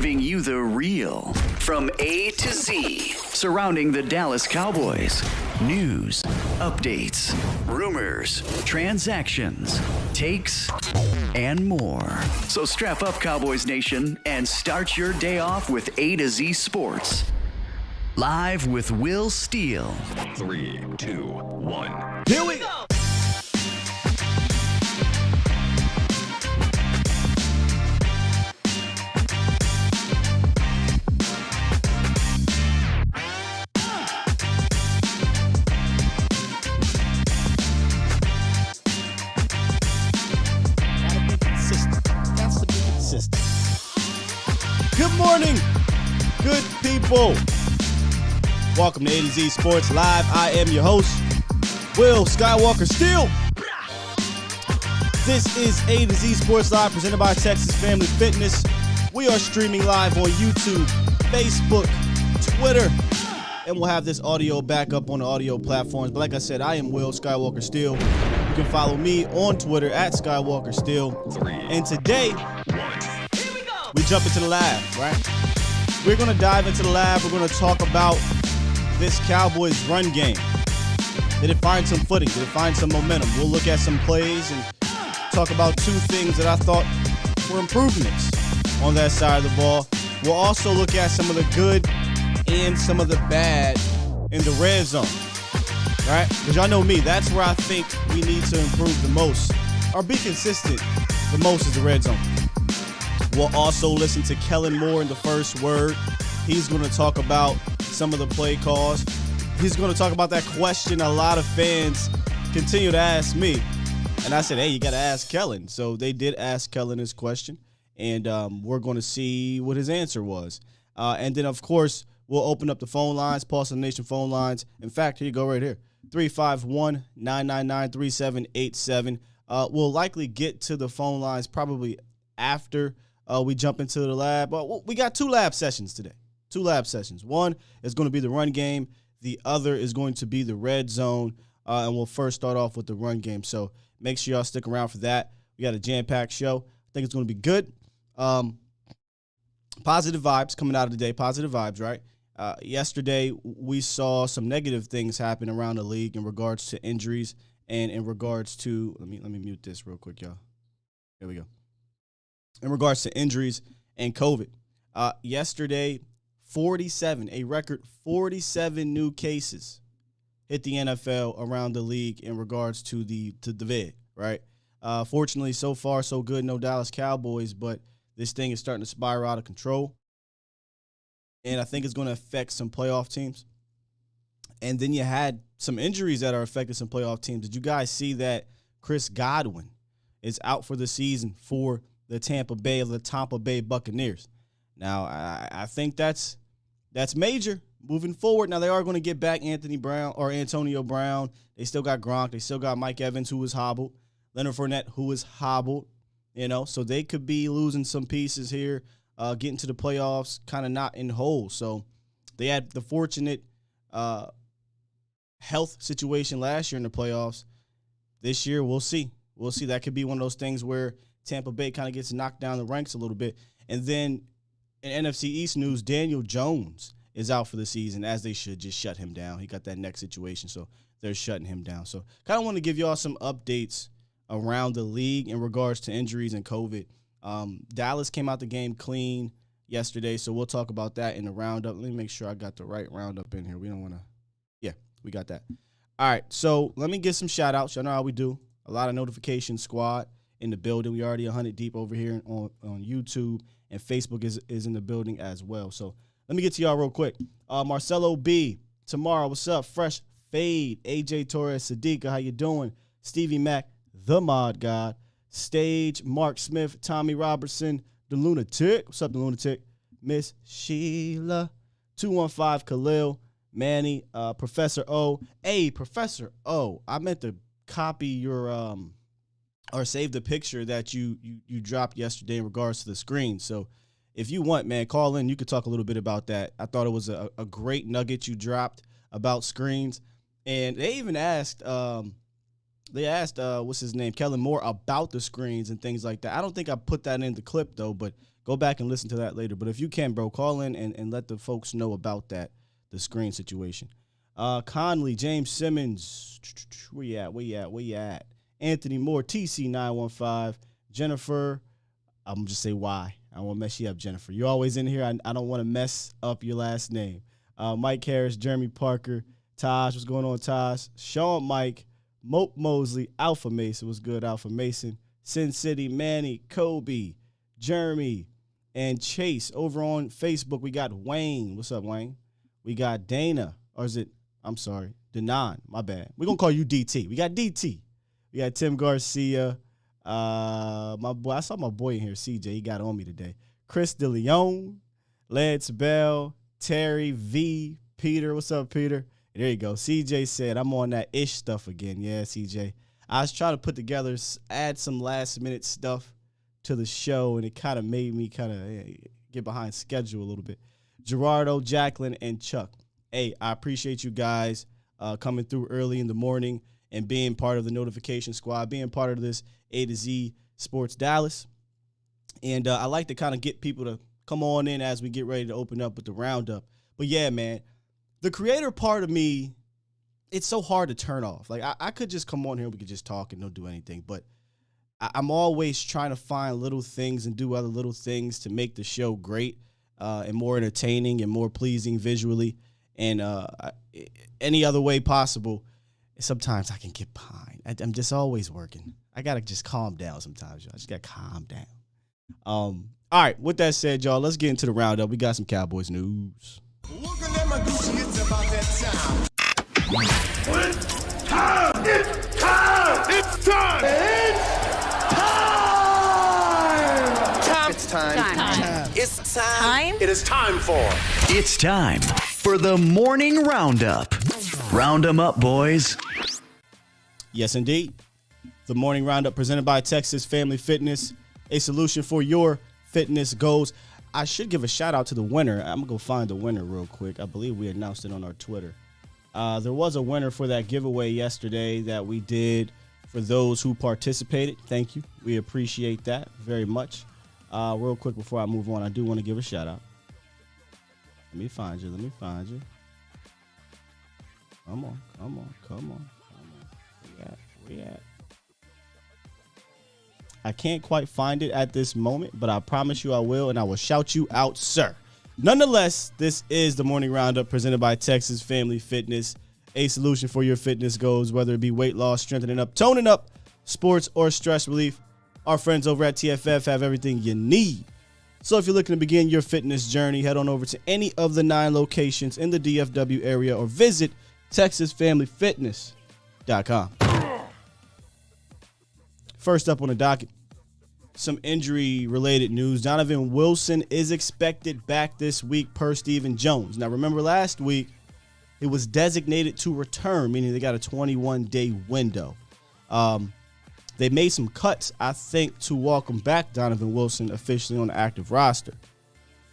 giving you the real from A to Z surrounding the Dallas Cowboys. News, updates, rumors, transactions, takes, and more. So strap up, Cowboys Nation, and start your day off with A to Z Sports. Live with Will Steele. 3, 2, 1. Here we go. Good morning, good people. Welcome to A to Z Sports Live. I am your host, Will Skywalker Steele. This is A to Z Sports Live presented by Texas Family Fitness. We are streaming live on YouTube, Facebook, Twitter, and we'll have this audio back up on the audio platforms. But like I said, I am Will Skywalker Steele. You can follow me on Twitter at Skywalker Steele. And today, we jump into the lab, right? We're going to dive into the lab. We're going to talk about this Cowboys run game. Did it find some footing? Did it find some momentum? We'll look at some plays and talk about two things that I thought were improvements on that side of the ball. We'll also look at some of the good and some of the bad in the red zone, right? Because y'all know me, that's where I think we need to improve the most or be consistent the most is the red zone. We'll also listen to Kellen Moore in the first word. He's going to talk about some of the play calls. He's going to talk about that question a lot of fans continue to ask me. And I said, hey, you got to ask Kellen. So they did ask Kellen his question, and we're going to see what his answer was. And then, of course, we'll open up the phone lines, Pulse of the Nation phone lines. In fact, here you go right here, 351-999-3787. We'll likely get to the phone lines probably after we jump into the lab. Well, we got two lab sessions today. Two lab sessions. One is going to be the run game. The other is going to be the red zone. And we'll first start off with the run game. So make sure y'all stick around for that. We got a jam-packed show. I think it's going to be good. Positive vibes coming out of the day. Positive vibes, right? Yesterday, we saw some negative things happen around the league in regards to injuries and in regards to, let me mute this real quick, y'all. There we go. In regards to injuries and COVID. Yesterday, a record 47 new cases hit the NFL around the league in regards to the vid, right? Fortunately, so far, so good, no Dallas Cowboys, but this thing is starting to spiral out of control. And I think it's going to affect some playoff teams. And then you had some injuries that are affecting some playoff teams. Did you guys see that Chris Godwin is out for the season for the Tampa Bay Buccaneers? Now, I think that's major moving forward. Now, they are going to get back Antonio Brown. They still got Gronk. They still got Mike Evans, who was hobbled. Leonard Fournette, who was hobbled. So they could be losing some pieces here, getting to the playoffs, kind of not in whole. So they had the fortunate health situation last year in the playoffs. This year, we'll see. We'll see. That could be one of those things where Tampa Bay kind of gets knocked down the ranks a little bit. And then in NFC East news, Daniel Jones is out for the season, as they should just shut him down. He got that neck situation, so they're shutting him down. So kind of want to give y'all some updates around the league in regards to injuries and COVID. Dallas came out the game clean yesterday, so we'll talk about that in the roundup. Let me make sure I got the right roundup in here. We don't want to – yeah, we got that. All right, so let me get some shout-outs. Y'all know how we do. A lot of notification squad in the building. We already 100 deep over here on YouTube, and Facebook is in the building as well. So let me get to y'all real quick. Marcelo B, tomorrow, what's up? Fresh Fade, AJ Torres, Sadiqa, how you doing? Stevie Mack, the Mod God, Stage, Mark Smith, Tommy Robertson, the Lunatic. What's up, the Lunatic? Miss Sheila, 215 Khalil, Manny, Professor O. Hey, Professor O, I meant to copy your or save the picture that you dropped yesterday in regards to the screen. So if you want, man, call in. You could talk a little bit about that. I thought it was a great nugget you dropped about screens. And they even asked, what's his name, Kellen Moore, about the screens and things like that. I don't think I put that in the clip, though, but go back and listen to that later. But if you can, bro, call in and let the folks know about that, the screen situation. Conley, James Simmons, where you at? Anthony Moore, TC915, Jennifer, I'm going to just say why. I don't want to mess you up, Jennifer. You're always in here. I don't want to mess up your last name. Mike Harris, Jeremy Parker, Taj, what's going on, Taj? Sean Mike, Mope Mosley, Alpha Mason, what's good, Alpha Mason? Sin City, Manny, Kobe, Jeremy, and Chase. Over on Facebook, we got Wayne. What's up, Wayne? We got Dana, or is it, I'm sorry, Denon, my bad. We're going to call you DT. We got DT. We got Tim Garcia. My boy, I saw my boy in here, CJ. He got on me today. Chris DeLeon, Lance Bell, Terry V, Peter. What's up, Peter? There you go. CJ said, I'm on that ish stuff again. Yeah, CJ. I was trying to put together, add some last minute stuff to the show, and it kind of made me get behind schedule a little bit. Gerardo, Jacqueline, and Chuck. Hey, I appreciate you guys coming through early in the morning and being part of the notification squad, being part of this A to Z Sports Dallas. And I like to kind of get people to come on in as we get ready to open up with the roundup. But yeah, man, the creator part of me, it's so hard to turn off. Like I could just come on here and we could just talk and don't do anything. But I'm always trying to find little things and do other little things to make the show great and more entertaining and more pleasing visually and any other way possible. Sometimes I can get behind. I'm just always working. I got to just calm down sometimes, y'all. I just got to calm down. All right, with that said, y'all, let's get into the roundup. We got some Cowboys news. Looking at my Gucci, it's about that time. It's time! It's time! It's time! It's time! It's time! It is time for... It's time for the morning roundup. Round 'em up, boys. Yes, indeed. The morning roundup presented by Texas Family Fitness, a solution for your fitness goals. I should give a shout out to the winner. I'm going to go find the winner real quick. I believe we announced it on our Twitter. There was a winner for that giveaway yesterday that we did for those who participated. Thank you. We appreciate that very much. Real quick before I move on, I do want to give a shout out. Let me find you. Come on. Where you at? I can't quite find it at this moment, but I promise you I will, and I will shout you out, sir. Nonetheless, this is the morning roundup presented by Texas Family Fitness, a solution for your fitness goals, whether it be weight loss, strengthening up, toning up, sports, or stress relief. Our friends over at TFF have everything you need. So if you're looking to begin your fitness journey, head on over to any of the 9 locations in the DFW area or visit TexasFamilyFitness.com. First up on the docket, some injury-related news. Donovan Wilson is expected back this week per Stephen Jones. Now, remember last week, it was designated to return, meaning they got a 21-day window. They made some cuts, I think, to welcome back Donovan Wilson officially on the active roster.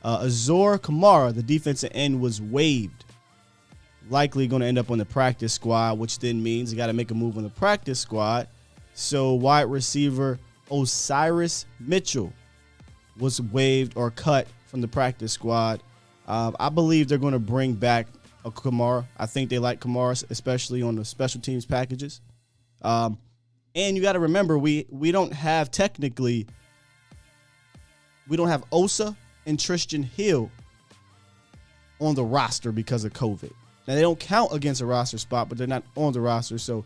Azor Kamara, the defensive end, was waived. Likely going to end up on the practice squad, which then means you got to make a move on the practice squad. So wide receiver Osiris Mitchell was waived or cut from the practice squad. I believe they're going to bring back a Kamara. I think they like Kamara, especially on the special teams packages. And you got to remember, we don't have Osa and Tristan Hill on the roster because of COVID. Now, they don't count against a roster spot, but they're not on the roster. So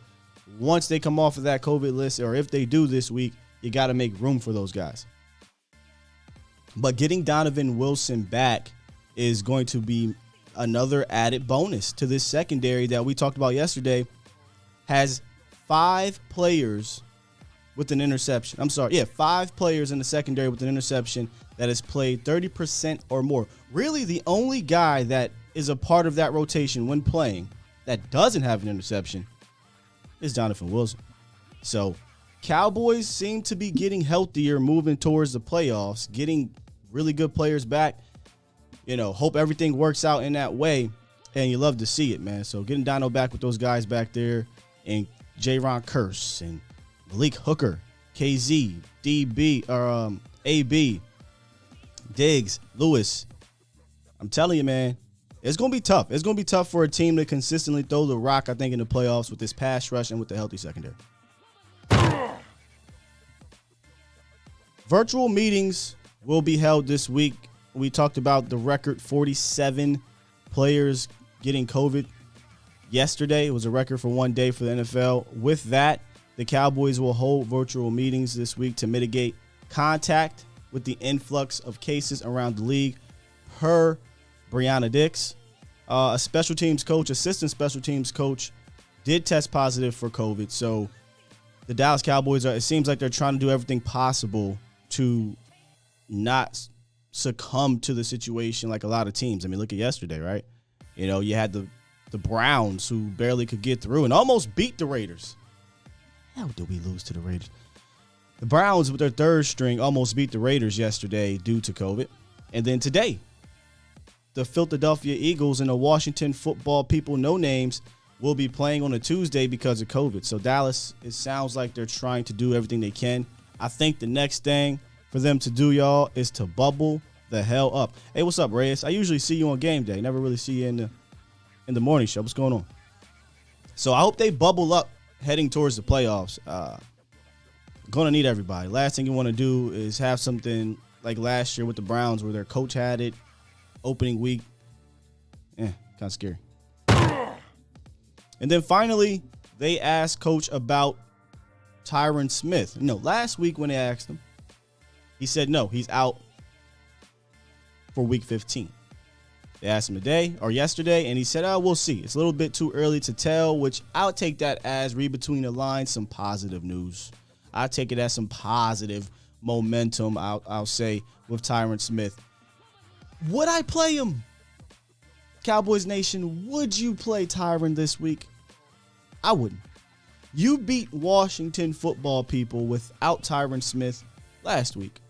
once they come off of that COVID list, or if they do this week, you got to make room for those guys. But getting Donovan Wilson back is going to be another added bonus to this secondary that we talked about yesterday. Has 5 players with an interception. 5 players in the secondary with an interception that has played 30% or more. Really, the only guy that is a part of that rotation when playing that doesn't have an interception is Donovan Wilson. So Cowboys seem to be getting healthier, moving towards the playoffs, getting really good players back. Hope everything works out in that way, and you love to see it, man. So getting Dono back with those guys back there, and J-Ron Curse and Malik Hooker, KZ, DB, or AB, Diggs, Lewis. I'm telling you, man, it's going to be tough. It's going to be tough for a team to consistently throw the rock, I think, in the playoffs with this pass rush and with the healthy secondary. Virtual meetings will be held this week. We talked about the record 47 players getting COVID yesterday. It was a record for one day for the NFL. With that, the Cowboys will hold virtual meetings this week to mitigate contact with the influx of cases around the league, per Brianna Dix. A special teams coach, assistant special teams coach, did test positive for COVID. So the Dallas Cowboys, it seems like they're trying to do everything possible to not succumb to the situation like a lot of teams. I mean, look at yesterday, right? You know, you had the Browns who barely could get through and almost beat the Raiders. How did we lose to the Raiders? The Browns, with their third string, almost beat the Raiders yesterday due to COVID. And then today, the Philadelphia Eagles and the Washington football people, no names, will be playing on a Tuesday because of COVID. So Dallas, it sounds like they're trying to do everything they can. I think the next thing for them to do, y'all, is to bubble the hell up. Hey, what's up, Reyes? I usually see you on game day. Never really see you in the morning show. What's going on? So I hope they bubble up heading towards the playoffs. Going to need everybody. Last thing you want to do is have something like last year with the Browns where their coach had it opening week. Kind of scary. And then finally, they asked Coach about Tyron Smith. You know, last week when they asked him, he said no, he's out for week 15. They asked him today or yesterday, and he said, we'll see. It's a little bit too early to tell, which I'll take that as, read between the lines, some positive news. I take it as some positive momentum, I'll say, with Tyron Smith. Would I play him? Cowboys Nation, would you play Tyron this week? I wouldn't. You beat Washington football people without Tyron Smith last week.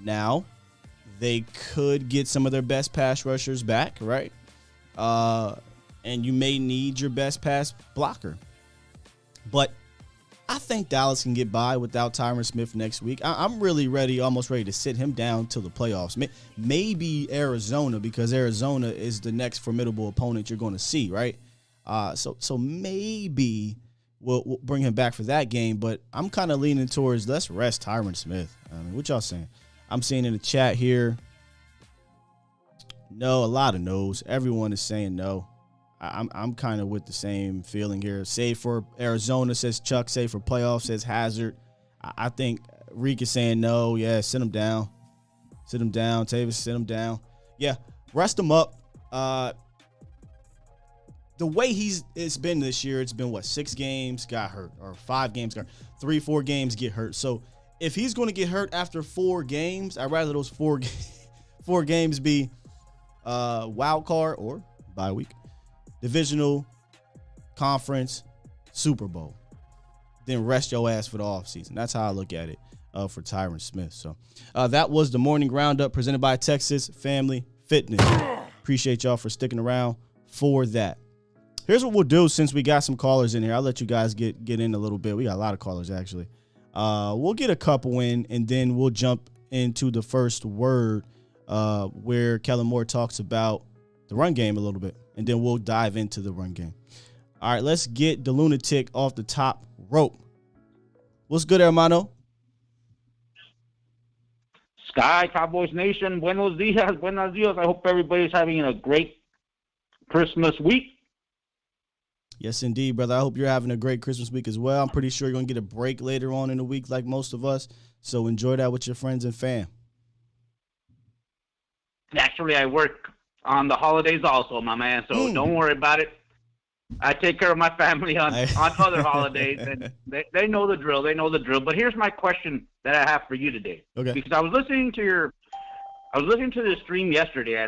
Now, they could get some of their best pass rushers back, right? And you may need your best pass blocker. But I think Dallas can get by without Tyron Smith next week. I'm really almost ready to sit him down till the playoffs. Maybe Arizona, because Arizona is the next formidable opponent you're going to see, right? So maybe we'll bring him back for that game. But I'm kind of leaning towards let's rest Tyron Smith. I mean, what y'all saying? I'm seeing in the chat here, no, a lot of no's. Everyone is saying no. I'm kind of with the same feeling here. Save for Arizona, says Chuck. Save for playoffs, says Hazard. I think Reek is saying no. Yeah, sit him down. Sit him down. Tavis, sit him down. Yeah, rest him up. The way it's been this year, it's been, 6 games got hurt, or 5 games got hurt, 3-4 games get hurt. So if he's going to get hurt after 4 games, I'd rather those 4 games be wild card or bye week, divisional, conference, Super Bowl. Then rest your ass for the offseason. That's how I look at it for Tyron Smith. So that was the morning roundup presented by Texas Family Fitness. Appreciate y'all for sticking around for that. Here's what we'll do since we got some callers in here. I'll let you guys get in a little bit. We got a lot of callers, actually. We'll get a couple in, and then we'll jump into the first word where Kellen Moore talks about the run game a little bit, and then we'll dive into the run game. All right, let's get the lunatic off the top rope. What's good, hermano? Sky, Cowboys Nation, buenos dias. I hope everybody's having a great Christmas week. Yes, indeed, brother. I hope you're having a great Christmas week as well. I'm pretty sure you're going to get a break later on in the week like most of us, so enjoy that with your friends and fam. Actually, I work on the holidays also, my man, so don't worry about it. I take care of my family on other holidays, and they know the drill. They know the drill. But here's my question that I have for you today. Okay. Because I was listening to the stream yesterday.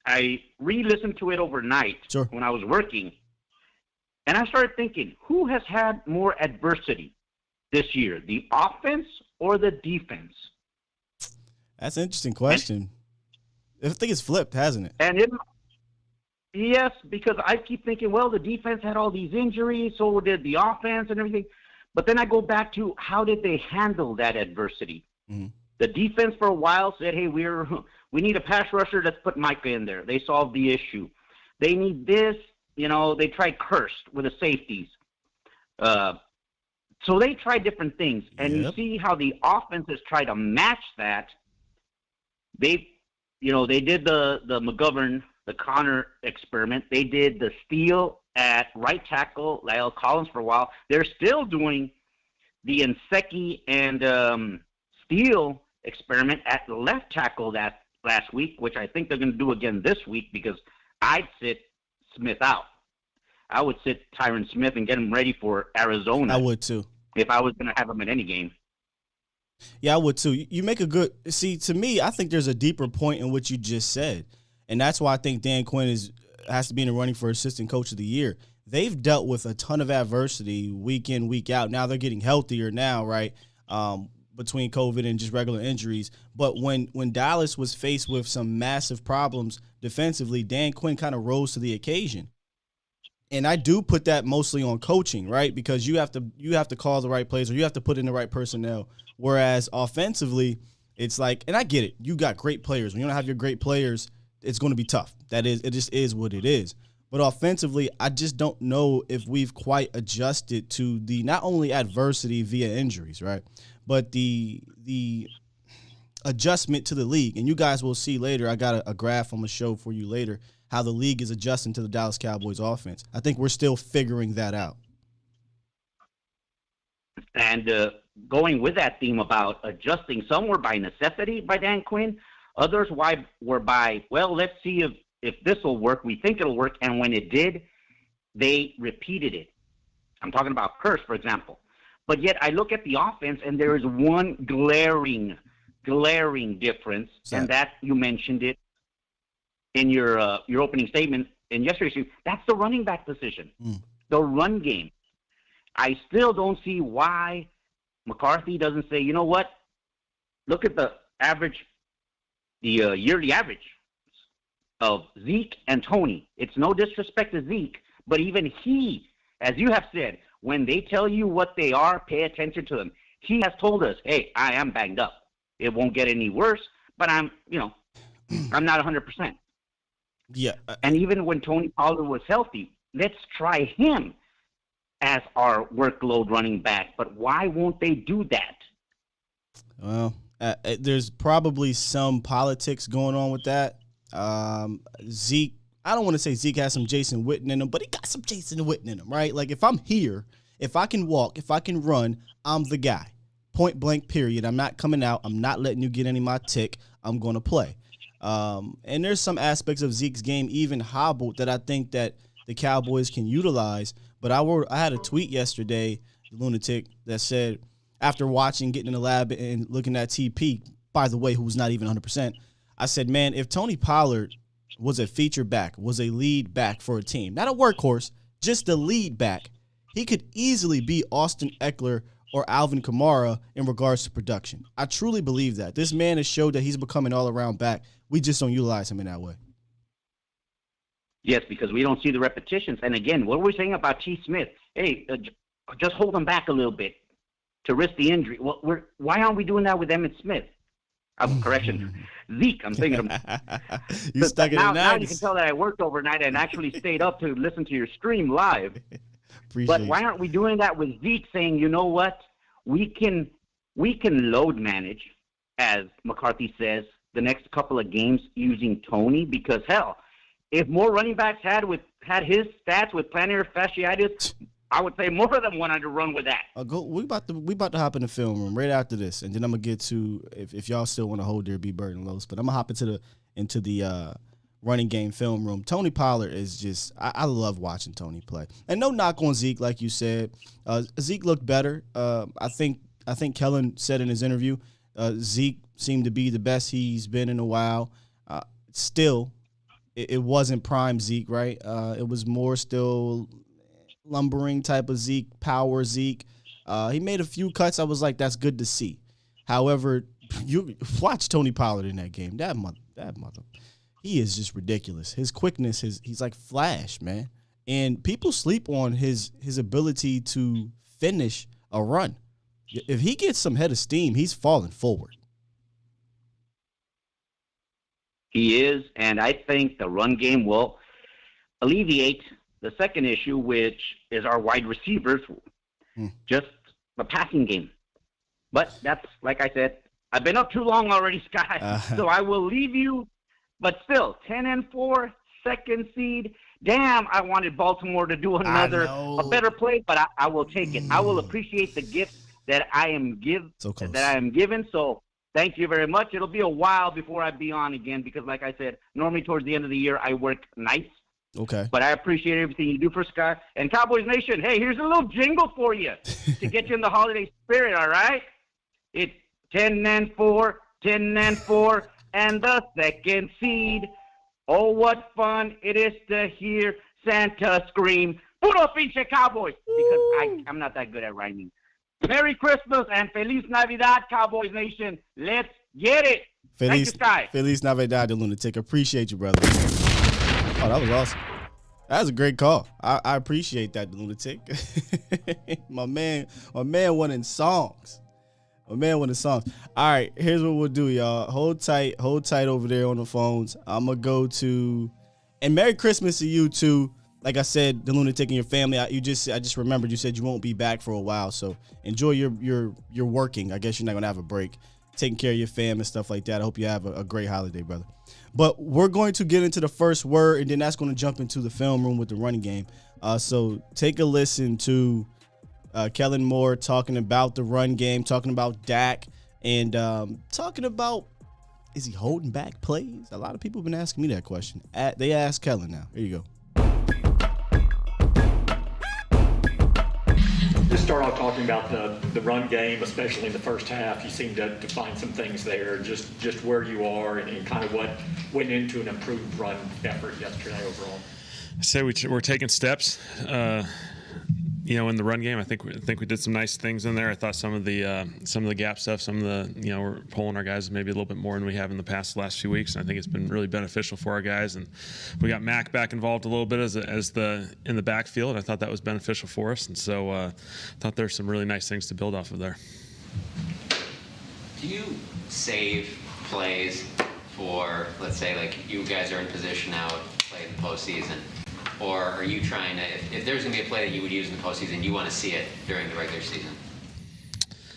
I re-listened to it overnight when I was working. And I started thinking, who has had more adversity this year, the offense or the defense? That's an interesting question. I think it's flipped, hasn't it? And yes, because I keep thinking, well, the defense had all these injuries, so did the offense and everything. But then I go back to how did they handle that adversity? Mm-hmm. The defense for a while said, hey, we're We need a pass rusher. Let's put Micah in there. They solved the issue. They need this. They tried Cursed with the safeties. So they try different things, and you see how the offenses try to match that. They did the McGovern, the Connor experiment. They did the Steele at right tackle, Lyle Collins for a while. They're still doing the Nseki and Steele experiment at left tackle that last week, which I think they're going to do again this week because I'd sit Smith out. I would sit Tyron Smith and get him ready for Arizona. I would too. If I was going to have him in any game. Yeah, I would too. You make a good – see, to me, I think there's a deeper point in what you just said, and that's why I think Dan Quinn has to be in the running for Assistant Coach of the Year. They've dealt with a ton of adversity week in, week out. Now they're getting healthier now, right, between COVID and just regular injuries. But when Dallas was faced with some massive problems defensively, Dan Quinn kind of rose to the occasion. And I do put that mostly on coaching, right? Because you have to call the right plays or you have to put in the right personnel. Whereas offensively, it's like, and I get it, you got great players. When you don't have your great players, it's going to be tough. It just is what it is. But offensively, I just don't know if we've quite adjusted to the not only adversity via injuries, right, but the adjustment to the league. And you guys will see later. I got a graph on the show for you later. How the league is adjusting to the Dallas Cowboys offense. I think we're still figuring that out. And going with that theme about adjusting, some were by necessity by Dan Quinn. Others were by, well, let's see if this will work. We think it'll work. And when it did, they repeated it. I'm talking about Curse, for example. But yet I look at the offense, and there is one glaring difference, and that you mentioned it in your opening statement in yesterday's show. That's the running back position, the run game. I still don't see why McCarthy doesn't say, you know what, look at the yearly average of Zeke and Tony. It's no disrespect to Zeke, but even he, as you have said, when they tell you what they are, pay attention to them. He has told us, hey, I am banged up. It won't get any worse, but I'm not 100%. Yeah. And even when Tony Pollard was healthy, let's try him as our workload running back. But why won't they do that? Well, there's probably some politics going on with that. Zeke, I don't want to say Zeke has some Jason Witten in him, but he got some Jason Witten in him, right? Like if I'm here, if I can walk, if I can run, I'm the guy. Point blank, period. I'm not coming out. I'm not letting you get any of my tick. I'm going to play. And there's some aspects of Zeke's game even hobbled that I think that the Cowboys can utilize. But I had a tweet yesterday, Lunatic, that said, after getting in the lab and looking at TP, by the way, who's not even 100%, I said, man, if Tony Pollard was a feature back, was a lead back for a team, not a workhorse, just a lead back, he could easily be Austin Eckler or Alvin Kamara in regards to production. I truly believe that. This man has showed that he's becoming all-around back. We just don't utilize him in that way. Yes, because we don't see the repetitions. And again, what were we saying about T. Smith? Hey, just hold him back a little bit to risk the injury. Well, why aren't we doing that with Emmitt Smith? Correction, Zeke. I'm thinking of. You stuck it in now you can tell that I worked overnight and actually stayed up to listen to your stream live. But why aren't we doing that with Zeke? Saying, you know what, we can load manage, as McCarthy says, the next couple of games using Tony, because hell, if more running backs had his stats with plantar fasciitis, I would say more of them wanted to run with that. We about to hop in the film room right after this, and then I'm gonna get to if y'all still want to hold there, be Bird and Los, but I'm gonna hop into the running game film room. Tony Pollard is just I love watching Tony play, and no knock on Zeke, like you said. Zeke looked better. I think Kellen said in his interview, Zeke seemed to be the best he's been in a while. Still, it wasn't prime Zeke, right? It was more still lumbering type of Zeke, power Zeke. He made a few cuts. I was like, that's good to see. However, you watch Tony Pollard in that game. That mother, he is just ridiculous. His quickness, he's like Flash, man. And people sleep on his ability to finish a run. If he gets some head of steam, he's falling forward. He is, and I think the run game will alleviate the second issue, which is our wide receivers, just the passing game. But that's, like I said, I've been up too long already, Sky, so I will leave you. But still, 10-4, second seed. Damn, I wanted Baltimore to do a better play, but I will take it. I will appreciate the gift that I am given. So thank you very much. It'll be a while before I be on again because, like I said, normally towards the end of the year I work nights. Okay. But I appreciate everything you do for Sky and Cowboys Nation. Hey, here's a little jingle for you to get you in the holiday spirit. All right. It's 10-4, 10-4, and the second seed. Oh, what fun it is to hear Santa scream, "Puro pinche Cowboys!" Because I'm not that good at rhyming. Merry Christmas and Feliz Navidad, Cowboys Nation. Let's get it. Thank you, Sky. Feliz Navidad, the Lunatic. Appreciate you, brother. Oh, that was awesome. That was a great call. I appreciate that, the Lunatic. my man wanting songs. My man wanted songs. All right, here's what we'll do, y'all. Hold tight over there on the phones. I'm gonna go to, and Merry Christmas to you too. Like I said, the Lunatic and your family. I just remembered you said you won't be back for a while, so enjoy your working. I guess you're not gonna have a break, taking care of your fam and stuff like that. I hope you have a great holiday, brother. But we're going to get into the first word, and then that's going to jump into the film room with the running game. So take a listen to Kellen Moore talking about the run game, talking about Dak, and talking about, is he holding back plays? A lot of people have been asking me that question. They asked Kellen now. Here you go. Just start off talking about the run game, especially in the first half. You seem to find some things there, just where you are and kind of what went into an improved run effort yesterday overall. I say we're taking steps. In the run game, I think we did some nice things in there. I thought some of the gap stuff, we're pulling our guys maybe a little bit more than we have in the last few weeks, and I think it's been really beneficial for our guys. And we got Mac back involved a little bit in the backfield, and I thought that was beneficial for us. And so I thought there's some really nice things to build off of there. Do you save plays for, let's say, like you guys are in position now to play in the postseason? Or are you trying to, if there's going to be a play that you would use in the postseason, you want to see it during the regular season?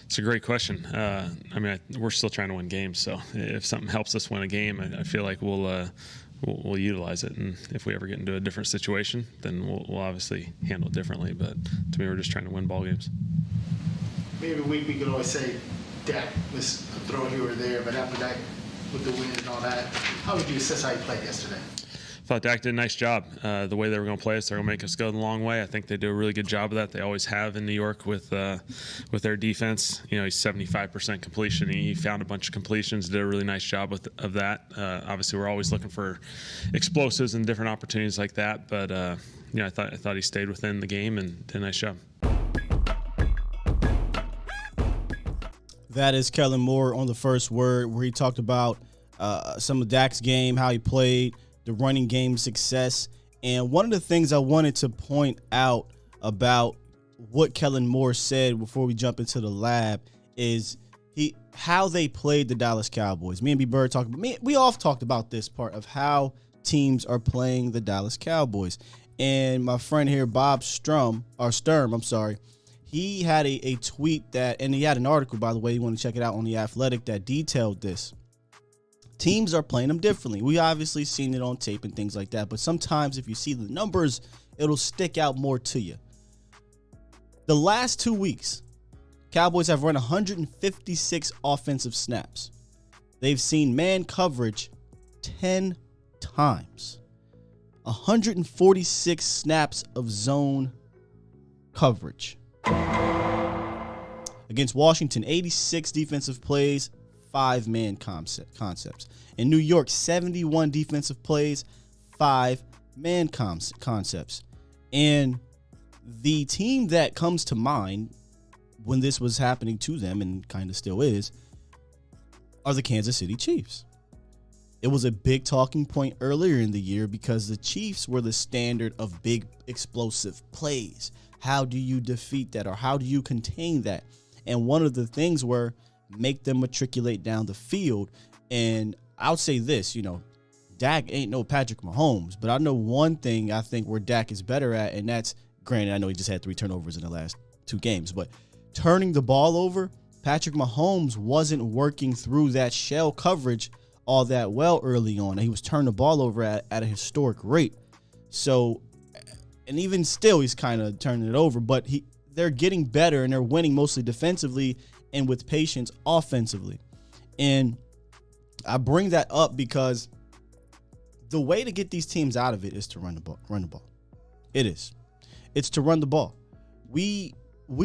It's a great question. We're still trying to win games, so if something helps us win a game, I feel like we'll utilize it. And if we ever get into a different situation, then we'll obviously handle it differently. But to me, we're just trying to win ball games. Maybe we could always say Dak was throwing here or there, but after that, with the win and all that, how would you assess how he played yesterday? I thought Dak did a nice job. The way they were going to play us, they're going to make us go the long way. I think they do a really good job of that. They always have in New York with their defense. He's 75% completion. He found a bunch of completions, did a really nice job of that. Obviously, we're always looking for explosives and different opportunities like that. But I thought he stayed within the game and did a nice job. That is Kellen Moore on the first word, where he talked about some of Dak's game, how he played, the running game success. And one of the things I wanted to point out about what Kellen Moore said before we jump into the lab is how they played the Dallas Cowboys. Me and B Bird talked about, we all talked about this part of how teams are playing the Dallas Cowboys. And my friend here, Bob Sturm, he had a tweet that, and he had an article, by the way, you want to check it out on The Athletic, that detailed this. Teams are playing them differently. We obviously seen it on tape and things like that, but sometimes if you see the numbers, it'll stick out more to you. The last 2 weeks, Cowboys have run 156 offensive snaps. They've seen man coverage 10 times. 146 snaps of zone coverage. Against Washington, 86 defensive plays, 5-man concepts. In New York, 71 defensive plays, 5-man concepts. And the team that comes to mind when this was happening to them, and kind of still is, are the Kansas City Chiefs. It was a big talking point earlier in the year because the Chiefs were the standard of big explosive plays. How do you defeat that, or how do you contain that? And one of the things were make them matriculate down the field. And I'll say this, Dak ain't no Patrick Mahomes, but I know one thing I think where Dak is better at, and that's, granted, I know he just had 3 turnovers in the last 2 games, but turning the ball over, Patrick Mahomes wasn't working through that shell coverage all that well early on. He was turning the ball over at a historic rate. So, and even still, he's kind of turning it over, but they're getting better and they're winning mostly defensively and with patience offensively. And I bring that up because the way to get these teams out of it is to run the ball. It is. It's to run the ball. We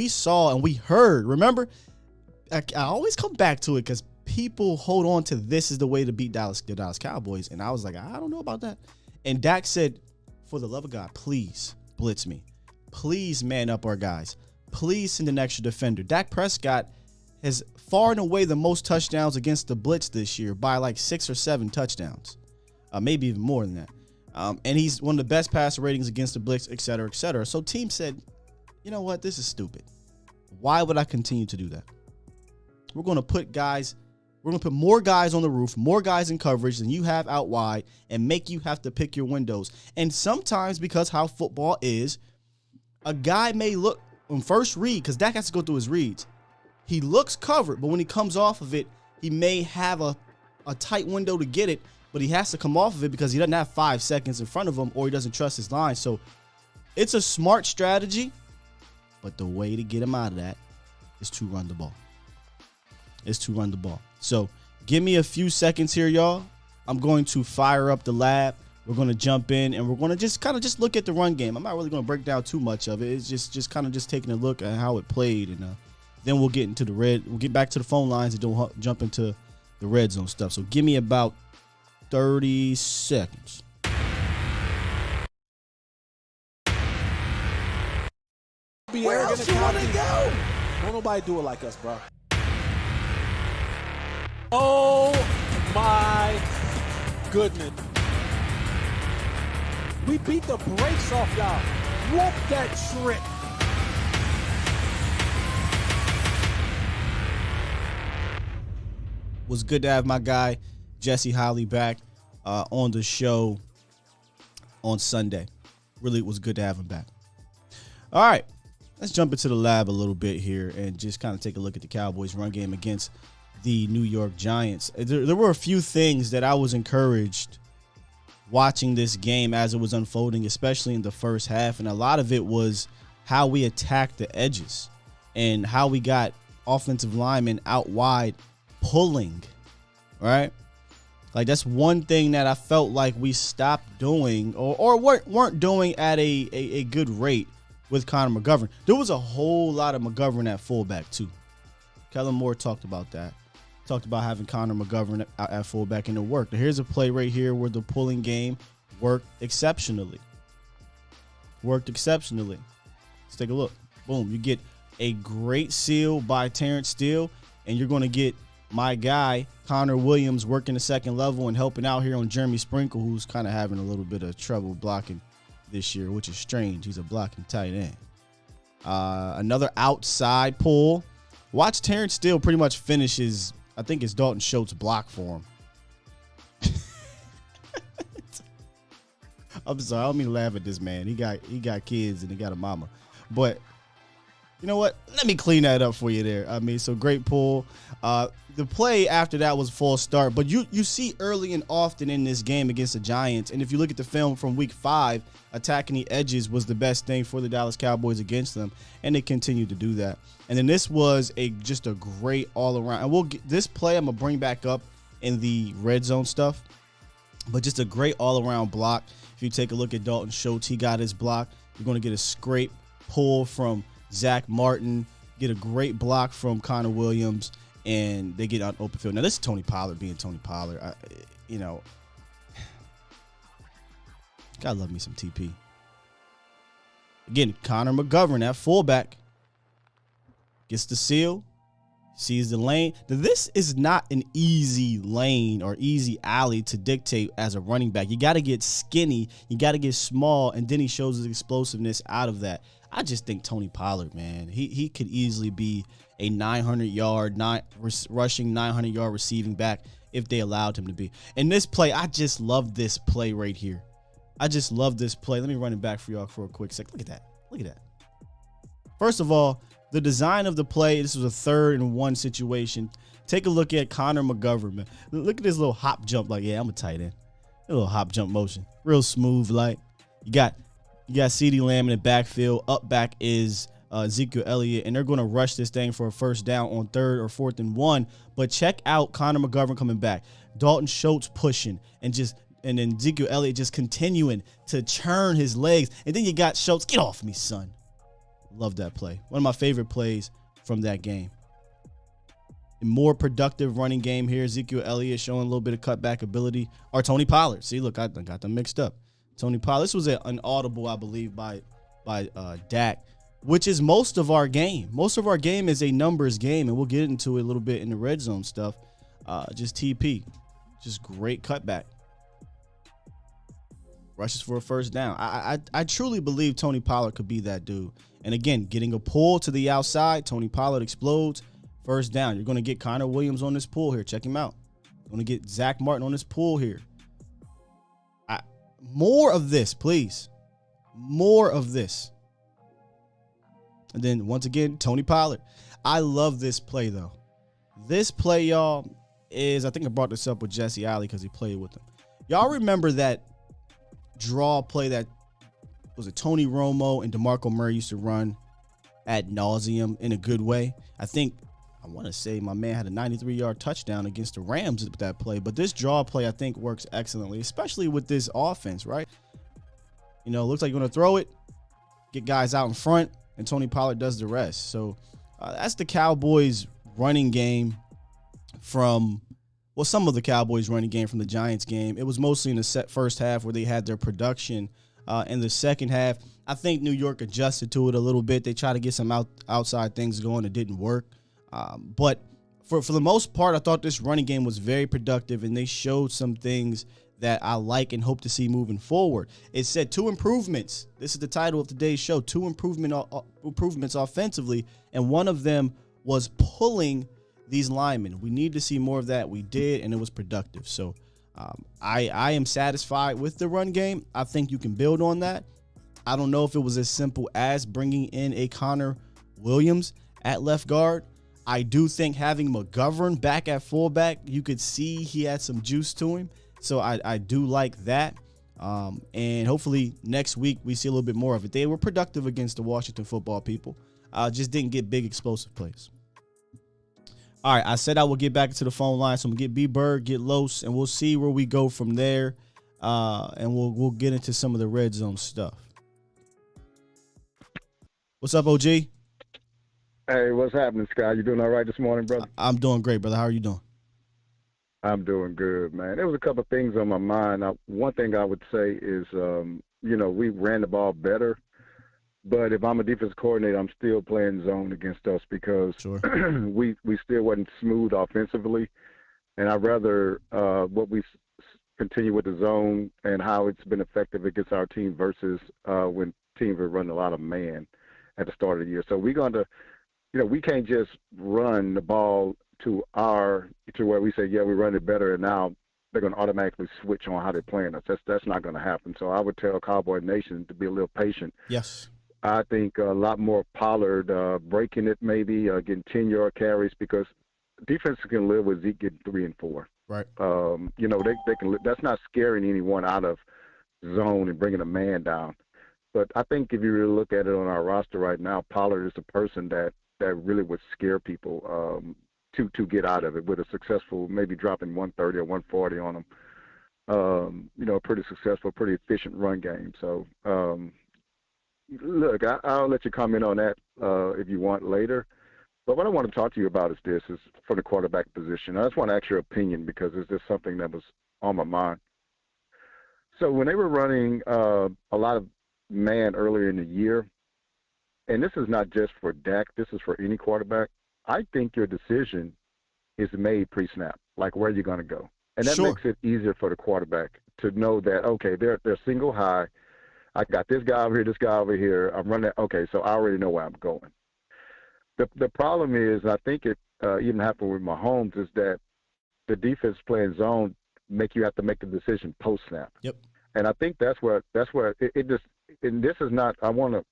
saw and we heard, remember, I always come back to it because people hold on to this is the way to beat the Dallas Cowboys. And I was like, I don't know about that. And Dak said, for the love of God, please blitz me. Please man up our guys. Please send an extra defender. Dak Prescott has far and away the most touchdowns against the blitz this year by like 6 or 7 touchdowns. Maybe even more than that. And he's one of the best passer ratings against the blitz, et cetera, et cetera. So team said, you know what? This is stupid. Why would I continue to do that? We're going to put more guys on the roof, more guys in coverage than you have out wide, and make you have to pick your windows. And sometimes, because how football is, a guy may look on first read, because Dak has to go through his reads. He looks covered, but when he comes off of it, he may have a tight window to get it, but he has to come off of it because he doesn't have 5 seconds in front of him or he doesn't trust his line. So it's a smart strategy, but the way to get him out of that is to run the ball. So give me a few seconds here, y'all. I'm going to fire up the lab. We're going to jump in and we're going to just look at the run game. I'm not really going to break down too much of it. It's just kind of taking a look at how it played. And then we'll get into we'll get back to the phone lines and then jump into the red zone stuff. So give me about 30 seconds. Where else you want to go? Don't nobody do it like us, bro. Oh my goodness. We beat the brakes off y'all. Whoop that trick. Was good to have my guy Jesse Holly back on the show on Sunday. Really, it was good to have him back. All right, let's jump into the lab a little bit here and just kind of take a look at the Cowboys' run game against the New York Giants. There were a few things that I was encouraged watching this game as it was unfolding, especially in the first half, and a lot of it was how we attacked the edges and how we got offensive linemen out wide pulling, right? Like, that's one thing that I felt like we stopped doing or weren't doing at a good rate with Connor McGovern. There was a whole lot of McGovern at fullback too. Kellen Moore talked about that. Talked about having Connor McGovern at fullback, and it worked. Here's a play right here where the pulling game worked exceptionally. Let's take a look. Boom. You get a great seal by Terrence Steele, and you're going to get my guy, Connor Williams, working the second level and helping out here on Jeremy Sprinkle, who's kind of having a little bit of trouble blocking this year, which is strange. He's a blocking tight end. Another outside pull. Watch Terrence Steele pretty much finish his, I think it's Dalton Schultz block for him. I'm sorry, I don't mean to laugh at this man. He got kids and he got a mama. But you know what? Let me clean that up for you there. I mean, so great pull. The play after that was a false start, but you see early and often in this game against the Giants, and if you look at the film from week 5, attacking the edges was the best thing for the Dallas Cowboys against them, and they continued to do that. And then this was just a great all-around. And this play I'm going to bring back up in the red zone stuff, but just a great all-around block. If you take a look at Dalton Schultz, he got his block. You're going to get a scrape pull from Zach Martin, get a great block from Connor Williams, and they get out open field. Now, this is Tony Pollard being Tony Pollard. Gotta love me some TP. Again, Connor McGovern at fullback gets the seal, sees the lane. Now, this is not an easy lane or easy alley to dictate as a running back. You got to get skinny, you got to get small, and then he shows his explosiveness out of that. I just think Tony Pollard, man, he could easily be a 900-yard, rushing 900-yard receiving back if they allowed him to be. And this play, I just love this play right here. I just love this play. Let me run it back for y'all for a quick sec. Look at that. Look at that. First of all, the design of the play, this was a 3rd and 1 situation. Take a look at Connor McGovern, man. Look at this little hop jump. Like, yeah, I'm a tight end. A little hop jump motion. Real smooth. Like, you got CeeDee Lamb in the backfield. Up back is Ezekiel Elliott, and they're going to rush this thing for a first down on 3rd or 4th and 1. But check out Connor McGovern coming back. Dalton Schultz pushing, and then Ezekiel Elliott just continuing to churn his legs. And then you got Schultz. Get off me, son. Love that play. One of my favorite plays from that game. A more productive running game here. Ezekiel Elliott showing a little bit of cutback ability. Or Tony Pollard. See, look, I got them mixed up. Tony Pollard. This was an audible, I believe, by Dak, which is most of our game. Most of our game is a numbers game, and we'll get into it a little bit in the red zone stuff. Just TP. Just great cutback. Rushes for a first down. I truly believe Tony Pollard could be that dude. And again, getting a pull to the outside, Tony Pollard explodes. First down. You're going to get Connor Williams on this pull here. Check him out. Going to get Zach Martin on this pull here. More of this, please. More of this. And then, once again, Tony Pollard. I love this play, though. This play, y'all, is, I think I brought this up with Jesse Alley because he played with him. Y'all remember that draw play that was it Tony Romo and DeMarco Murray used to run ad nauseum in a good way? I want to say my man had a 93-yard touchdown against the Rams with that play. But this draw play, I think, works excellently, especially with this offense, right? You know, it looks like you're going to throw it, get guys out in front, and Tony Pollard does the rest. So that's the Cowboys running game from, well, some of the Cowboys running game from the Giants game. It was mostly in the first half where they had their production. In the second half, I think New York adjusted to it a little bit. They tried to get some outside things going. It didn't work. But for the most part, I thought this running game was very productive, and they showed some things that I like and hope to see moving forward. It said 2 improvements. This is the title of today's show, 2 improvements offensively, and one of them was pulling these linemen. We need to see more of that. We did, and it was productive. So I am satisfied with the run game. I think you can build on that. I don't know if it was as simple as bringing in a Connor Williams at left guard. I do think having McGovern back at fullback, you could see he had some juice to him. So I do like that. And hopefully next week we see a little bit more of it. They were productive against the Washington football people. Just didn't get big explosive plays. All right, I said I will get back into the phone line. So I'm going to get B-Bird, get Los, and we'll see where we go from there. And we'll get into some of the red zone stuff. What's up, OG? Hey, what's happening, Scott? You doing all right this morning, brother? I'm doing great, brother. How are you doing? I'm doing good, man. There was a couple of things on my mind. One thing I would say is, we ran the ball better. But if I'm a defensive coordinator, I'm still playing zone against us because we still wasn't smooth offensively. And I'd rather what we continue with the zone and how it's been effective against our team versus when teams are running a lot of man at the start of the year. So we're going to, we can't just run the ball to where we say, yeah, we run it better, and now they're going to automatically switch on how they're playing us. That's not going to happen. So I would tell Cowboy Nation to be a little patient. Yes. I think a lot more Pollard breaking it, maybe getting 10-yard carries, because defenses can live with Zeke getting 3 and 4. Right. They can. That's not scaring anyone out of zone and bringing a man down. But I think if you really look at it on our roster right now, Pollard is the person that really would scare people to get out of it with a successful, maybe dropping 130 or 140 on them. Pretty successful, pretty efficient run game. So. Look, I'll let you comment on that if you want later. But what I want to talk to you about is for the quarterback position. I just want to ask your opinion because it's just something that was on my mind. So when they were running a lot of man earlier in the year, and this is not just for Dak, this is for any quarterback, I think your decision is made pre-snap, like where you're going to go. And that makes it easier for the quarterback to know that, okay, they're single high. I got this guy over here. I'm running. Okay, so I already know where I'm going. The problem is, I think it even happened with Mahomes, is that the defense playing zone make you have to make the decision post snap. Yep. And I think that's where it just, and this is not, I want to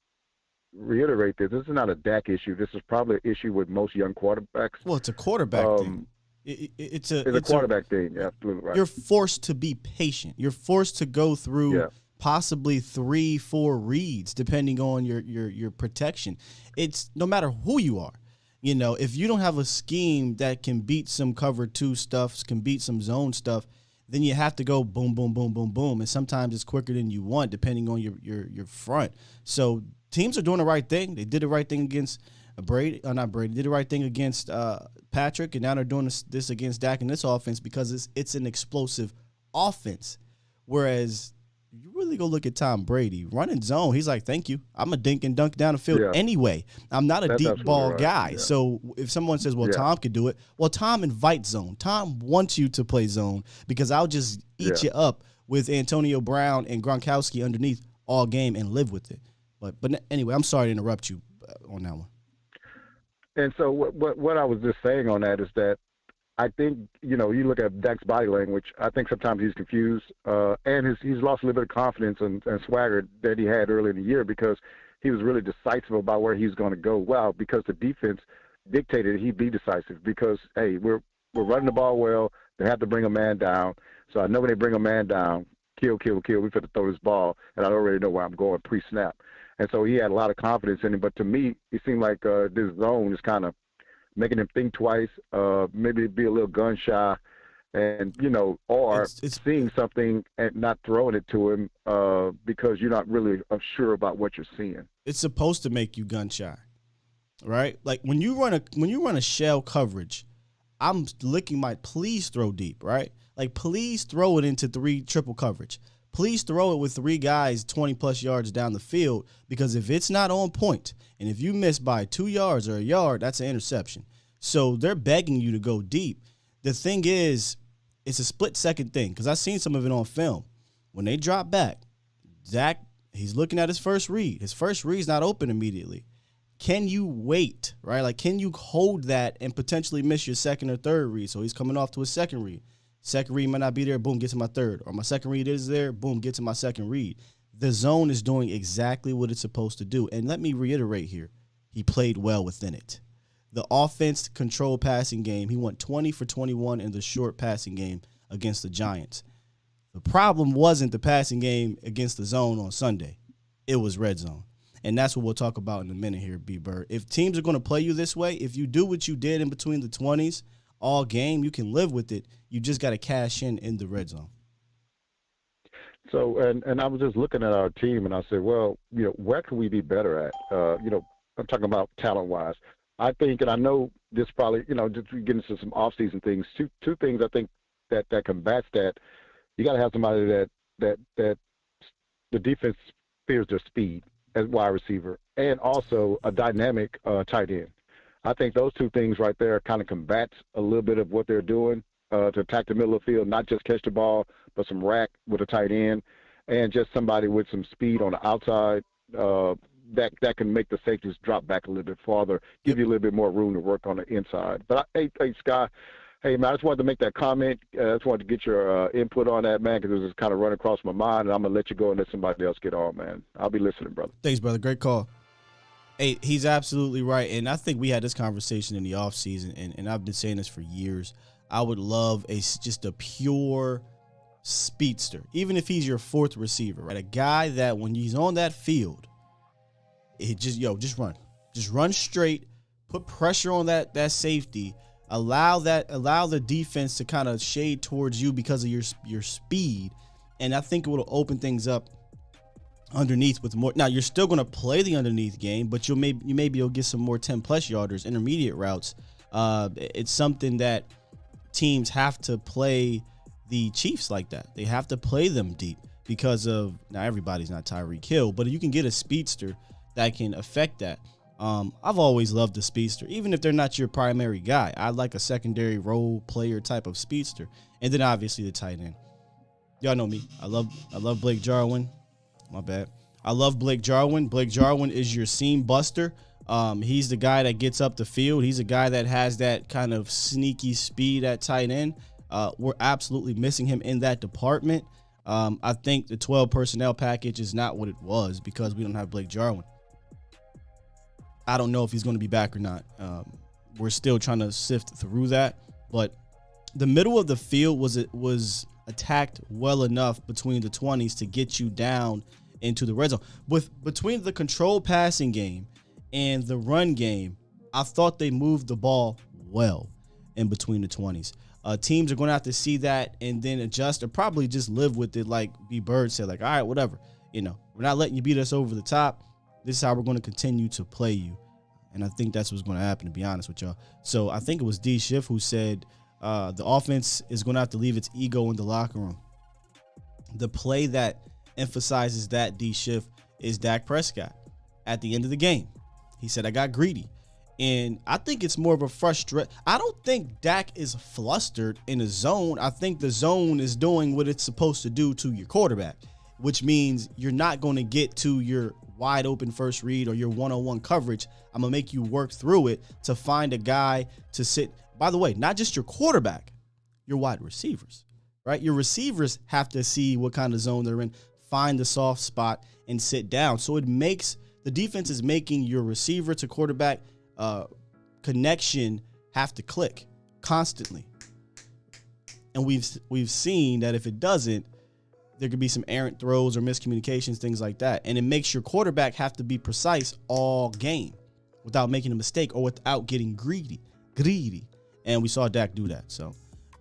reiterate this is not a Dak issue. This is probably an issue with most young quarterbacks. Well, it's a quarterback thing. It's a quarterback thing. Yeah, absolutely right. You're forced to be patient. You're forced to go through possibly 3-4 reads, depending on your protection. It's no matter who you are. You know, if you don't have a scheme that can beat some cover 2 stuff, can beat some zone stuff, then you have to go boom, boom, boom, boom, boom. And sometimes it's quicker than you want, depending on your front. So teams are doing the right thing. They did the right thing against not Brady. Did the right thing against Patrick, and now they're doing this against Dak in this offense because it's an explosive offense. Whereas you really go look at Tom Brady running zone. He's like, thank you. I'm a dink and dunk down the field anyway. I'm not a deep ball guy. Yeah. So if someone says, well, Tom could do it. Well, Tom invites zone. Tom wants you to play zone because I'll just eat you up with Antonio Brown and Gronkowski underneath all game and live with it. But anyway, I'm sorry to interrupt you on that one. And so what I was just saying on that is that I think, you know, you look at Dak's body language, I think sometimes he's confused, and he's lost a little bit of confidence and swagger that he had earlier in the year because he was really decisive about where he was going to go. Well, because the defense dictated he'd be decisive because, hey, we're running the ball well. They have to bring a man down. So I know when they bring a man down, kill, we fit to throw this ball, and I already know where I'm going pre-snap. And so he had a lot of confidence in him. But to me, it seemed like this zone is kind of making him think twice, maybe be a little gun shy, and, you know, or it's seeing something and not throwing it to him because you're not really sure about what you're seeing. It's supposed to make you gun shy, right? Like when you run a shell coverage, I'm licking my please throw deep, right? Like please throw it into 3 triple coverage. Please throw it with 3 guys 20-plus yards down the field because if it's not on point and if you miss by 2 yards or a yard, that's an interception. So they're begging you to go deep. The thing is, it's a split-second thing because I've seen some of it on film. When they drop back, Dak, he's looking at his first read. His first read's not open immediately. Can you wait, right? Like, can you hold that and potentially miss your second or third read? So he's coming off to his second read. Second read might not be there, boom, get to my third. Or my second read is there, boom, get to my second read. The zone is doing exactly what it's supposed to do. And let me reiterate here, he played well within it. The offense controlled passing game, he went 20 for 21 in the short passing game against the Giants. The problem wasn't the passing game against the zone on Sunday. It was red zone. And that's what we'll talk about in a minute here, B-Bird. If teams are going to play you this way, if you do what you did in between the 20s all game, you can live with it. You just got to cash in the red zone. So, and I was just looking at our team, and I said, well, you know, where can we be better at? You know, I'm talking about talent-wise. I think, and I know this probably, you know, just getting into some off-season things, two things I think that combats that. You got to have somebody that the defense fears their speed as wide receiver, and also a dynamic tight end. I think those 2 things right there kind of combats a little bit of what they're doing to attack the middle of the field, not just catch the ball, but some rack with a tight end, and just somebody with some speed on the outside that can make the safeties drop back a little bit farther, give you a little bit more room to work on the inside. But, hey, Sky, hey, man, I just wanted to make that comment. I just wanted to get your input on that, man, because it was just kind of running across my mind, and I'm going to let you go and let somebody else get on, man. I'll be listening, brother. Thanks, brother. Great call. Hey, he's absolutely right, and I think we had this conversation in the offseason, and I've been saying this for years. I would love just a pure speedster, even if he's your 4th receiver, right? A guy that when he's on that field, it just run. Just run straight, put pressure on that safety, allow the defense to kind of shade towards you because of your speed, and I think it will open things up underneath with more. Now you're still going to play the underneath game, but you'll get some more 10+ yarders, intermediate routes. It's something that teams have to play the Chiefs like that. They have to play them deep because of, now everybody's not Tyreek Hill, but you can get a speedster that can affect that. I've always loved the speedster, even if they're not your primary guy. I like a secondary role player type of speedster, and then obviously the tight end. Y'all know me. I love Blake Jarwin. My bad. I love Blake Jarwin. Blake Jarwin is your seam buster. He's the guy that gets up the field. He's a guy that has that kind of sneaky speed at tight end. We're absolutely missing him in that department. I think the 12 personnel package is not what it was because we don't have Blake Jarwin. I don't know if he's going to be back or not. We're still trying to sift through that, but the middle of the field was attacked well enough between the 20s to get you down into the red zone. Between the control passing game and the run game, I thought they moved the ball well in between the 20s. Teams are going to have to see that and then adjust or probably just live with it, like B. Bird said, like, all right, whatever. We're not letting you beat us over the top. This is how we're going to continue to play you. And I think that's what's going to happen, to be honest with y'all. So I think it was D. Schiff who said the offense is going to have to leave its ego in the locker room. The play that emphasizes that, D. Schiff, is Dak Prescott. At the end of the game, he said, I got greedy. And I think it's more of a frustration. I don't think Dak is flustered in a zone. I think the zone is doing what it's supposed to do to your quarterback, which means you're not going to get to your wide open first read or your one-on-one coverage. I'm going to make you work through it to find a guy to sit. By the way, not just your quarterback, your wide receivers, right? Your receivers have to see what kind of zone they're in, find the soft spot and sit down. So it makes the defense is making your receiver to quarterback connection have to click constantly. And we've seen that if it doesn't, there could be some errant throws or miscommunications, things like that. And it makes your quarterback have to be precise all game without making a mistake or without getting greedy. And we saw Dak do that. So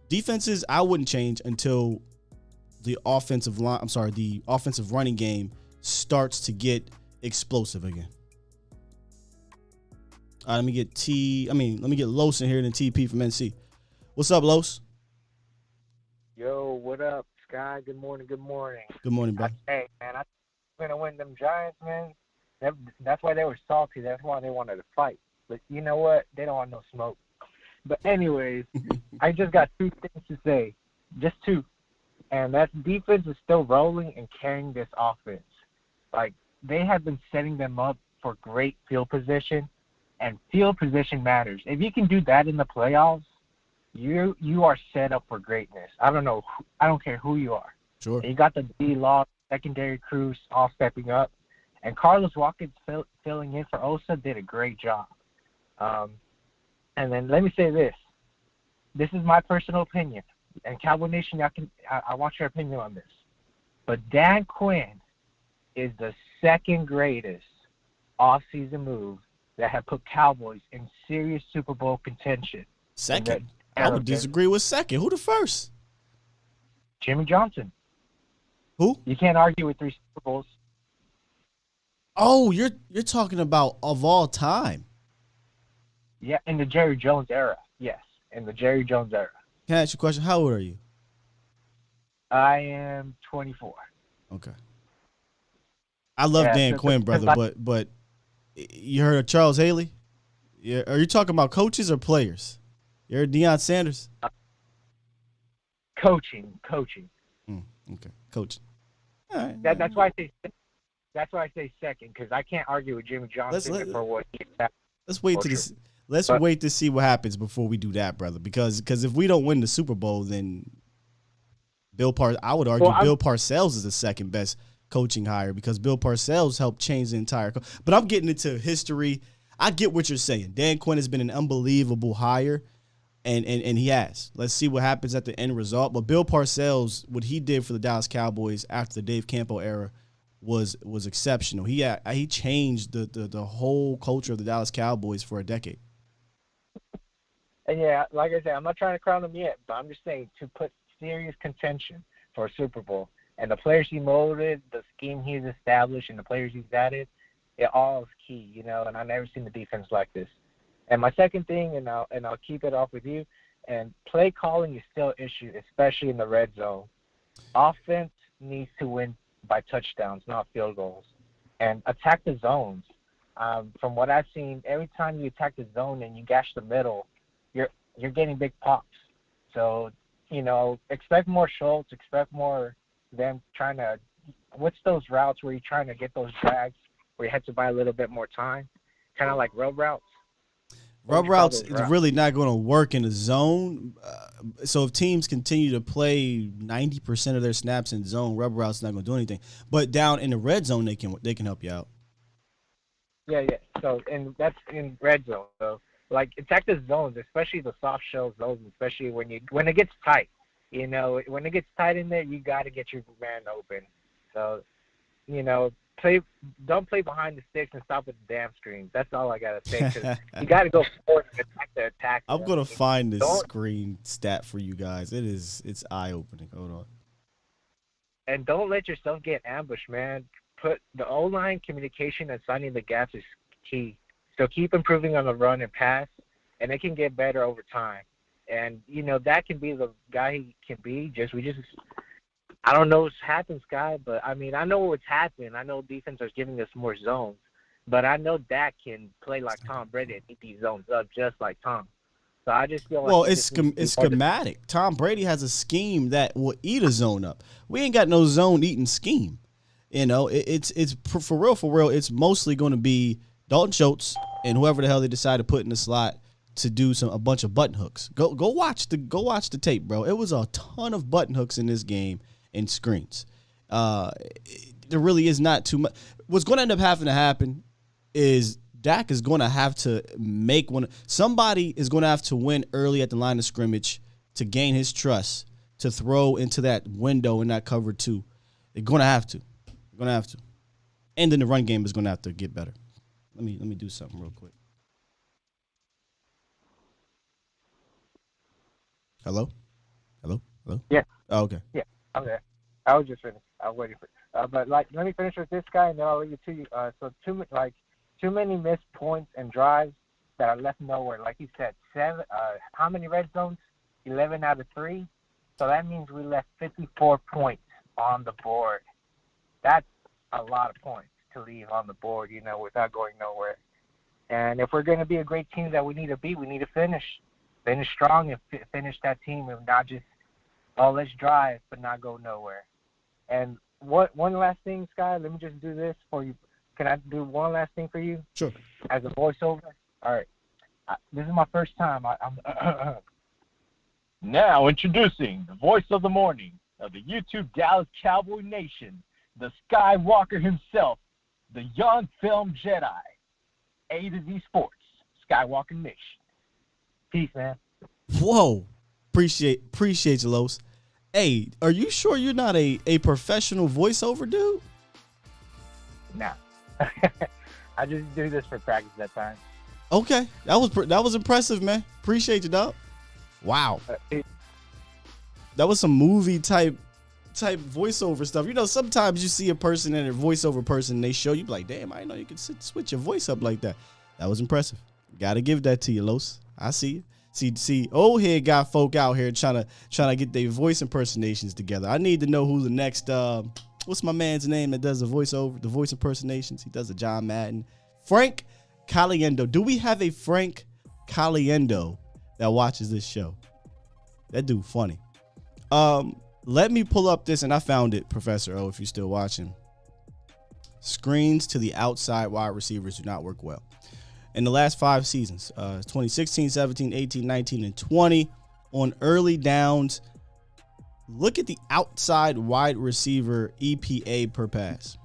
defenses, I wouldn't change until the offensive running game starts to get explosive again. All right, let me get Los in here, then TP from NC. What's up, Los? Yo, what up, Sky? Good morning. Good morning, bro. Hey, man, I'm going to win them Giants, man. That's why they were salty. That's why they wanted to fight. But you know what? They don't want no smoke. But anyways, I just got two things to say. Just two. And that defense is still rolling and carrying this offense. Like, they have been setting them up for great field position, and field position matters. If you can do that in the playoffs, you are set up for greatness. I don't care who you are. Sure. You got the D-Law, secondary crews all stepping up, and Carlos Watkins filling in for Osa did a great job. And then let me say this. This is my personal opinion. And Cowboy Nation, I want your opinion on this. But Dan Quinn is the second greatest offseason move that have put Cowboys in serious Super Bowl contention. Second? I would disagree with second. Who the first? Jimmy Johnson. Who? You can't argue with 3 Super Bowls. Oh, you're talking about of all time. Yeah, in the Jerry Jones era. Yes, in the Jerry Jones era. Can I ask you a question? How old are you? I am 24. Okay. I love Dan Quinn, brother, but you heard of Charles Haley? Yeah. Are you talking about coaches or players? You heard Deion Sanders? Coaching. Okay, coaching. All right. That's why I say second, because I can't argue with Jimmy Johnson for what he's at. Let's wait to see what happens before we do that, brother. Because if we don't win the Super Bowl, then I would argue Bill Parcells is the second best coaching hire because Bill Parcells helped change the entire. But I'm getting into history. I get what you're saying. Dan Quinn has been an unbelievable hire, and he has. Let's see what happens at the end result. But Bill Parcells, what he did for the Dallas Cowboys after the Dave Campo era was exceptional. He changed the whole culture of the Dallas Cowboys for a decade. And yeah, like I said, I'm not trying to crown him yet, but I'm just saying to put serious contention for a Super Bowl. And the players he molded, the scheme he's established, and the players he's added, it all is key, and I've never seen the defense like this. And my second thing, and I'll keep it off with you, and play calling is still an issue, especially in the red zone. Offense needs to win by touchdowns, not field goals. And attack the zones. From what I've seen, every time you attack the zone and you gash the middle, you're getting big pops. So, expect more Schultz, expect more them trying to – what's those routes where you're trying to get those drags where you have to buy a little bit more time? Kind of like rub routes. Rub routes is really not going to work in the zone. So if teams continue to play 90% of their snaps in zone, rubber route's not going to do anything. But down in the red zone, they can help you out. Yeah. So, and that's in red zone. So, like, attack the zones, especially the soft shell zones, especially when it gets tight. You know, when it gets tight in there, you got to get your man open. So, you know, don't play behind the sticks and stop with the damn screens. That's all I got to say. 'Cause you got to go forward and attack the attack. I'm going to find this screen stat for you guys. It's eye-opening. Hold on. And don't let yourself get ambushed, man. Put the O-line communication and signing the gaps is key. So keep improving on the run and pass, and it can get better over time. And, you know, that can be the guy he can be. I don't know what's happened, Sky, but, I mean, I know what's happened. I know defense is giving us more zones. But I know Dak can play like Tom Brady and eat these zones up just like Tom. So I just feel like... Well, it's schematic. Tom Brady has a scheme that will eat a zone up. We ain't got no zone-eating scheme. You know, it's for real, it's mostly going to be Dalton Schultz and whoever the hell they decide to put in the slot to do a bunch of button hooks. Go watch the tape, bro. It was a ton of button hooks in this game and screens. There really is not too much. What's going to end up having to happen is Dak is going to have to make one. Somebody is going to have to win early at the line of scrimmage to gain his trust to throw into that window in that cover two. They're going to have to. And then the run game is going to have to get better. Let me do something real quick. Hello? Yeah. Oh, okay. Yeah, I'm there. I was just finished. I was waiting for but, like, let me finish with this guy, and then I'll leave it to you. So too many missed points and drives that are left nowhere. Like you said, how many red zones? 11 out of 3. So that means we left 54 points on the board. That's a lot of points to leave on the board, you know, without going nowhere. And if we're going to be a great team that we need to beat, we need to finish strong and finish that team and not just, let's drive but not go nowhere. And one last thing, Sky, let me just do this for you. Can I do one last thing for you? Sure. As a voiceover? All right. This is my first time. Now introducing the voice of the morning of the YouTube Dallas Cowboy Nation, the Skywalker himself, the young film Jedi, A to Z Sports, Skywalker Nation. Peace, man. Whoa. Appreciate you, Los. Hey, are you sure you're not a professional voiceover dude? Nah. I just do this for practice that time. Okay. That was impressive, man. Appreciate you, dog. Wow. That was some movie type voiceover stuff. You know, sometimes you see a person and a voiceover person, they show you like, damn, I didn't know you could switch your voice up like that. That was impressive. Gotta give that to you, Los. I see you. See, old head got folk out here trying to get their voice impersonations together. I need to know who the next what's my man's name that does the voice impersonations? He does a John Madden. Frank Caliendo. Do we have a Frank Caliendo that watches this show? That dude funny. Let me pull up this, and I found it, Professor O, if you're still watching. Screens to the outside wide receivers do not work well. In the last 5 seasons, 2016, 17, 18, 19, and 20, on early downs, look at the outside wide receiver EPA per pass.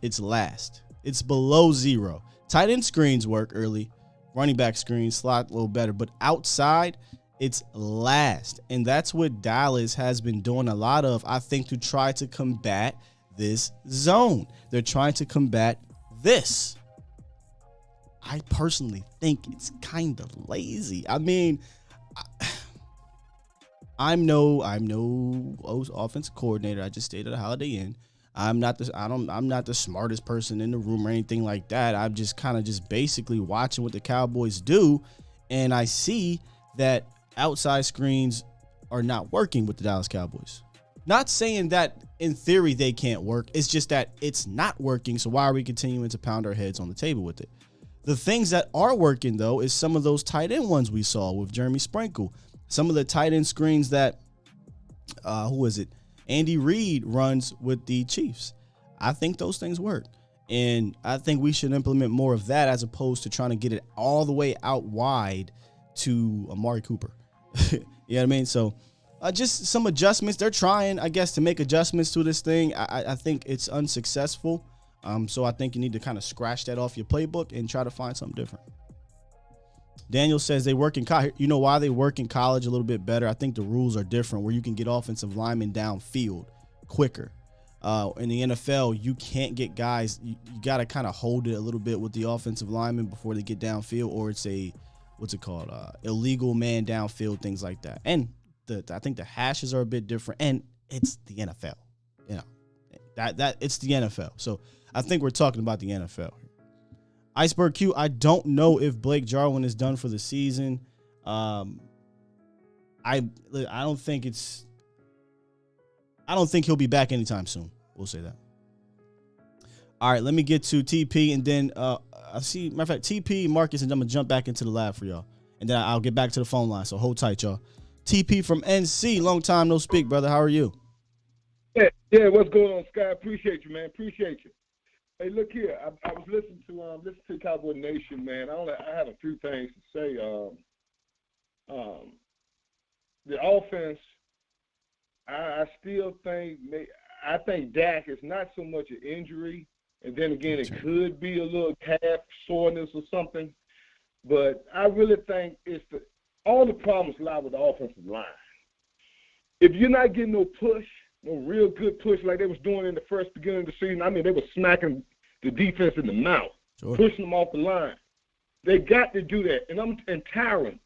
It's last. It's below 0. Tight end screens work early. Running back screens, slot a little better. But outside, it's last. And that's what Dallas has been doing a lot of, I think, to try to combat this zone. They're trying to combat this. I personally think it's kind of lazy. I mean, I'm no offensive coordinator. I just stayed at a Holiday Inn. I'm not the smartest person in the room or anything like that. I'm just kind of just basically watching what the Cowboys do, and I see that outside screens are not working with the Dallas Cowboys. Not saying that in theory they can't work. It's just that it's not working. So why are we continuing to pound our heads on the table with it? The things that are working, though, is some of those tight end ones we saw with Jeremy Sprinkle. Some of the tight end screens that, Andy Reid runs with the Chiefs. I think those things work. And I think we should implement more of that as opposed to trying to get it all the way out wide to Amari Cooper. You know what I mean? So just some adjustments. They're trying, I guess, to make adjustments to this thing. I think it's unsuccessful. So I think you need to kind of scratch that off your playbook and try to find something different. Daniel says they work in college. You know why they work in college a little bit better? I think the rules are different where you can get offensive linemen downfield quicker. In the NFL, you can't get guys. You got to kind of hold it a little bit with the offensive linemen before they get downfield, or it's a, what's it called? Illegal man downfield, things like that. And I think the hashes are a bit different, and it's the NFL. You know, that it's the NFL. So I think we're talking about the NFL. Iceberg Q, I don't know if Blake Jarwin is done for the season. I don't think he'll be back anytime soon. We'll say that. All right, let me get to TP, and then I see, matter of fact, TP, Marcus, and I'm gonna jump back into the lab for y'all, and then I'll get back to the phone line. So hold tight, y'all. TP from NC, long time no speak, brother. How are you? Yeah, what's going on, Sky? Appreciate you, man. Appreciate you. Hey, look here. I was listening to Cowboy Nation, man. I have a few things to say. The offense, I still think Dak is not so much an injury, and then again, it could be a little calf soreness or something. But I really think all the problems lie with the offensive line. If you're not getting no push, no real good push like they was doing in the first beginning of the season, I mean, they were smacking the defense in the mouth, pushing them off the line. They got to do that. And Tyron,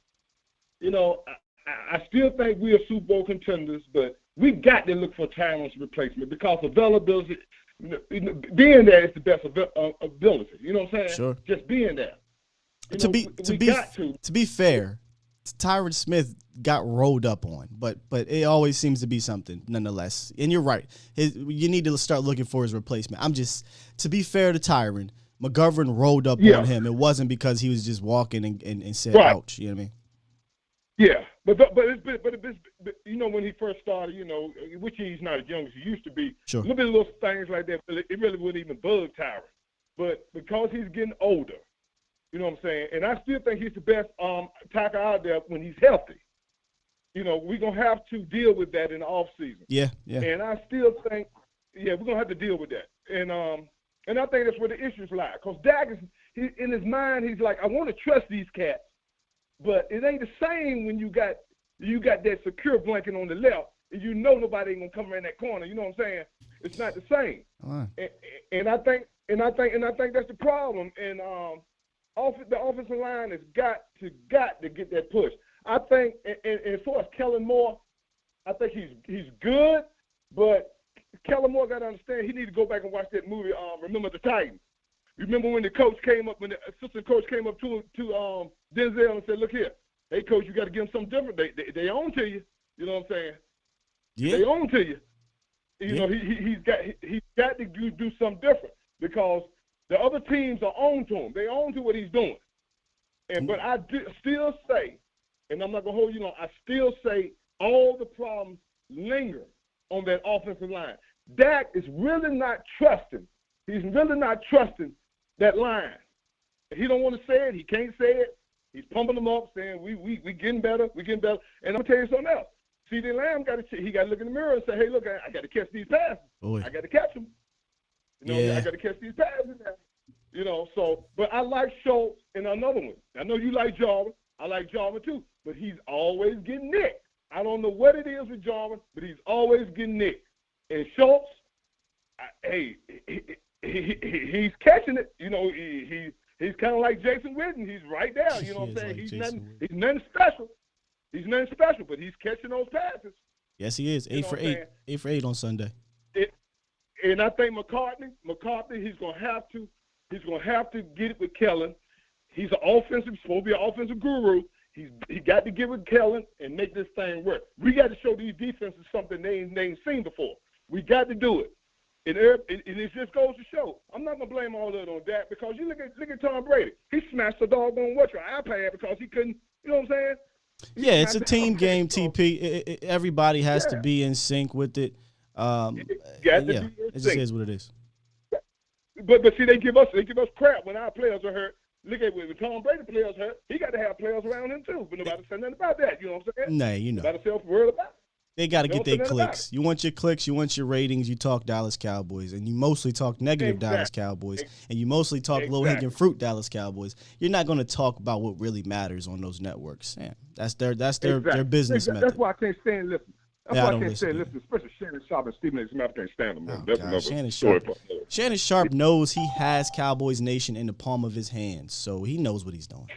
you know, I still think we are Super Bowl contenders, but we got to look for Tyron's replacement because availability, being there is the best ability. You know what I'm saying? Sure. Just being there. To be fair, Tyron Smith got rolled up on, but it always seems to be something nonetheless. And you're right. You need to start looking for his replacement. To be fair to Tyron, McGovern rolled up on him. It wasn't because he was just walking and said, ouch. You know what I mean? Yeah, but you know, when he first started, you know, which he's not as young as he used to be. Sure. A little bit of little things like that, it really wouldn't even bug Tyron. But because he's getting older, you know what I'm saying? And I still think he's the best tackle out there when he's healthy. You know, we're going to have to deal with that in the offseason. Yeah. And I still think, we're going to have to deal with that. And I think that's where the issues lie. Because Dak in his mind, he's like, I want to trust these cats, but it ain't the same when you got that secure blanket on the left and you know nobody ain't going to come around that corner. You know what I'm saying? It's not the same. And I think that's the problem. And the offensive line has got to get that push. I think, and as far as Kellen Moore, I think he's good, but Kellen Moore got to understand he need to go back and watch that movie, Remember the Titans. Remember when the assistant coach came up to Denzel and said, look here, hey, coach, you got to give them something different. They own to you. You know what I'm saying? Yeah. They own to you. You know, he's got to do something different because the other teams are on to him. They own to what he's doing. But I still say, and I'm not going to hold you long, I still say all the problems linger on that offensive line. Dak is really not trusting. He's really not trusting that line. He don't want to say it. He can't say it. He's pumping them up, saying, we getting better. We getting better. And I'm going to tell you something else. CeeDee Lamb got to look in the mirror and say, hey, look, I got to catch these passes. I got to catch them. You know, I got to catch these passes now. You know, so, but I like Schultz and another one. I know you like Jarwin. I like Jarwin too, but he's always getting nicked. I don't know what it is with Jarwin, but he's always getting nicked. And Schultz, he's catching it. You know, he's kind of like Jason Witten. He's right there. You know what I'm saying? He's nothing special. He's nothing special, but he's catching those passes. Yes, he is. 8 for 8. 8 for 8 on Sunday. And I think McCartney, he's gonna have to get it with Kellen. He's supposed to be an offensive guru. He got to get with Kellen and make this thing work. We got to show these defenses something they ain't seen before. We got to do it. And it just goes to show. I'm not gonna blame all of it on Dak because you look at Tom Brady. He smashed the doggone iPad because he couldn't. You know what I'm saying? Yeah, it's a team game, TP. Everybody has to be in sync with it. It just is what it is. But see, they give us crap when our players are hurt. Look at when Tom Brady players hurt, he got to have players around him too. But nobody said nothing about that. You know what I'm saying? Nah, you know. Nobody self-worried about it. They got to get their clicks. You want your clicks. You want your ratings. You talk Dallas Cowboys. And you mostly talk negative Dallas Cowboys. And you mostly talk low-hanging fruit Dallas Cowboys. You're not going to talk about what really matters on those networks. Yeah, that's their business method. That's why I can't stand listening. That's why I can't stand listening, especially Shannon Sharp and Stephen A. Smith. I can't stand them. Oh, That's God. another story. Shannon Sharp knows he has Cowboys Nation in the palm of his hands, so he knows what he's doing.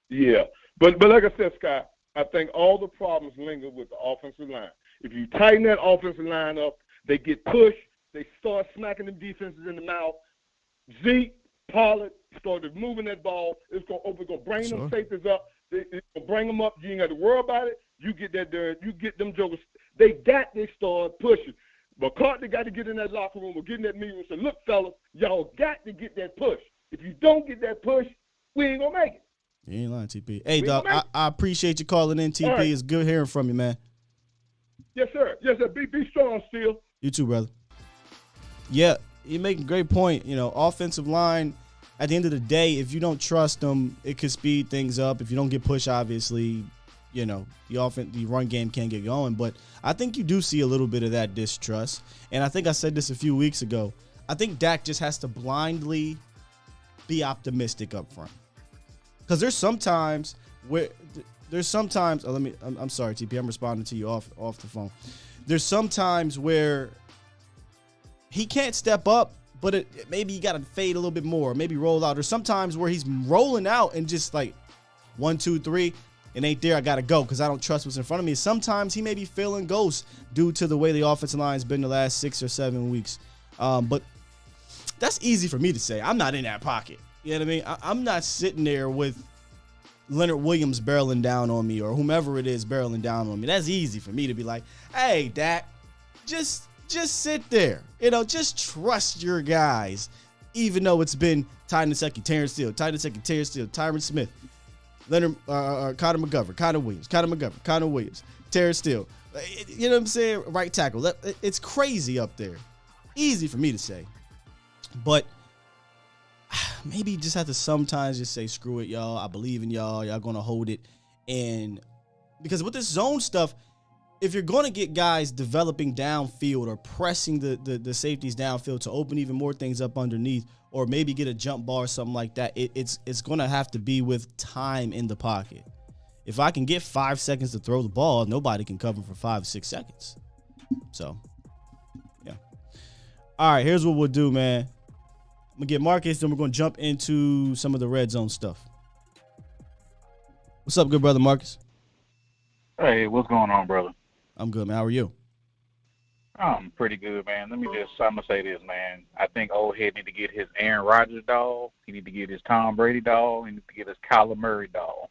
Yeah. But like I said, Scott, I think all the problems linger with the offensive line. If you tighten that offensive line up, they get pushed. They start smacking them defenses in the mouth. Zeke, Pollard started moving that ball. It's going to bring them safeties up. It's going to bring them up. You ain't got to worry about it. You get that there. You get them jokers. They start pushing. McCartney got to get in that locker room or get in that meeting and say, look, fellas, y'all got to get that push. If you don't get that push, we ain't going to make it. You ain't lying, TP. Hey, dog, I appreciate you calling in, TP. Right. It's good hearing from you, man. Yes, sir. Yes, sir. Be strong, still. You too, brother. Yeah, you make a great point. You know, offensive line, at the end of the day, if you don't trust them, it could speed things up. If you don't get pushed, obviously, you know, the run game can't get going. But I think you do see a little bit of that distrust. And I think I said this a few weeks ago. I think Dak just has to blindly be optimistic up front. Because there's sometimes where I'm sorry, TP, I'm responding to you off the phone. There's sometimes where he can't step up, but maybe you got to fade a little bit more, maybe roll out. Or sometimes where he's rolling out and just like 1, 2, 3, it ain't there. I got to go because I don't trust what's in front of me. Sometimes he may be feeling ghosts due to the way the offensive line has been the last 6 or 7 weeks. But that's easy for me to say. I'm not in that pocket. You know what I mean? I'm not sitting there with Leonard Williams barreling down on me or whomever it is barreling down on me. That's easy for me to be like, hey, Dak, just sit there. You know, just trust your guys, even though it's been Ty Nsekhe, Terrence Steele, Tyron Smith, Leonard, Connor McGovern, Connor Williams, Terrence Steele. You know what I'm saying? Right tackle. It's crazy up there. Easy for me to say. But maybe you just have to sometimes just say, screw it, y'all. I believe in y'all. Y'all going to hold it. And because with this zone stuff, if you're going to get guys developing downfield or pressing the safeties downfield to open even more things up underneath, or maybe get a jump ball or something like that, it's going to have to be with time in the pocket. If I can get 5 seconds to throw the ball, nobody can cover for 5 or 6 seconds. So, yeah. All right, here's what we'll do, man. I'm going to get Marcus, then we're going to jump into some of the red zone stuff. What's up, good brother Marcus? Hey, what's going on, brother? I'm good, man. How are you? I'm pretty good, man. I'm going to say this, man. I think old head need to get his Aaron Rodgers doll. He need to get his Tom Brady doll. He need to get his Kyler Murray doll.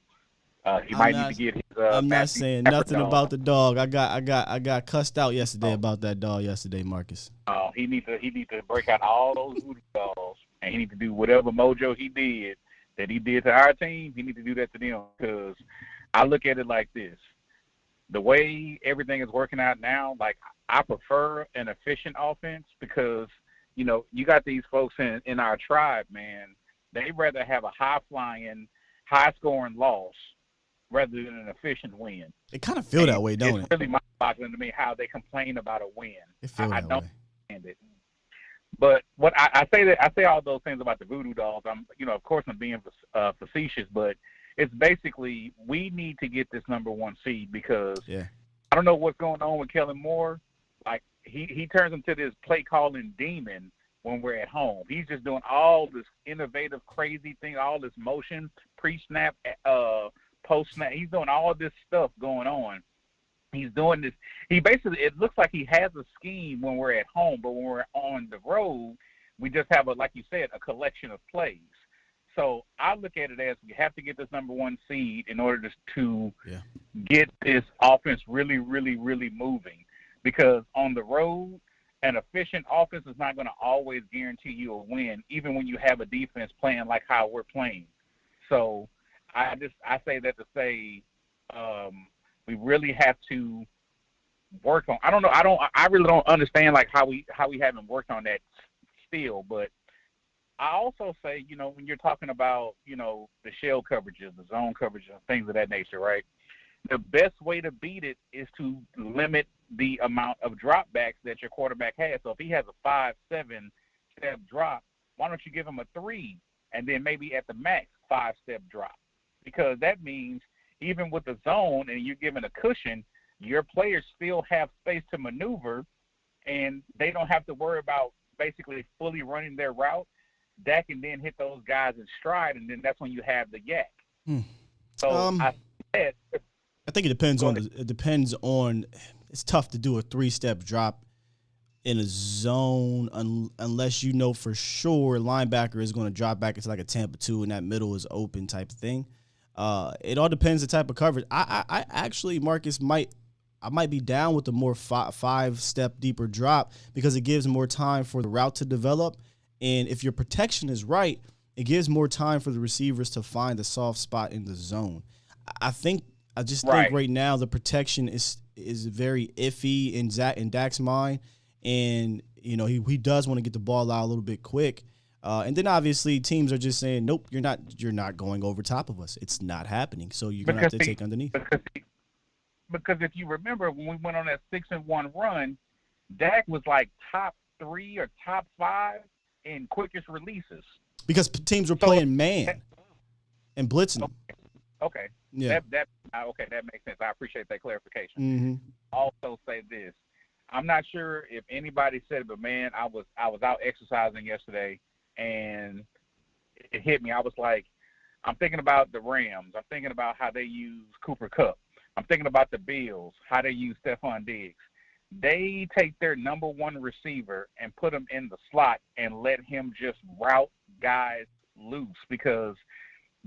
He might need to get his I'm not saying nothing about the dog. I got cussed out yesterday about that dog yesterday, Marcus. He need to break out all those voodoo dolls, and he need to do whatever mojo he did to our team. He need to do that to them, because I look at it like this: the way everything is working out now, like I prefer an efficient offense, because you know you got these folks in our tribe, man. They rather have a high-flying, high-scoring loss rather than an efficient win. It kind of feel that way, don't it? It's really mind-boggling to me how they complain about a win. I don't understand it. But what I say all those things about the voodoo dolls. Of course, I'm being facetious, but it's basically we need to get this number 1 seed, because I don't know what's going on with Kellen Moore. Like he turns into this play calling demon when we're at home. He's just doing all this innovative, crazy thing, all this motion, pre-snap, post-snap. He's doing all this stuff going on. He's doing this. It looks like he has a scheme when we're at home, but when we're on the road, we just have like you said, a collection of plays. So I look at it as we have to get this number 1 seed in order to get this offense really, really, really moving. Because on the road, an efficient offense is not going to always guarantee you a win, even when you have a defense playing like how we're playing. So I say that to say we really have to work on. I really don't understand like how we haven't worked on that still. But I also say, when you're talking about, the shell coverages, the zone coverages, and things of that nature, right? The best way to beat it is to limit the amount of dropbacks that your quarterback has. So if he has a 5-7 step drop, why don't you give him a 3 and then maybe at the max 5-step drop? Because that means even with the zone and you're giving a cushion, your players still have space to maneuver and they don't have to worry about basically fully running their route. Dak can then hit those guys in stride, and then that's when you have the yak. So I think it depends on. It's tough to do a 3-step drop in a zone unless you know for sure linebacker is going to drop back into like a Tampa 2 and that middle is open type of thing. It all depends the type of coverage. I actually, Marcus, I might be down with the more 5-step deeper drop because it gives more time for the route to develop. And if your protection is right, it gives more time for the receivers to find the soft spot in the zone. I think right now the protection is very iffy in Dak's mind. And, he does want to get the ball out a little bit quick. And then obviously teams are just saying, nope, you're not going over top of us. It's not happening. So you're going to have to take underneath. Because if you remember when we went on that 6-1 run, Dak was like top 3 or top 5 in quickest releases. Because teams were playing man and blitzing them. Okay. Yeah. That makes sense. I appreciate that clarification. Mm-hmm. Also say this. I'm not sure if anybody said it, but man, I was out exercising yesterday and it hit me. I was like, I'm thinking about the Rams. I'm thinking about how they use Cooper Kupp. I'm thinking about the Bills, how they use Stephon Diggs. They take their number one receiver and put him in the slot and let him just route guys loose because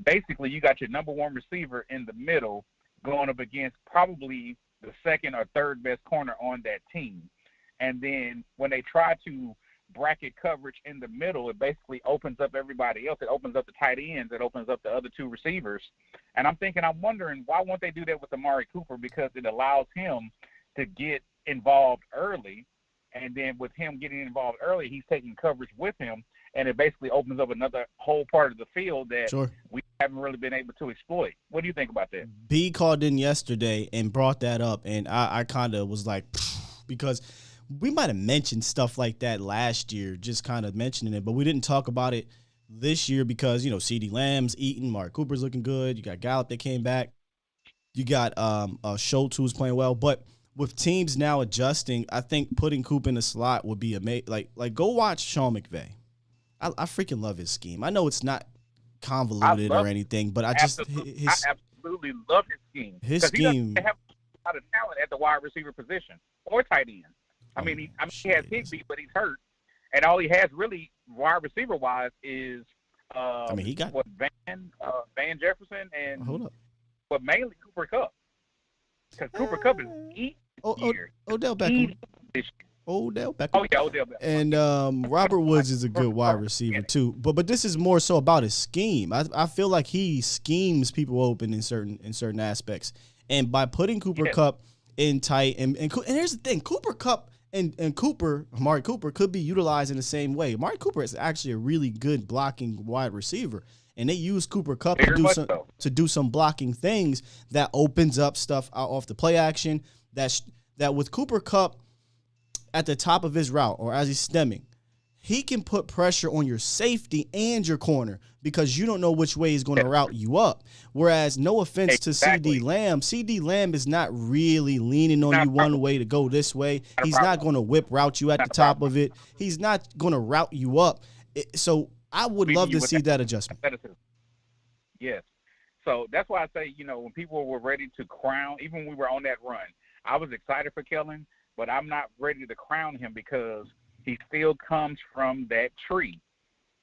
basically you got your number one receiver in the middle going up against probably the second or third best corner on that team. And then when they try to bracket coverage in the middle, it basically opens up everybody else. It opens up the tight ends. It opens up the other 2 receivers. And I'm wondering, why won't they do that with Amari Cooper? Because it allows him to get involved early. And then with him getting involved early, he's taking coverage with him. And it basically opens up another whole part of the field that we haven't really been able to exploit. What do you think about that? B called in yesterday and brought that up. And I kind of was like, because we might have mentioned stuff like that last year, just kind of mentioning it, but we didn't talk about it this year because, CeeDee Lamb's eating, Mark Cooper's looking good. You got Gallup that came back. You got Schultz who's playing well. But with teams now adjusting, I think putting Coop in the slot would be amazing. Like go watch Sean McVay. I freaking love his scheme. I know it's not convoluted or anything, but I absolutely love his scheme. His scheme. He doesn't have a lot of talent at the wide receiver position or tight end. He has Higbee, but he's hurt, and all he has really wide receiver wise is he got Van Jefferson and hold up, but mainly Cooper Kupp because Cooper Kupp is Odell Beckham. Odell Beckham. Oh yeah, Odell Beckham. And Robert Woods is a good wide receiver too. But this is more so about his scheme. I feel like he schemes people open in certain aspects, and by putting Cooper Kupp in tight and here's the thing, Cooper Kupp. And Amari Cooper could be utilized in the same way. Amari Cooper is actually a really good blocking wide receiver. And they use Cooper Kupp to do some blocking things that opens up stuff out off the play action. That with Cooper Kupp at the top of his route or as he's stemming, he can put pressure on your safety and your corner because you don't know which way he's going to route you up. Whereas, no offense to CeeDee Lamb is not really leaning on you one way to go this way. He's not going to whip route you at the top of it. He's not going to route you up. So I would love to see that adjustment. Yes. So that's why I say, when people were ready to crown, even when we were on that run, I was excited for Kellen, but I'm not ready to crown him because he still comes from that tree.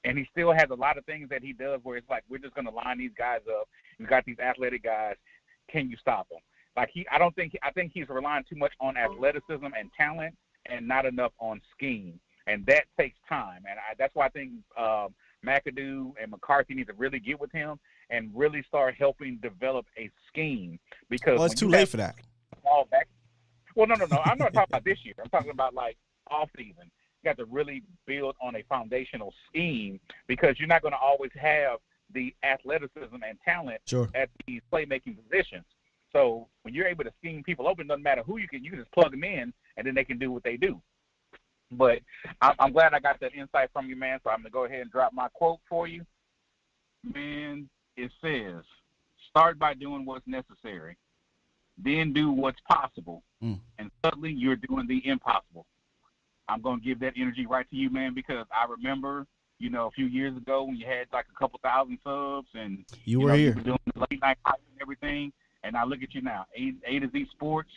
And he still has a lot of things that he does where it's like, we're just going to line these guys up. You've got these athletic guys. Can you stop them? I think he's relying too much on athleticism and talent and not enough on scheme. And that takes time. And that's why I think McAdoo and McCarthy need to really get with him and really start helping develop a scheme. Because it's too late for that. No. I'm not talking about this year. I'm talking about like off season. got to really build on a foundational scheme, because you're not going to always have the athleticism and talent at these playmaking positions. So when you're able to scheme people open, it doesn't matter who you can just plug them in, and then they can do what they do. But I'm glad I got that insight from you, man. So I'm going to go ahead and drop my quote for you. Man, it says, start by doing what's necessary, then do what's possible, and suddenly you're doing the impossible. I'm going to give that energy right to you, man, because I remember, a few years ago when you had like a couple thousand subs and you were here. You were doing the late night and everything, and I look at you now, A to Z Sports.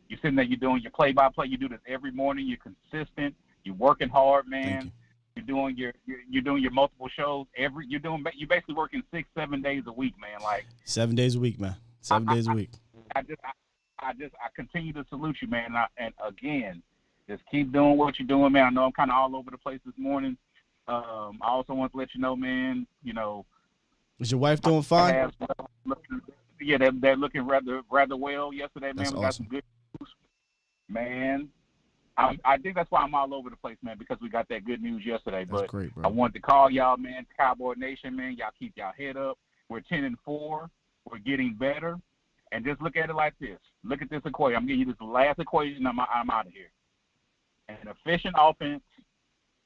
You're sitting there, you're doing your play-by-play. You do this every morning. You're consistent. You're working hard, man. You're doing your multiple shows. You're basically working 6-7 days a week, man. Like 7 days a week, man. 7 days a week. I continue to salute you, man. And again, just keep doing what you're doing, man. I know I'm kind of all over the place this morning. I also want to let you know, man. Is your wife doing fine? Yeah, they're looking rather well yesterday, man. That's we got awesome. some good news, man. I think that's why I'm all over the place, man, because we got that good news yesterday. That's but great, bro. I wanted to call y'all, man, Cowboy Nation, man. Y'all keep y'all head up. We're 10-4. We're getting better. And just look at it like this. Look at this equation. I'm giving you this last equation. I'm out of here. An efficient offense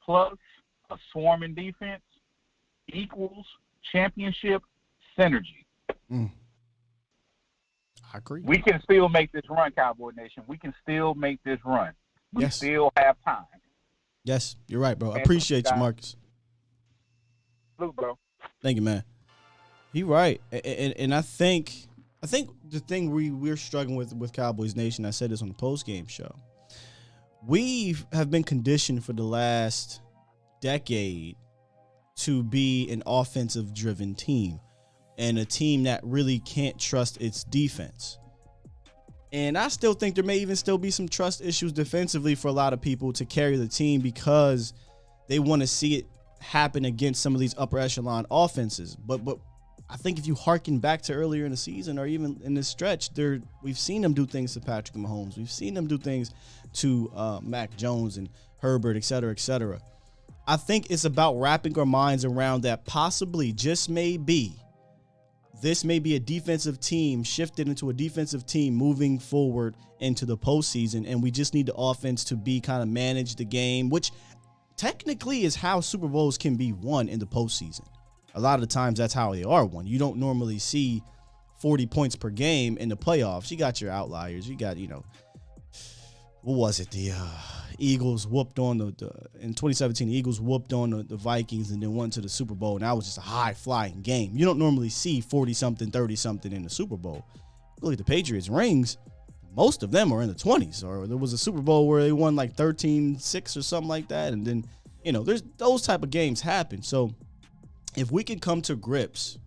plus a swarming defense equals championship synergy. I agree. We can still make this run, Cowboy Nation. We can still make this run. We still have time. Yes, you're right, bro. I appreciate you, Marcus. Salute, bro. Thank you, man. You're right. And I think the thing we're struggling with Cowboys Nation, I said this on the post-game show, we have been conditioned for the last decade to be an offensive-driven team and a team that really can't trust its defense. And I still think there may even still be some trust issues defensively for a lot of people to carry the team because they want to see it happen against some of these upper echelon offenses. But I think if you harken back to earlier in the season or even in this stretch, we've seen them do things to Patrick Mahomes. We've seen them do things to Mac Jones and Herbert, et cetera, et cetera. I think it's about wrapping our minds around that possibly, just maybe, this may be a defensive team shifted into a defensive team moving forward into the postseason, and we just need the offense to be kind of manage the game, which technically is how Super Bowls can be won in the postseason. A lot of the times that's how they are won. You don't normally see 40 points per game in the playoffs. You got your outliers. You got, what was it? The Eagles whooped on in 2017, the Eagles whooped on the Vikings and then went to the Super Bowl. And that was just a high-flying game. You don't normally see 40-something, 30-something in the Super Bowl. Look at the Patriots' rings. Most of them are in the 20s. Or there was a Super Bowl where they won like 13-6 or something like that. And then, there's those type of games happen. So if we can come to grips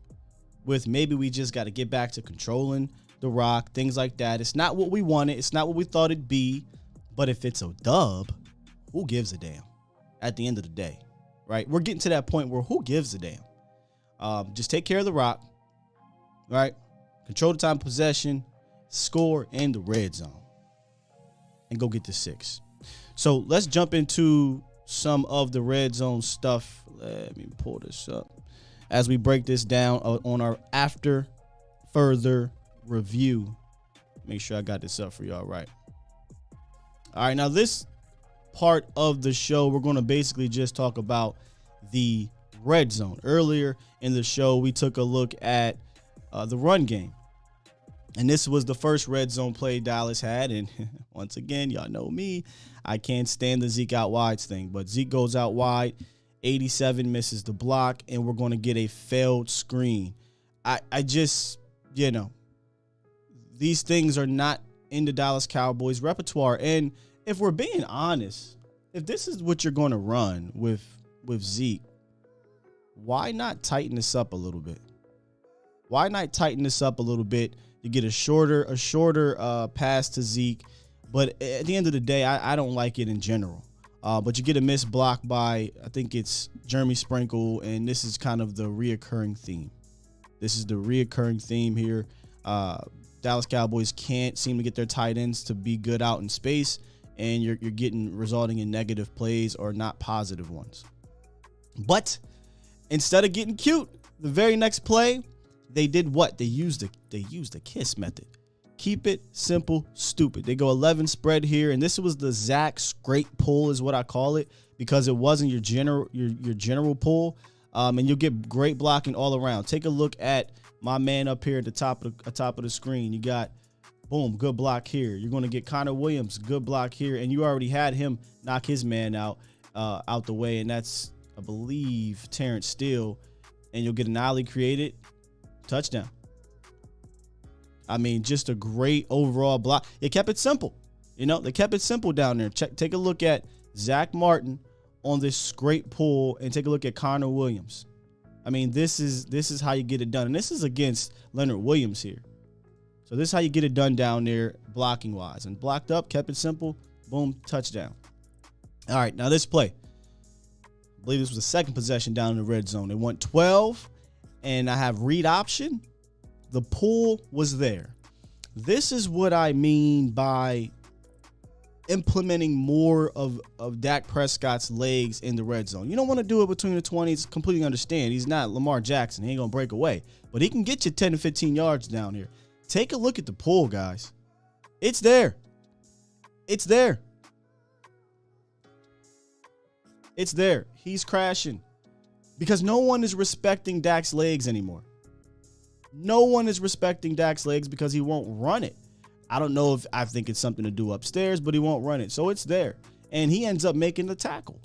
with maybe we just got to get back to controlling the rock, things like that. It's not what we wanted. It's not what we thought it'd be. But if it's a dub, who gives a damn at the end of the day, right? We're getting to that point where who gives a damn? Just take care of the rock, right? Control the time of possession, score in the red zone, and go get the 6. So let's jump into some of the red zone stuff. Let me pull this up as we break this down on our after further review. Make sure I got this up for y'all right. All right, now this part of the show, we're going to basically just talk about the red zone. Earlier in the show, we took a look at the run game. And this was the first red zone play Dallas had. And once again, y'all know me, I can't stand the Zeke out wide thing. But Zeke goes out wide, 87 misses the block, and we're going to get a failed screen. I just, these things are not in the Dallas Cowboys repertoire. And if we're being honest, if this is what you're going to run with Zeke, why not tighten this up a little bit? Why not tighten this up a little bit? You get a shorter pass to Zeke. But at the end of the day, I don't like it in general. But you get a missed block by, I think it's Jeremy Sprinkle, and this is kind of the reoccurring theme. This is the reoccurring theme here. Dallas Cowboys can't seem to get their tight ends to be good out in space, and you're getting resulting in negative plays or not positive ones. But instead of getting cute, the very next play, they did what? They used the KISS method. Keep it simple, stupid. They go 11 spread here, and this was the Zach scrape pull is what I call it, because it wasn't your general pull, and you'll get great blocking all around. Take a look at my man up here at the top of the screen. You got, boom, good block here. You're going to get Connor Williams, good block here, and you already had him knock his man out the way, and that's, I believe, Terrence Steele, and you'll get an alley created, touchdown. I mean, just a great overall block. They kept it simple. They kept it simple down there. Take a look at Zach Martin on this scrape pull, and take a look at Connor Williams. I mean, this is how you get it done. And this is against Leonard Williams here. So this is how you get it done down there blocking wise. And blocked up, kept it simple, boom, touchdown. All right, now this play. I believe this was the second possession down in the red zone. They went 12, and I have read option. The pull was there. This is what I mean by implementing more of Dak Prescott's legs in the red zone. You don't want to do it between the 20s. Completely understand. He's not Lamar Jackson. He ain't going to break away. But he can get you 10 to 15 yards down here. Take a look at the pull, guys. It's there. It's there. It's there. He's crashing. Because no one is respecting Dak's legs anymore. No one is respecting Dak's legs because he won't run it. I don't know if I think it's something to do upstairs, but he won't run it. So it's there. And he ends up making the tackle.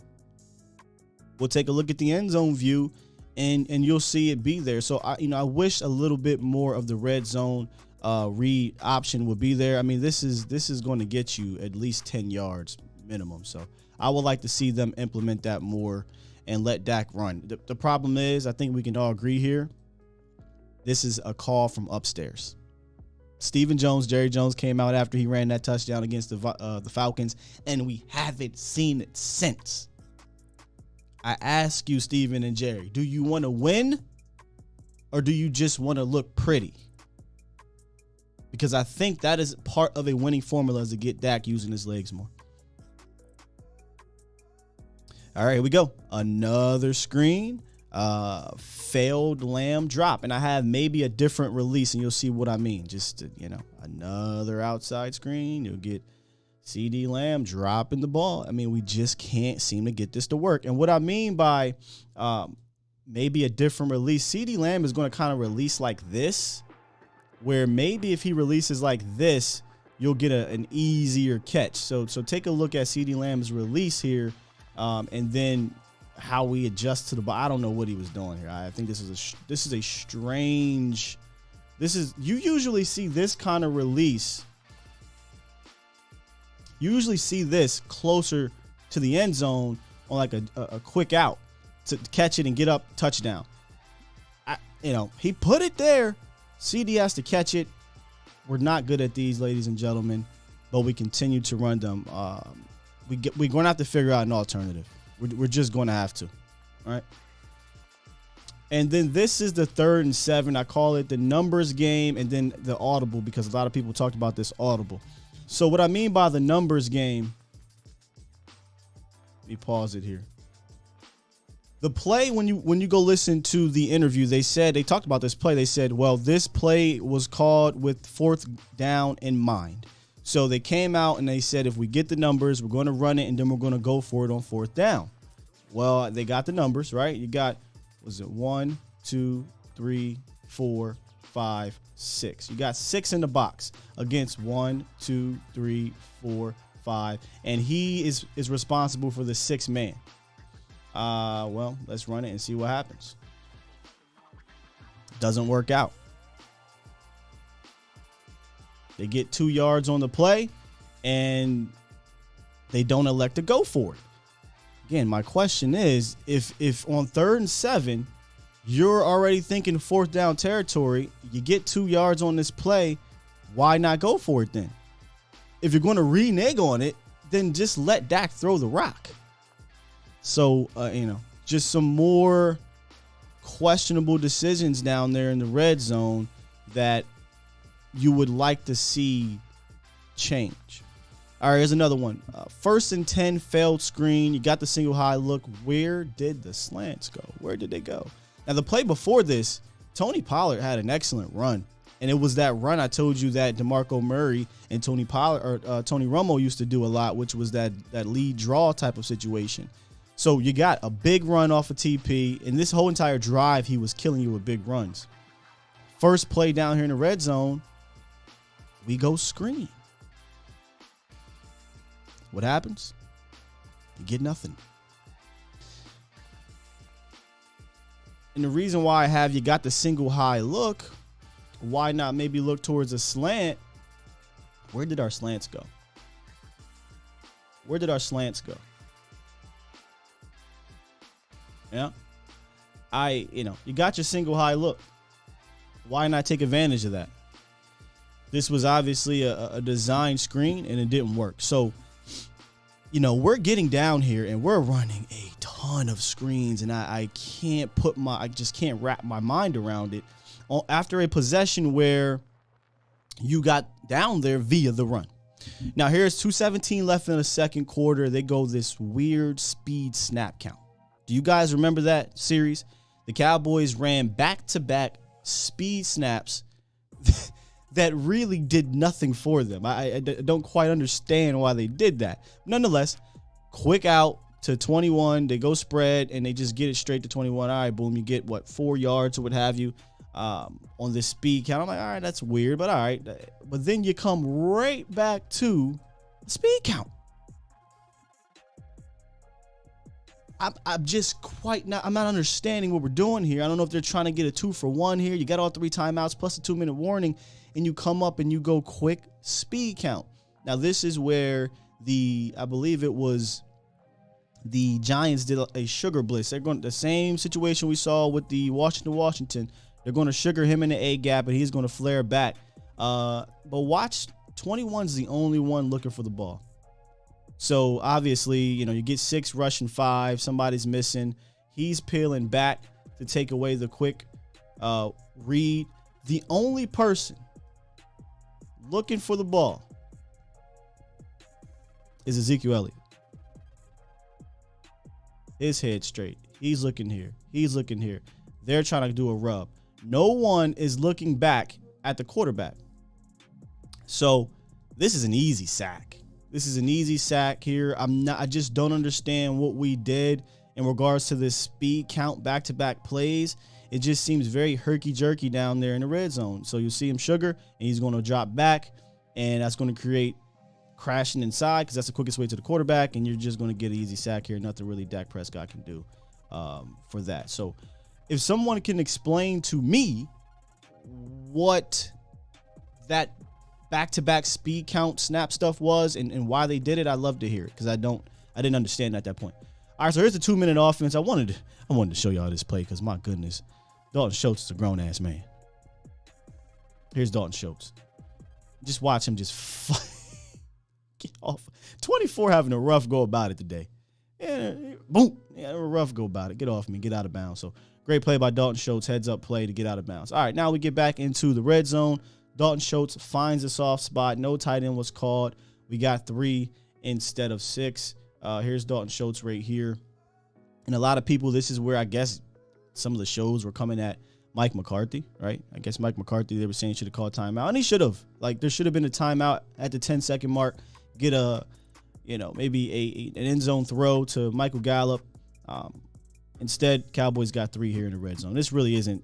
We'll take a look at the end zone view, and you'll see it be there. So I wish a little bit more of the red zone read option would be there. I mean, this is going to get you at least 10 yards minimum. So I would like to see them implement that more and let Dak run. The problem is, I think we can all agree here, this is a call from upstairs. Stephen Jones, Jerry Jones came out after he ran that touchdown against the Falcons, and we haven't seen it since. I ask you, Stephen and Jerry, do you want to win, or do you just want to look pretty? Because I think that is part of a winning formula, is to get Dak using his legs more. All right, here we go. Another screen. Failed Lamb drop, and I have maybe a different release, and you'll see what I mean. Just another outside screen. You'll get CD Lamb dropping the ball. I mean, we just can't seem to get this to work. And what I mean by maybe a different release, CD Lamb is going to kind of release like this, where maybe if he releases like this, you'll get an easier catch. So take a look at CD Lamb's release here, and then how we adjust to the ball. I don't know what he was doing here. I think this is a strange. You usually see this kind of release. You usually see this closer to the end zone on like a quick out to catch it and get up, touchdown. He put it there. CD has to catch it. We're not good at these, ladies and gentlemen, but we continue to run them. We're going to have to figure out an alternative. We're just going to have to, all right? And then this is the 3rd and 7. I call it the numbers game and then the audible, because a lot of people talked about this audible. So what I mean by the numbers game, let me pause it here. The play, when you go listen to the interview, they talked about this play. They said, well, this play was called with 4th down in mind. So they came out and they said, if we get the numbers, we're going to run it, and then we're going to go for it on 4th down. Well, they got the numbers, right? You got, was it 1, 2, 3, 4, 5, 6. You got 6 in the box against 1, 2, 3, 4, 5. And he is responsible for the 6th man. Well, let's run it and see what happens. Doesn't work out. They get 2 yards on the play, and they don't elect to go for it. Again, my question is, if on 3rd and 7, you're already thinking 4th down territory, you get 2 yards on this play, why not go for it then? If you're going to renege on it, then just let Dak throw the rock. So, just some more questionable decisions down there in the red zone that you would like to see change. All right, here's another one. 1st and 10, failed screen. You got the single high look. Where did the slants go? Where did they go? Now, the play before this, Tony Pollard had an excellent run. And it was that run I told you that DeMarco Murray and Tony Romo used to do a lot, which was that lead draw type of situation. So you got a big run off of TP, and this whole entire drive, he was killing you with big runs. First play down here in the red zone, we go screen. What happens? You get nothing. And the reason why I have you got the single high look, why not maybe look towards a slant? Where did our slants go? Where did our slants go? Yeah. You got your single high look. Why not take advantage of that? This was obviously a design screen and it didn't work. So, we're getting down here and we're running a ton of screens and I just can't wrap my mind around it after a possession where you got down there via the run. Now here's 2:17 left in the second quarter. They go this weird speed snap count. Do you guys remember that series? The Cowboys ran back-to-back speed snaps that really did nothing for them. I don't quite understand why they did that. Nonetheless, quick out to 21. They go spread, and they just get it straight to 21. All right, boom, you get, 4 yards or what have you on this speed count. I'm like, all right, that's weird, but all right. But then you come right back to the speed count. I'm just I'm not understanding what we're doing here. I don't know if they're trying to get a 2-for-1 here. You got all 3 timeouts plus a 2-minute warning, and you come up and you go quick speed count. Now, this is where I believe it was the Giants did a sugar blitz. They're going the same situation we saw with the Washington. They're going to sugar him in the A gap, and he's going to flare back. But watch, 21's the only one looking for the ball. So obviously, you get 6 rushing 5. Somebody's missing. He's peeling back to take away the quick read. The only person looking for the ball is Ezekiel Elliott. His head straight. He's looking here. He's looking here. They're trying to do a rub. No one is looking back at the quarterback. So this is an easy sack. This is an easy sack here. I just don't understand what we did in regards to this speed count back-to-back plays. It just seems very herky-jerky down there in the red zone. So you see him sugar, and he's going to drop back, and that's going to create crashing inside because that's the quickest way to the quarterback, and you're just going to get an easy sack here. Nothing really Dak Prescott can do for that. So if someone can explain to me what that back-to-back speed count snap stuff was and why they did it, I'd love to hear it because I didn't understand at that point. All right, so here's the 2-minute offense. I wanted to show y'all this play because my goodness, Dalton Schultz is a grown-ass man. Here's Dalton Schultz. Just watch him get off. 24 having a rough go about it today. Yeah, boom. Yeah, a rough go about it. Get off me. Get out of bounds. So great play by Dalton Schultz. Heads up play to get out of bounds. All right, now we get back into the red zone. Dalton Schultz finds a soft spot. No tight end was called. We got 3 instead of 6. Here's Dalton Schultz right here. And a lot of people, this is where I guess some of the shows were coming at Mike McCarthy, right? I guess Mike McCarthy, they were saying should have called timeout. And he should have. Like, there should have been a timeout at the 10-second mark. Get maybe an end zone throw to Michael Gallup. Instead, Cowboys got 3 here in the red zone. This really isn't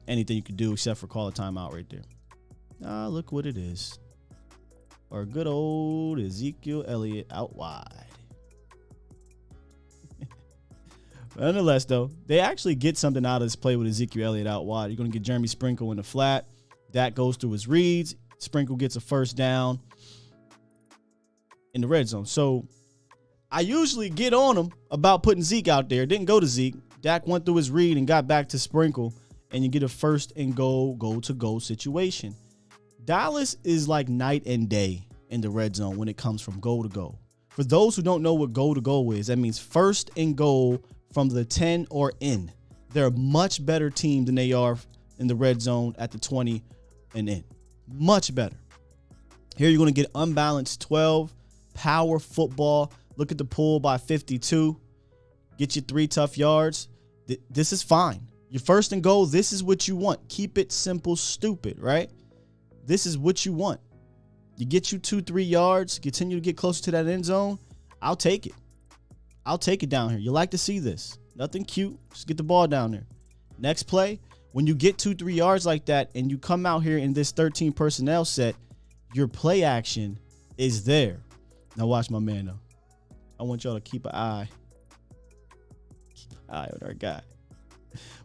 anything you could do except for call a timeout right there. Look what it is. Our good old Ezekiel Elliott out wide. Nonetheless, though, they actually get something out of this play with Ezekiel Elliott out wide. You're going to get Jeremy Sprinkle in the flat. Dak goes through his reads. Sprinkle gets a first down in the red zone. So I usually get on him about putting Zeke out there. Didn't go to Zeke. Dak went through his read and got back to Sprinkle, and you get a first and goal-to-goal situation. Dallas is like night and day in the red zone when it comes from goal to goal. For those who don't know what goal to goal is, that means first and goal from the 10 or in. They're a much better team than they are in the red zone at the 20 and in. Much better. Here you're going to get unbalanced 12 power football. Look at the pull by 52. Get you 3 tough yards. This is fine. Your 1st and goal, this is what you want. Keep it simple, stupid, right? This is what you want. You get you 2-3 yards, continue to get closer to that end zone. I'll take it. I'll take it down here. You like to see this. Nothing cute. Just get the ball down there. Next play, when you get 2-3 yards like that and you come out here in this 13 personnel set, your play action is there. Now watch my man, though. I want y'all to keep an eye on our guy.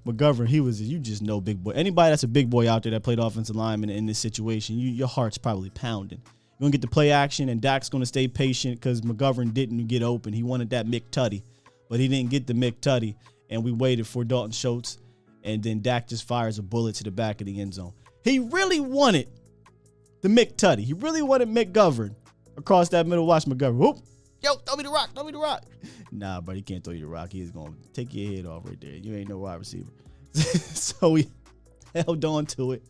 McGovern, you just know big boy. Anybody that's a big boy out there that played offensive lineman in this situation, your heart's probably pounding. You're going to get the play action, and Dak's going to stay patient because McGovern didn't get open. He wanted that McTutty, but he didn't get the McTutty, and we waited for Dalton Schultz, and then Dak just fires a bullet to the back of the end zone. He really wanted the McTutty. He really wanted McGovern across that middle. Watch McGovern. Whoop. Yo, throw me the rock. Throw me the rock. Nah, bro, he can't throw you the rock. He is going to take your head off right there. You ain't no wide receiver. So he held on to it,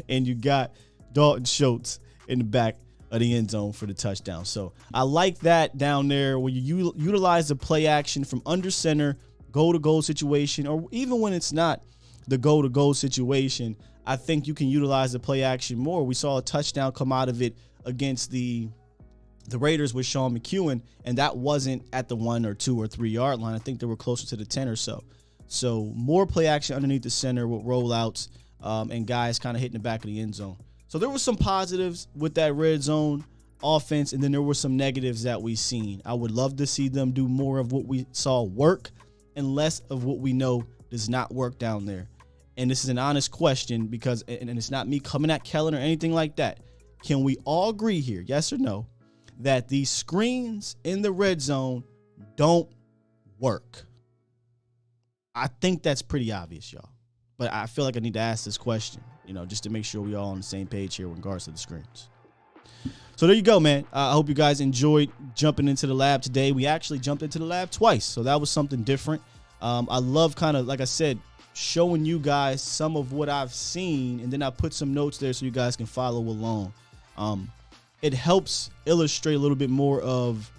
and you got Dalton Schultz in the back of the end zone for the touchdown. So I like that down there where you utilize the play action from under center, goal-to-goal situation, or even when it's not the goal-to-goal situation, I think you can utilize the play action more. We saw a touchdown come out of it against the Raiders with Sean McEwen, and that wasn't at the 1 or 2 or 3 yard line. I think they were closer to the 10 or so. So more play action underneath the center with rollouts and guys kind of hitting the back of the end zone. So there were some positives with that red zone offense, and then there were some negatives that we seen. I would love to see them do more of what we saw work and less of what we know does not work down there. And this is an honest question because, and it's not me coming at Kellen or anything like that. Can we all agree here, yes or no, that these screens in the red zone don't work? I think that's pretty obvious, y'all. But I feel like I need to ask this question, just to make sure we all on the same page here in regards to the screens. So there you go, man. I hope you guys enjoyed jumping into the lab today. We actually jumped into the lab twice, so that was something different. I love kind of, like I said, showing you guys some of what I've seen, and then I put some notes there so you guys can follow along. It helps illustrate a little bit more of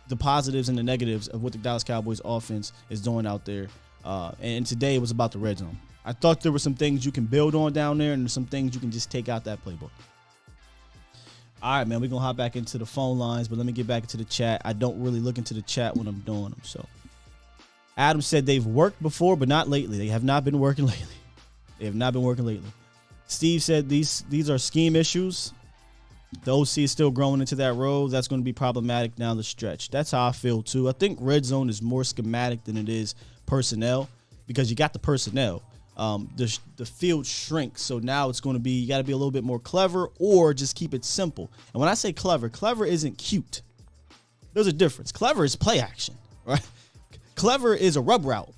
the positives and the negatives of what the Dallas Cowboys offense is doing out there. And today it was about the red zone. I thought there were some things you can build on down there, and there's some things you can just take out that playbook. All right, man, we're going to hop back into the phone lines, but let me get back into the chat. I don't really look into the chat when I'm doing them. So Adam said they've worked before, but not lately. They have not been working lately. Steve said these are scheme issues. The OC is still growing into that role. That's going to be problematic down the stretch. That's how I feel, too. I think red zone is more schematic than it is personnel because you got the personnel. The field shrinks, so now it's going to be you got to be a little bit more clever or just keep it simple. And when I say clever isn't cute. There's a difference. Clever is play action, right? Clever is a rub route.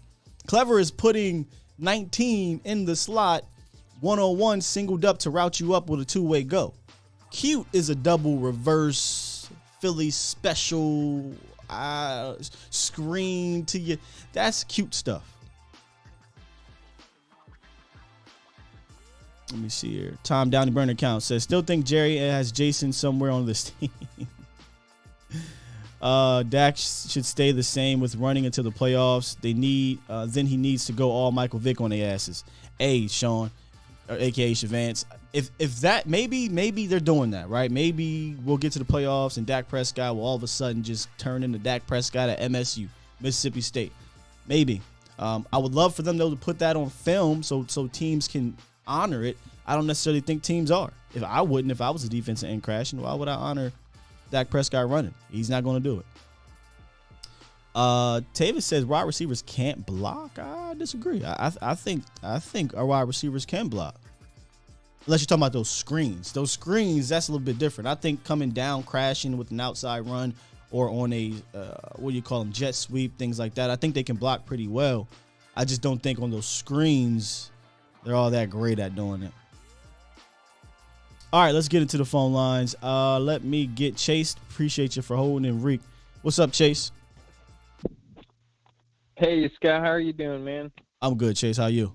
Clever is putting 19 in the slot, 101 singled up to route you up with a two-way go. Cute is a double reverse Philly special screen to you. That's cute stuff. Let me see here. Tom Downey Burner account says, still think Jerry has Jason somewhere on this team. Dak should stay the same with running until the playoffs. Then he needs to go all Michael Vick on their asses. Hey, Sean, or AKA Shavance. If that, maybe they're doing that, right? Maybe we'll get to the playoffs and Dak Prescott will all of a sudden just turn into Dak Prescott at MSU, Mississippi State. Maybe. I would love for them, though, to put that on film so teams can honor it. I don't necessarily think teams are. If I was a defensive end crashing, why would I honor Dak Prescott running? He's not going to do it. Tavis says wide receivers can't block. I disagree. I think our wide receivers can block. Unless you're talking about those screens. Those screens, that's a little bit different. I think coming down, crashing with an outside run or on a, what do you call them, jet sweep, things like that, I think they can block pretty well. I just don't think on those screens they're all that great at doing it. All right, let's get into the phone lines. Let me get Chase. Appreciate you for holding in, Reek. What's up, Chase? Hey, Scott. How are you doing, man? I'm good, Chase. How you?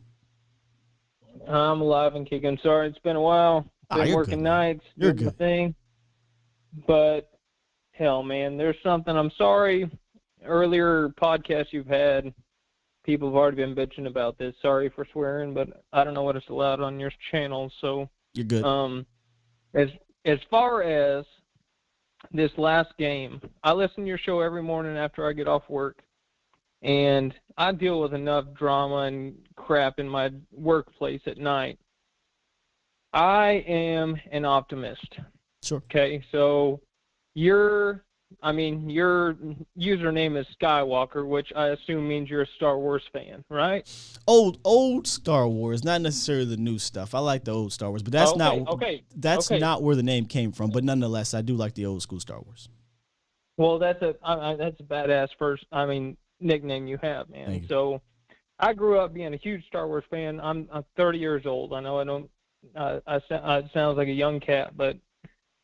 I'm alive and kicking. Sorry, it's been a while. Been working good, nights. You're doing my good. thing. But hell, man, there's something. I'm sorry. Earlier podcasts you've had, people have already been bitching about this. Sorry for swearing, but I don't know what it's allowed on your channel. So you're good. As far as this last game, I listen to your show every morning after I get off work, and I deal with enough drama and crap in my workplace at night. I am an optimist. Sure. Okay, so your username is Skywalker, which I assume means you're a Star Wars fan, right? Old Star Wars, not necessarily the new stuff. I like the old Star Wars, but that's not where the name came from. But nonetheless, I do like the old school Star Wars. Well, that's a badass nickname you have, man. You. So I grew up being a huge Star Wars fan. I'm 30 years old. I know I don't. It sounds like a young cat, but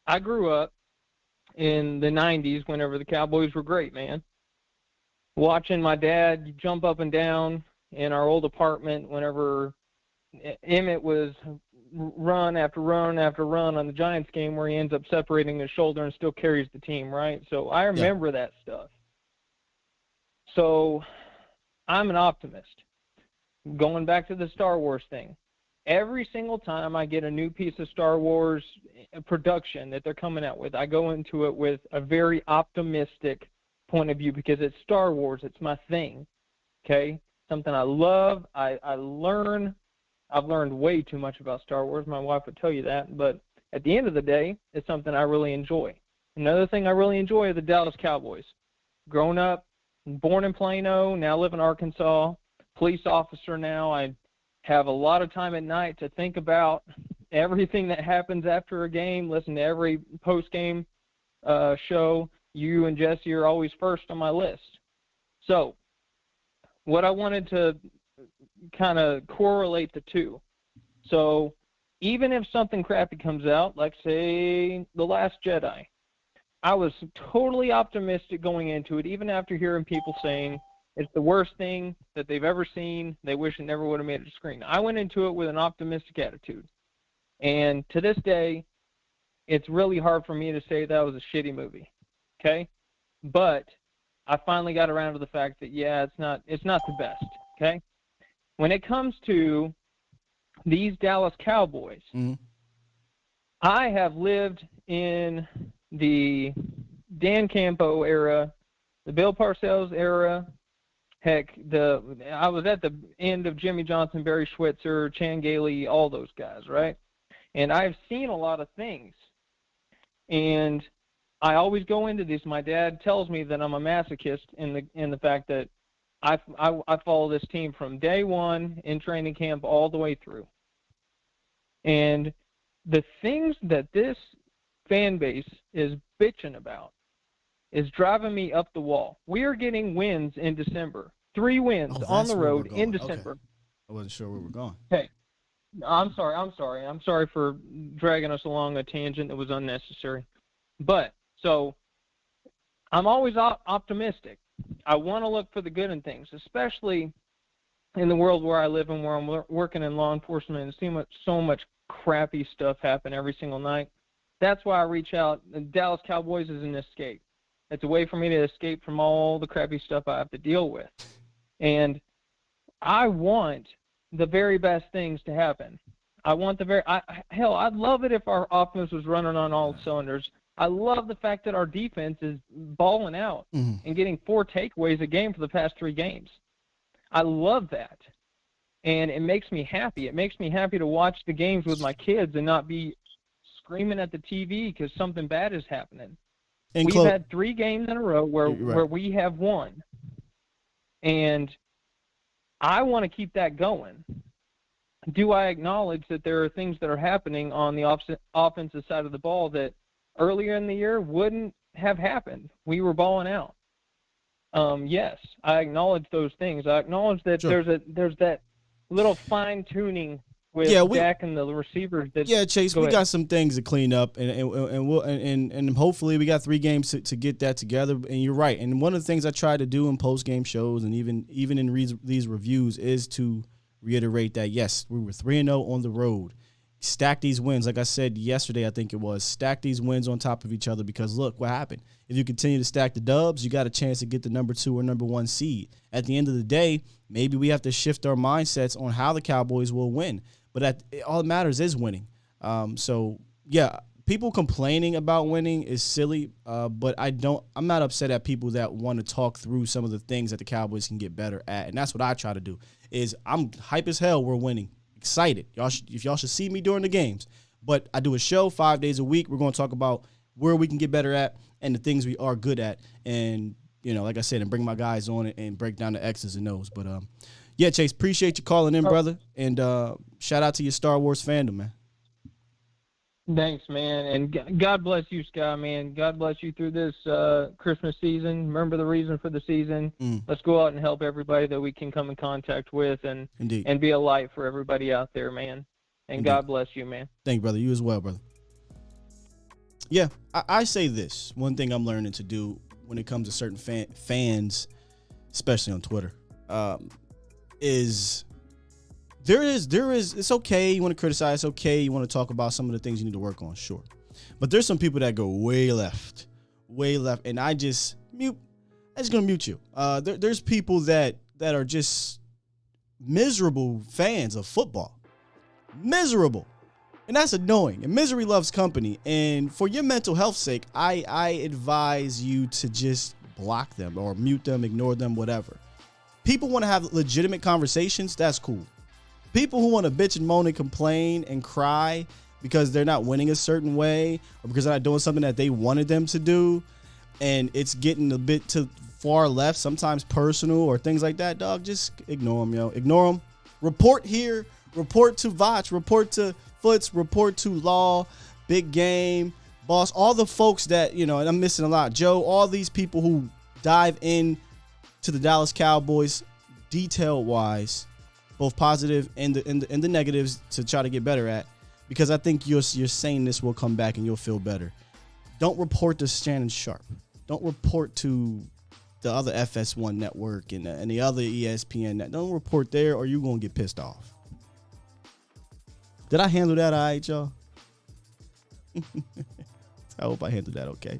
I grew up in the 90s whenever the Cowboys were great, man. Watching my dad jump up and down in our old apartment whenever Emmett was run after run after run on the Giants game where he ends up separating his shoulder and still carries the team, right? So I remember that stuff. So I'm an optimist. Going back to the Star Wars thing, every single time I get a new piece of Star Wars production that they're coming out with, I go into it with a very optimistic point of view because it's Star Wars. It's my thing, okay? Something I love. I've learned way too much about Star Wars. My wife would tell you that. But at the end of the day, it's something I really enjoy. Another thing I really enjoy are the Dallas Cowboys. Grown up, born in Plano, now live in Arkansas, police officer now. I have a lot of time at night to think about everything that happens after a game, listen to every post-game show. You and Jesse are always first on my list. So what I wanted to kind of correlate the two. So even if something crappy comes out, like, say, The Last Jedi, I was totally optimistic going into it, even after hearing people saying it's the worst thing that they've ever seen. They wish it never would have made it to screen. I went into it with an optimistic attitude. And to this day, it's really hard for me to say that was a shitty movie, okay? But I finally got around to the fact that, yeah, it's not the best, okay? When it comes to these Dallas Cowboys, I have lived in the Dan Campo era, the Bill Parcells era. Heck, I was at the end of Jimmy Johnson, Barry Schweitzer, Chan Gailey, all those guys, right? And I've seen a lot of things. And I always go into this. My dad tells me that I'm a masochist in the fact that I follow this team from day one in training camp all the way through. And the things that this fan base is bitching about is driving me up the wall. We are getting wins in December. 3 wins on the road in December. Okay. I wasn't sure where we're going. Hey, I'm sorry. I'm sorry for dragging us along a tangent that was unnecessary. But, so, I'm always optimistic. I want to look for the good in things, especially in the world where I live and where I'm working in law enforcement and seeing so much crappy stuff happen every single night. That's why I reach out. The Dallas Cowboys is an escape. It's a way for me to escape from all the crappy stuff I have to deal with. And I want the very best things to happen. I want I'd love it if our offense was running on all cylinders. I love the fact that our defense is balling out and getting 4 takeaways a game for the past 3 games. I love that. And it makes me happy. It makes me happy to watch the games with my kids and not be screaming at the TV because something bad is happening. We've had 3 games in a row where we have won. And I want to keep that going. Do I acknowledge that there are things that are happening on the offensive side of the ball that earlier in the year wouldn't have happened? We were balling out. Yes, I acknowledge those things. I acknowledge that there's that little fine-tuning with Dak and the receivers. Chase, we got some things to clean up, and hopefully we got 3 games to get that together. And you're right. And one of the things I try to do in post-game shows and even in these reviews is to reiterate that, yes, we were 3-0 on the road. stack these wins. Like I said yesterday, I think it was, stack these wins on top of each other because look what happened. If you continue to stack the dubs, you got a chance to get the number 2 or number 1 seed. At the end of the day, maybe we have to shift our mindsets on how the Cowboys will win. But all that matters is winning. So, yeah, people complaining about winning is silly, but I'm not upset at people that want to talk through some of the things that the Cowboys can get better at. And that's what I try to do is I'm hype as hell we're winning. Excited. If y'all should see me during the games. But I do a show 5 days a week. We're going to talk about where we can get better at and the things we are good at. And, like I said, and bring my guys on and break down the X's and O's. But, yeah, Chase, appreciate you calling in, brother. And shout out to your Star Wars fandom, man. Thanks, man. And God bless you, Sky, man. God bless you through this Christmas season. Remember the reason for the season. Let's go out and help everybody that we can come in contact with and be a light for everybody out there, man. And Indeed. God bless you, man. Thank you, brother. You as well, brother. Yeah, I say this. One thing I'm learning to do when it comes to certain fans, especially on Twitter, is there is it's okay, you want to criticize, it's okay, you want to talk about some of the things you need to work on, sure. But there's some people that go way left, and I just gonna mute you. There's people that are just miserable fans of football. Miserable. And that's annoying. And misery loves company. And for your mental health's sake, I advise you to just block them or mute them, ignore them, whatever. People want to have legitimate conversations, that's cool. People who want to bitch and moan and complain and cry because they're not winning a certain way or because they're not doing something that they wanted them to do and it's getting a bit too far left, sometimes personal or things like that, dog, just ignore them, yo. Ignore them. Report here. Report to Vach. Report to Foots. Report to Law. Big Game. Boss. All the folks that, and I'm missing a lot. Joe, all these people who dive in to the Dallas Cowboys detail-wise, both positive and the negatives to try to get better at, because I think your saneness will come back and you'll feel better. Don't report to Shannon Sharp. Don't report to the other FS1 network and the other ESPN. Don't report there or you're going to get pissed off. Did I handle that all right, y'all? I hope I handled that okay.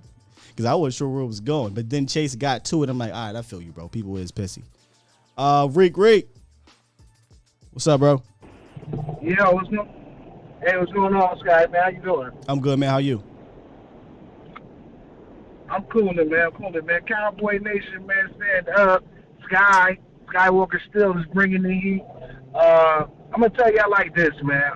Because I wasn't sure where it was going. But then Chase got to it. I'm like, all right, I feel you, bro. People is pissy. Reek. What's up, bro? Yeah, what's going on, Sky, man? How you doing? I'm good, man. How you? I'm cooling, man. Cowboy Nation, man, stand up. Skywalker still is bringing the heat. I'm going to tell y'all like this, man.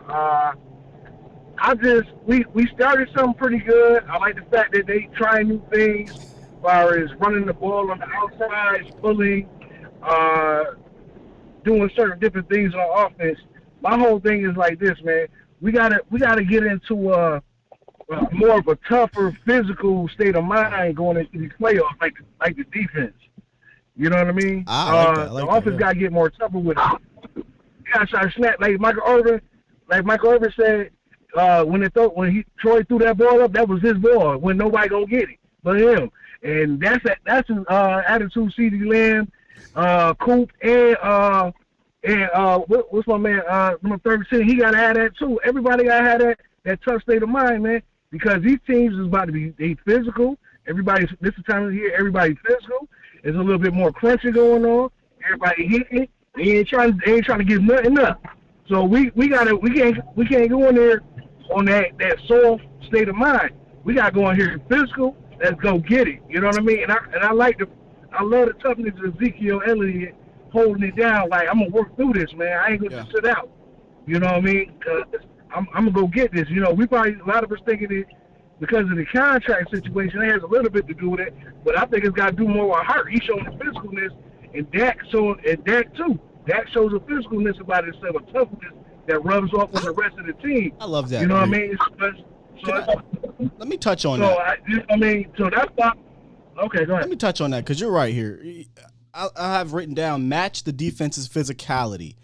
We started something pretty good. I like the fact that they trying new things as far as running the ball on the outside, pulling, doing certain different things on offense. My whole thing is like this, man. We gotta get into more of a tougher physical state of mind going into these playoffs, like the defense. You know what I mean? The offense gotta get more tougher with it. You gotta try to snap like Michael Irvin said. When Troy threw that ball up, that was his ball. When nobody gonna get it but him, and that's his attitude. CeeDee Lamb, Coop, and what's my man? Number 13. He gotta have that too. Everybody gotta have that tough state of mind, man, because these teams is about to be physical. This is the time of the year. Everybody's physical. There's a little bit more crunching going on. Everybody hitting. They ain't trying to give nothing up. So we can't go in there on that soft state of mind. We gotta go in here physical. Let's go get it. You know what I mean? And I love the toughness of Ezekiel Elliott holding it down. Like, I'm gonna work through this, man. I ain't gonna just sit out. You know what I mean? I'm gonna go get this. A lot of us thinking it because of the contract situation. It has a little bit to do with it, but I think it's got to do more with heart. He's showing the physicalness, and Dak too. Dak shows a physicalness about himself, a toughness that rubs off on the rest of the team. I love that. You know what I mean? Let me touch on that. So that's why. Okay, go ahead. Let me touch on that because you're right here. I have written down match the defense's physicality.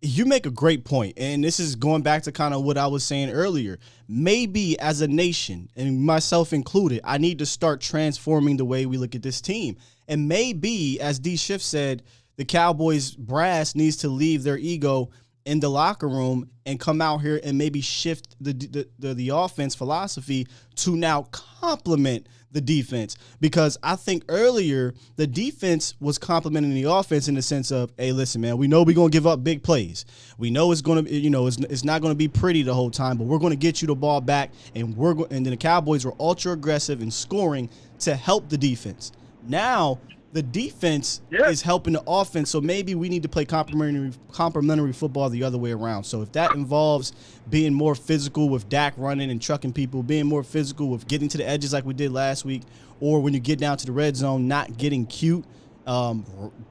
You make a great point, and this is going back to kind of what I was saying earlier. Maybe as a nation, and myself included, I need to start transforming the way we look at this team. And maybe, as D. Schiff said, the Cowboys brass needs to leave their ego in the locker room and come out here and maybe shift the offense philosophy to now complement the defense. Because I think earlier the defense was complementing the offense in the sense of, hey, listen, man, we know we're going to give up big plays. We know it's going to, it's not going to be pretty the whole time, but we're going to get you the ball back, and and then the Cowboys were ultra aggressive in scoring to help the defense. Now the defense is helping the offense, so maybe we need to play complementary football the other way around. So if that involves being more physical with Dak running and trucking people, being more physical with getting to the edges like we did last week, or when you get down to the red zone, not getting cute,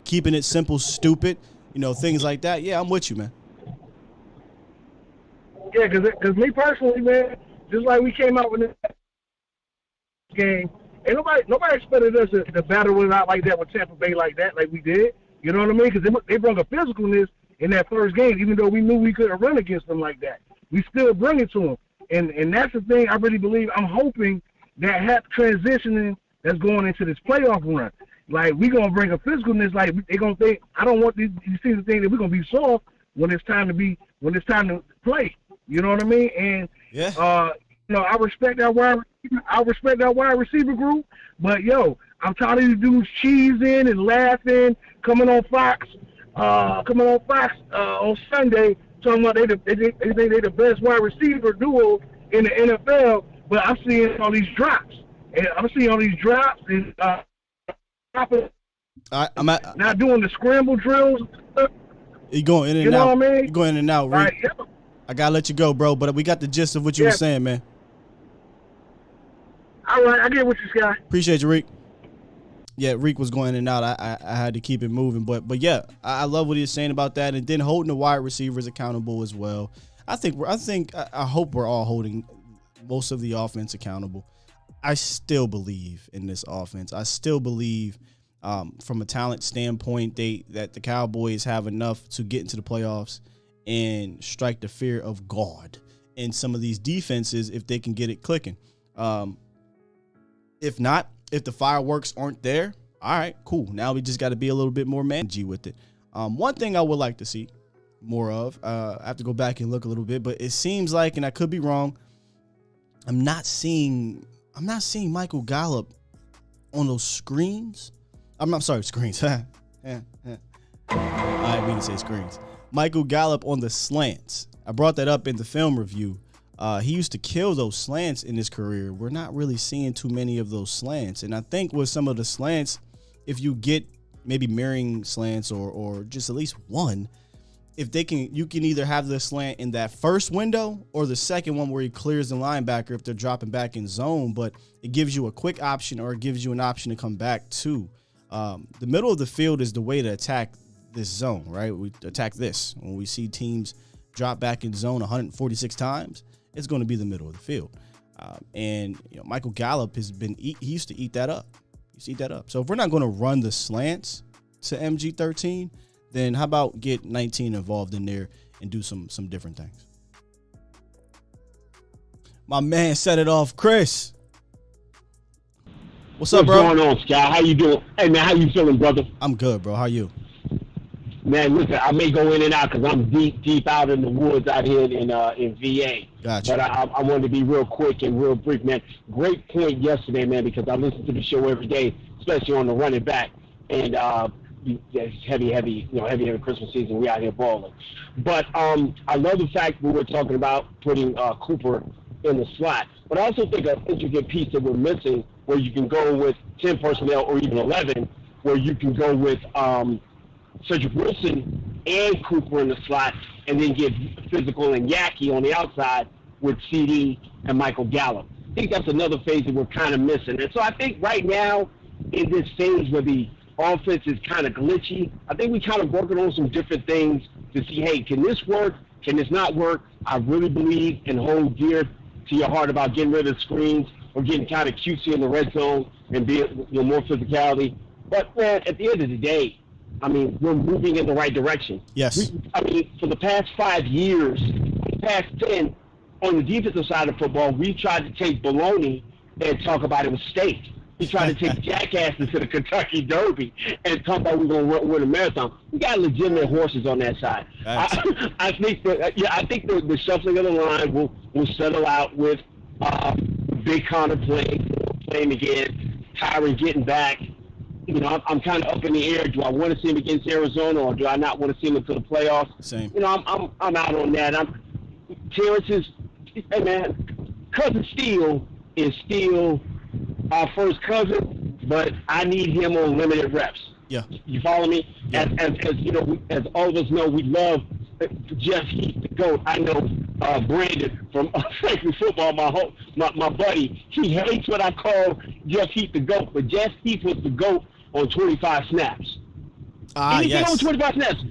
keeping it simple, stupid, things like that. Yeah, I'm with you, man. Yeah, because me personally, man, just like we came out with this game, and nobody expected us to battle it out like that with Tampa Bay like that, like we did. You know what I mean? Because they brought a physicalness in that first game, even though we knew we couldn't run against them like that. We still bring it to them. And that's the thing I really believe. I'm hoping that transitioning that's going into this playoff run. Like, we're going to bring a physicalness. Like, they're going to think, I don't want these teams to think that we're going to be soft when it's time to play. You know what I mean? And, I respect that wide receiver group, but I'm tired of these dudes cheesing and laughing, coming on Fox on Sunday, talking about they think they're the best wide receiver duo in the NFL. But I'm seeing all these drops, and not doing the scramble drills. You going in and out? You know what I mean? You going in and out, Rick. Right, I gotta let you go, bro. But we got the gist of what you were saying, man. All right, I get what you got. Appreciate you, Reek. Yeah, Reek was going in and out. I had to keep it moving. But yeah, I love what he's saying about that. And then holding the wide receivers accountable as well. I hope we're all holding most of the offense accountable. I still believe in this offense. I still believe from a talent standpoint that the Cowboys have enough to get into the playoffs and strike the fear of God in some of these defenses if they can get it clicking. If not, if the fireworks aren't there, all right, cool. Now we just got to be a little bit more managey with it. One thing I would like to see more of, I have to go back and look a little bit, but it seems like, and I could be wrong, I'm not seeing Michael Gallup on those screens. I'm sorry, screens. I didn't mean to say screens. Michael Gallup on the slants. I brought that up in the film review. He used to kill those slants in his career. We're not really seeing too many of those slants. And I think with some of the slants, if you get maybe mirroring slants or just at least one, you can either have the slant in that first window or the second one where he clears the linebacker if they're dropping back in zone, but it gives you a quick option or it gives you an option to come back to. The middle of the field is the way to attack this zone, right? We attack this. When we see teams drop back in zone 146 times, it's going to be the middle of the field. And Michael Gallup he used to eat that up. So if we're not going to run the slants to MG13, then how about get 19 involved in there and do some different things? My man set it off, Chris. What's up, bro? What's going on, Scott? How you doing? Hey, man, how you feeling, brother? I'm good, bro. How you? Man, listen, I may go in and out because I'm deep out in the woods out here in VA. Gotcha. But I wanted to be real quick and real brief, man. Great point yesterday, man, because I listen to the show every day, especially on the running back. And it's heavy Christmas season. We out here balling. But I love the fact we were talking about putting Cooper in the slot. But I also think an intricate piece that we're missing where you can go with 10 personnel or even 11, where you can go with Cedric Wilson and Cooper in the slot, and then get physical and Yaki on the outside with CD and Michael Gallup. I think that's another phase that we're kind of missing. And so I think right now, in this phase where the offense is kind of glitchy, I think we're kind of working on some different things to see, hey, can this work? Can this not work? I really believe and hold dear to your heart about getting rid of the screens or getting kind of cutesy in the red zone and being more physicality. But, man, at the end of the day, I mean, we're moving in the right direction. Yes. For the past 5 years, the past 10, on the defensive side of football, we tried to take baloney and talk about it with steak. He tried to take jackasses to the Kentucky Derby and talk about we're going to win a marathon. We got legitimate horses on that side. I think the shuffling of the line will settle out with Big Connor playing again, Tyron getting back. You know, I'm kind of up in the air. Do I want to see him against Arizona, or do I not want to see him until the playoffs? Same. You know, I'm out on that. Terrence is, hey man, Cousin Steele is still our first cousin, but I need him on limited reps. Yeah. You follow me? Yeah. As you know, as all of us know, we love Jeff Heath, the GOAT. I know Brandon from Frankly Football, my buddy. He hates what I call Jeff Heath, the GOAT, but Jeff Heath was the GOAT on 25 snaps. Yes. On 25 snaps.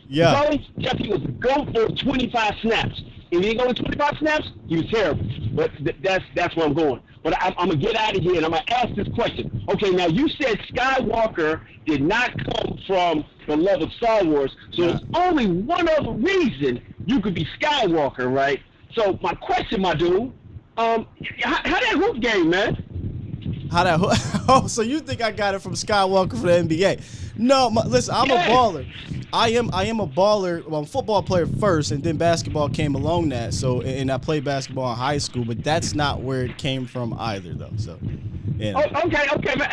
Yeah. Jeff Heath was the GOAT for 25 snaps. If he didn't go to 25 snaps, he was terrible. But that's where I'm going. But I'm going to get out of here, and I'm going to ask this question. Okay, now you said Skywalker did not come from the love of Star Wars, so there's only one other reason you could be Skywalker, right? So my question, my dude, how that hoop game, man? Oh, so you think I got it from Skywalker for the NBA? No, listen, I'm a baller. I am a baller. Well, I'm a football player first, and then basketball came along that. So, and I played basketball in high school, but that's not where it came from either, though. So, yeah. Oh, okay, man.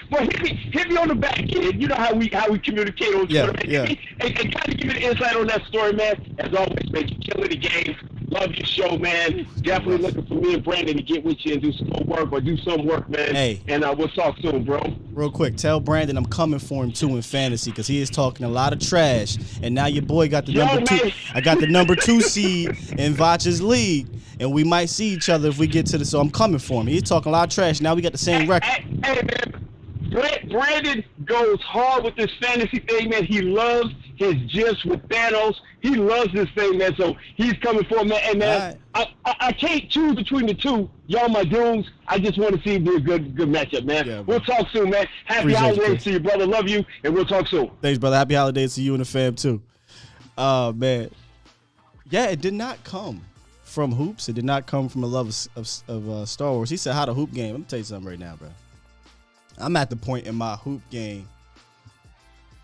Well, hit me on the back end. You know how we communicate on Twitter, man. Yeah. And kind of give me the insight on that story, man. As always, man, you're killing the game. Love your show, man. Definitely looking for me and Brandon to get with you and do some more work or do some work, man. Hey. And we'll talk soon, bro. Real quick, tell Brandon I'm coming for him, too, in fantasy, because he is talking a lot of trash. And now your boy got the number 2. I got the number 2 seed in Vacha's league, and we might see each other if we get to the. So I'm coming for him. He's talking a lot of trash. Now we got the same record. Hey, man. Brandon goes hard with this fantasy thing, man. He loves his gifs with Thanos. He loves this thing, man. So he's coming for him, man. And man, right. I can't choose between the two. Y'all my dudes. I just want to see it be a good matchup, man. Yeah, we'll talk soon, man. Happy holidays to you, brother. Love you, and we'll talk soon. Thanks, brother. Happy holidays to you and the fam too. Man. Yeah, it did not come from hoops. It did not come from a love of Star Wars. He said, how to hoop game. Let me tell you something right now, bro. I'm at the point in my hoop game,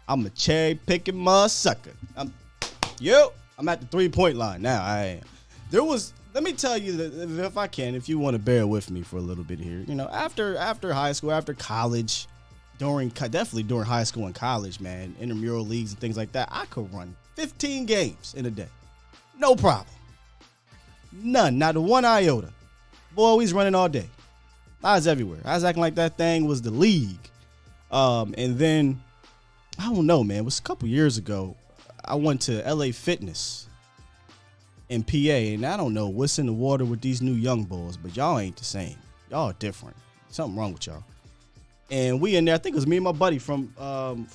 I'm a cherry picking mother sucker. I'm at the 3-point line now. Let me tell you that if I can, if you want to bear with me for a little bit here, you know, after high school, after college, definitely during high school and college, man, intramural leagues and things like that, I could run 15 games in a day. No problem. None, not a one iota. Boy, we was running all day. I was everywhere. I was acting like that thing was the league. And then, I don't know, man. It was a couple years ago. I went to LA Fitness in PA, and I don't know what's in the water with these new young bulls, but y'all ain't the same. Y'all are different. Something wrong with y'all. And we in there, I think it was me and my buddy from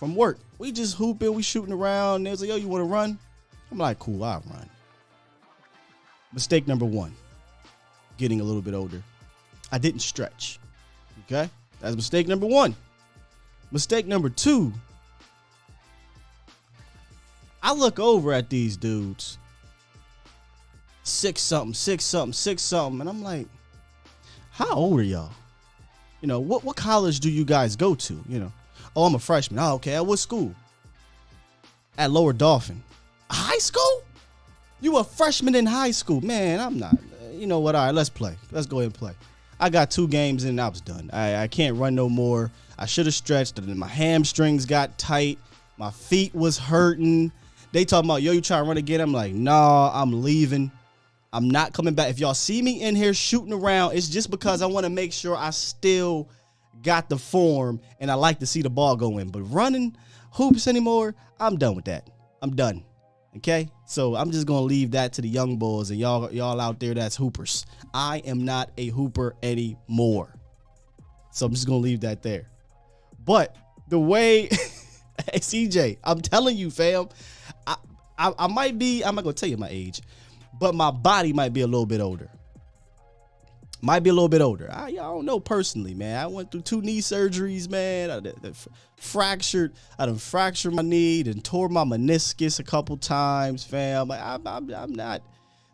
work. We just hooping, we shooting around. And they was like, yo, you want to run? I'm like, cool, I'll run. Mistake number 1, getting a little bit older. I didn't stretch. Okay? That's mistake number 1. Mistake number 2, I look over at these dudes, 6-something, and I'm like, how old are y'all? You know, what college do you guys go to? You know, oh, I'm a freshman. Oh, okay. At what school? At Lower Dauphin. High school? You a freshman in high school? Man, I'm not. You know what? All right, let's play. Let's go ahead and play. I got 2 games in and I was done. I can't run no more. I should have stretched, and then my hamstrings got tight. My feet was hurting. They talking about, yo, you trying to run again? I'm like, nah, I'm leaving. I'm not coming back. If y'all see me in here shooting around, it's just because I want to make sure I still got the form and I like to see the ball go in. But running hoops anymore, I'm done with that. I'm done. Okay? So I'm just going to leave that to the young boys and y'all out there that's hoopers. I am not a hooper anymore. So I'm just going to leave that there. But the way, hey, CJ, I'm telling you, fam, I might be, I'm not going to tell you my age, but my body might be a little bit older. I don't know personally, man. I went through 2 knee surgeries, man. I done fractured my knee and tore my meniscus a couple times, fam. I'm not,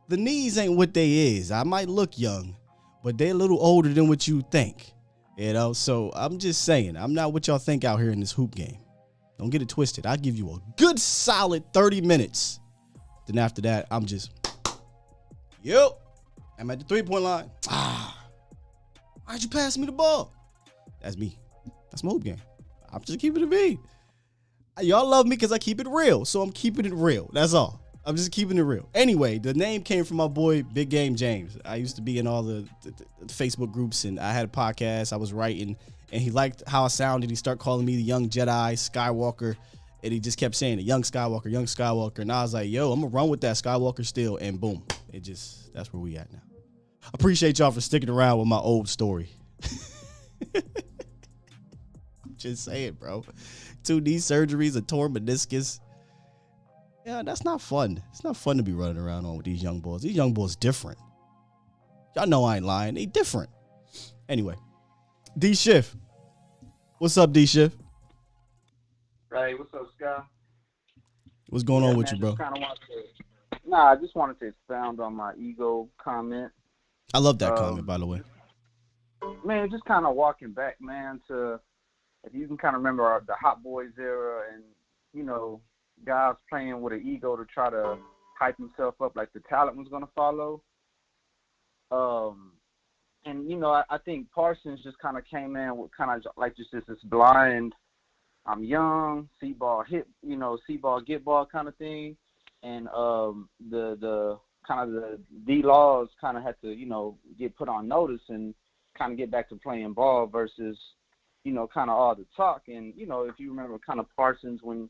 the knees ain't what they is. I might look young, but they're a little older than what you think. You know, so I'm just saying, I'm not what y'all think out here in this hoop game. Don't get it twisted. I'll give you a good solid 30 minutes. Then after that, I'm just, I'm at the 3-point line. Why'd you pass me the ball? That's me. That's my hoop game. I'm just keeping it me. Y'all love me because I keep it real, so I'm keeping it real. That's all. I'm just keeping it real. Anyway, the name came from my boy, Big Game James. I used to be in all the Facebook groups, and I had a podcast. I was writing, and he liked how I sounded. He started calling me the Young Jedi, Skywalker, and he just kept saying it, Young Skywalker, Young Skywalker. And I was like, yo, I'm going to run with that Skywalker still, and boom. That's where we at now. Appreciate y'all for sticking around with my old story. Just saying, bro. 2 knee surgeries, a torn meniscus. Yeah, that's not fun. It's not fun to be running around on with these young boys. These young boys different. Y'all know I ain't lying. They different. Anyway, D Schiff. What's up, D Schiff? Hey, what's up, Scott? What's going on with you, bro? I just wanted to expound on my ego comment. I love that comment, by the way. Man, just kind of walking back, man, to if you can kind of remember the Hot Boys era and, you know, guys playing with an ego to try to hype himself up like the talent was going to follow. And, you know, I think Parsons just kind of came in with kind of like just this blind, I'm young, see ball hit, you know, see ball, get ball kind of thing. And the kind of the D-Laws kind of had to, you know, get put on notice and kind of get back to playing ball versus, you know, kind of all the talk. And, you know, if you remember kind of Parsons when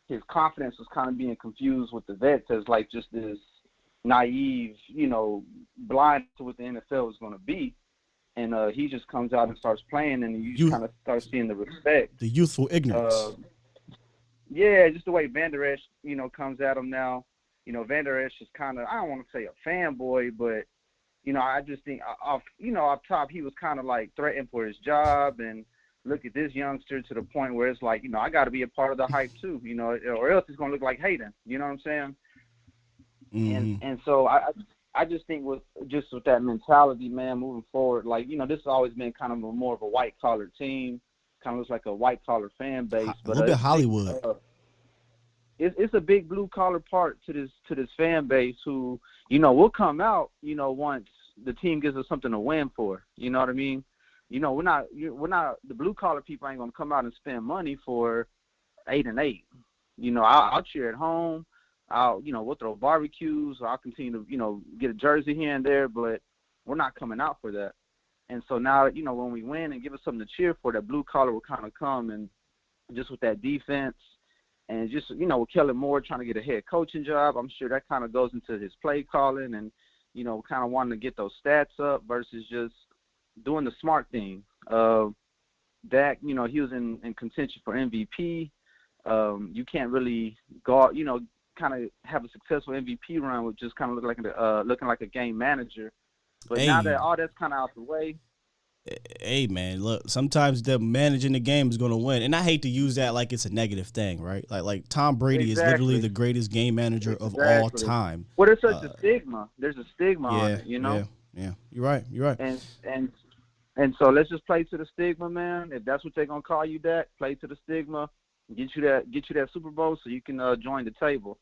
his confidence was kind of being confused with the vets as like just this naive, you know, blind to what the NFL was going to be. And he just comes out and starts playing, and you kind of start seeing the respect. The youthful ignorance. Yeah, just the way Van Der Esch, you know, comes at him now. You know, Van Der Esch is kind of, I don't want to say a fanboy, but, you know, I just think off top, he was kind of like threatened for his job and look at this youngster to the point where it's like, you know, I got to be a part of the hype too, you know, or else it's going to look like Hayden. You know what I'm saying? Mm-hmm. And so I just think with that mentality, man, moving forward, like, you know, this has always been kind of more of a white collar team, kind of looks like a white collar fan base, but a little bit Hollywood. It's a big blue collar part to this fan base who, you know, will come out, you know, once the team gives us something to win for. You know what I mean? You know, we're not the blue collar people ain't gonna come out and spend money for 8-8. You know, I'll cheer at home. We'll throw barbecues. I'll continue to, you know, get a jersey here and there, but we're not coming out for that. And so now, you know, when we win and give us something to cheer for, that blue collar will kind of come, and just with that defense and just, you know, with Kellen Moore trying to get a head coaching job, I'm sure that kind of goes into his play calling and, you know, kind of wanting to get those stats up versus just doing the smart thing. Dak, you know, he was in contention for MVP. You can't really go, you know, kind of have a successful MVP run with just kind of looking like a game manager. But now that all that's kind of out the way. Hey, man, look, sometimes the managing the game is going to win. And I hate to use that like it's a negative thing, right? Like Tom Brady is literally the greatest game manager of all time. Well, there's such a stigma. There's a stigma on it, you know? Yeah. You're right. And so let's just play to the stigma, man. If that's what they're going to call you, that, play to the stigma, get you that Super Bowl so you can join the table.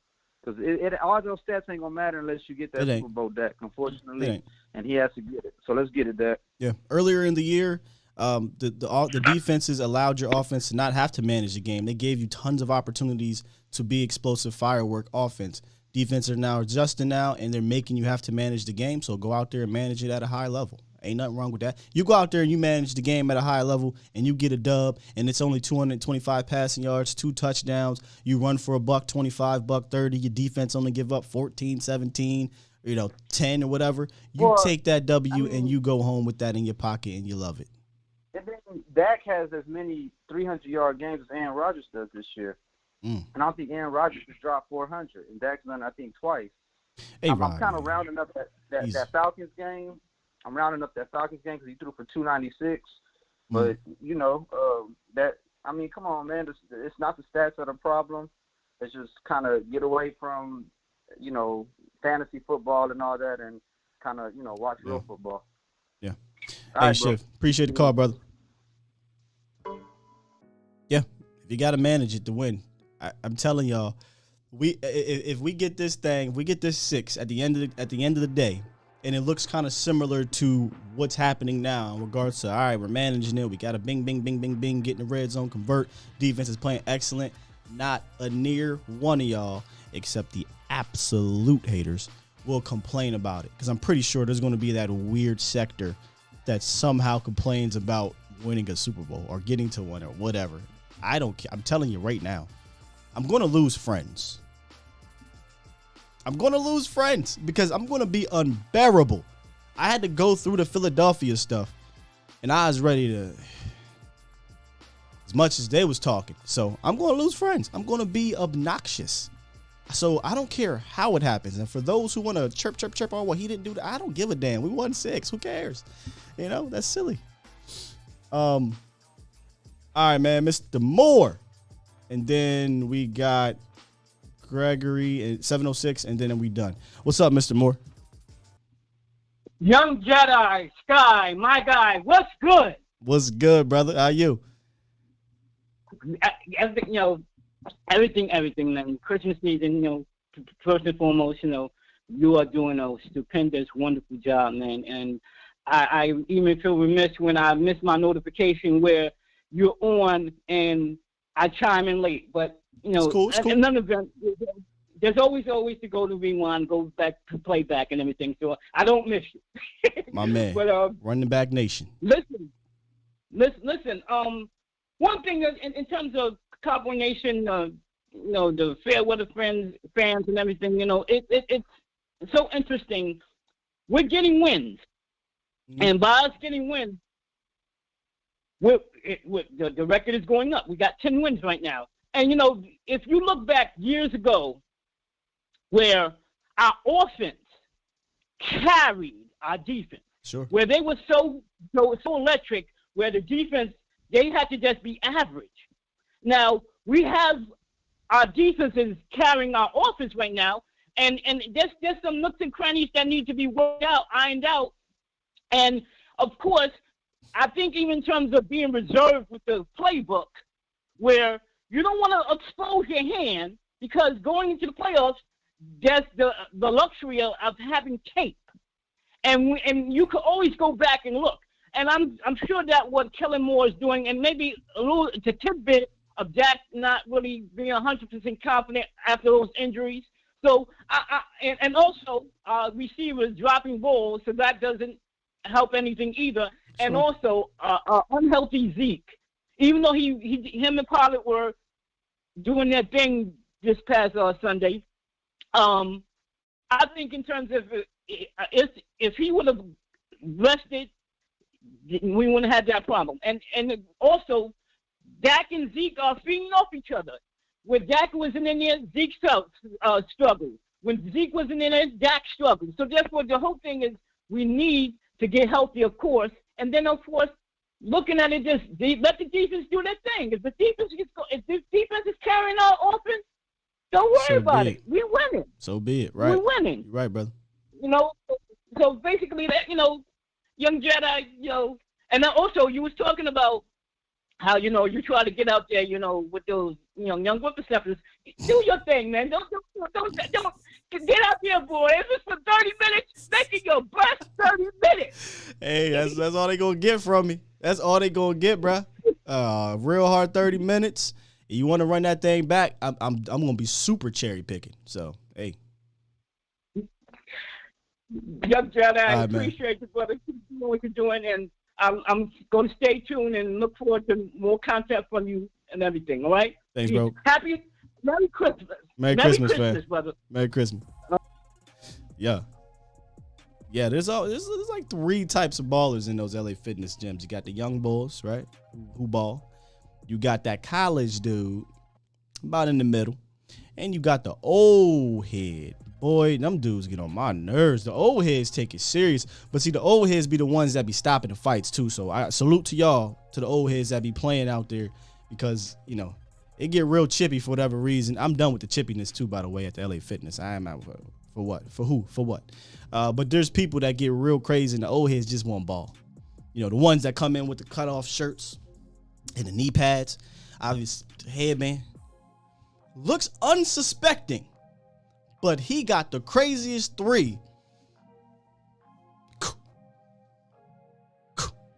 Because all those stats ain't going to matter unless you get that Super Bowl, Dak, unfortunately. And he has to get it. So let's get it, Dak. Yeah. Earlier in the year, the defenses allowed your offense to not have to manage the game. They gave you tons of opportunities to be explosive firework offense. Defenses are now adjusting now, and they're making you have to manage the game. So go out there and manage it at a high level. Ain't nothing wrong with that. You go out there and you manage the game at a high level and you get a dub, and it's only 225 passing yards, 2 touchdowns. You run for $125, $130. Your defense only give up 14, 17, 10 or whatever. You take that W and you go home with that in your pocket and you love it. And then Dak has as many 300-yard games as Aaron Rodgers does this year. And I don't think Aaron Rodgers has dropped 400. And Dak's done, I think, twice. Hey, I'm kind of rounding up that Falcons game. I'm rounding up that Falcons game because he threw for 296. But, come on, man. It's not the stats that are a problem. It's just kind of get away from, fantasy football and all that and kind of, watch real football. Yeah. All hey, right, Chef. Appreciate the call, brother. Yeah, you got to manage it to win. I'm telling y'all, if we get this thing, if we get this 6 at the end of the day, and it looks kind of similar to what's happening now in regards to, all right, we're managing it. We got a bing, bing, bing, bing, bing, get in the red zone, convert. Defense is playing excellent. Not a near one of y'all, except the absolute haters, will complain about it. Because I'm pretty sure there's going to be that weird sector that somehow complains about winning a Super Bowl or getting to one or whatever. I don't care. I'm telling you right now, I'm going to lose friends. I'm going to lose friends because I'm going to be unbearable. I had to go through the Philadelphia stuff, and I was ready to, as much as they was talking. So I'm going to lose friends. I'm going to be obnoxious. So I don't care how it happens. And for those who want to chirp, oh, well, he didn't do that. I don't give a damn. We won 6. Who cares? You know, that's silly. All right, man, Mr. Moore. And then we got Gregory at 706, and then we done. What's up, Mr. Moore? Young Jedi, Sky, my guy, what's good? What's good, brother? How you? Everything, man. Christmas season, first and foremost, you are doing a stupendous, wonderful job, man. And I even feel remiss when I miss my notification where you're on and I chime in late. But, it's cool. none of them, there's always to go to rewind, go back to playback and everything. So I don't miss you. My man. But, running back nation. Listen. One thing in terms of Cowboy Nation, the fair weather fans and everything, it's so interesting. We're getting wins. Mm-hmm. And by us getting wins, the record is going up. We got 10 wins right now. And, if you look back years ago where our offense carried our defense, sure, where they were so electric, where the defense, they had to just be average. Now, we have our defenses carrying our offense right now, and there's some nooks and crannies that need to be ironed out. And, of course, I think even in terms of being reserved with the playbook, where you don't want to expose your hand because going into the playoffs, there's the luxury of having tape. And you could always go back and look. And I'm sure that what Kellen Moore is doing, and maybe a little the tidbit of Dak not really being 100% confident after those injuries. So and also receivers dropping balls, so that doesn't help anything either. Sure. And also unhealthy Zeke, even though him and Pollard were doing their thing this past Sunday. I think in terms of if he would have rested, we wouldn't have that problem. And also, Dak and Zeke are feeding off each other. When Dak wasn't in there, Zeke struggled. When Zeke wasn't in there, Dak struggled. So therefore, the whole thing is we need to get healthy, of course. And then, of course, looking at it, just let the defense do their thing. If the defense is carrying our offense, don't worry about it. We're winning. So be it. Right. We're winning. You're right, brother. So basically, that Young Jedi, and then also you was talking about how you try to get out there, with those young whippersnappers. Do your thing, man. Don't get out there, boy. If it's for 30 minutes, make it your best 30 minutes. Hey, that's all they gonna get from me. That's all they gonna get, bruh. Real hard 30 minutes. You want to run that thing back? I'm gonna be super cherry picking. So hey. Young Jedi, I appreciate you, brother. Keep doing what you're doing, and I'm going to stay tuned and look forward to more content from you and everything. All right? Thanks, bro. Merry Christmas. Merry Christmas, man. Brother. Merry Christmas. Yeah. There's like 3 types of ballers in those LA Fitness gyms. You got the young bulls, right? Who ball. You got that college dude, about in the middle, and you got the old head. Boy, them dudes get on my nerves. The old heads take it serious. But see, the old heads be the ones that be stopping the fights too. So I salute to y'all, to the old heads that be playing out there, because, it get real chippy for whatever reason. I'm done with the chippiness too, by the way, at the LA Fitness. I am out for what? For who? For what? But there's people that get real crazy, and the old heads just want ball. The ones that come in with the cutoff shirts and the knee pads. Headband. Looks unsuspecting, but he got the craziest three.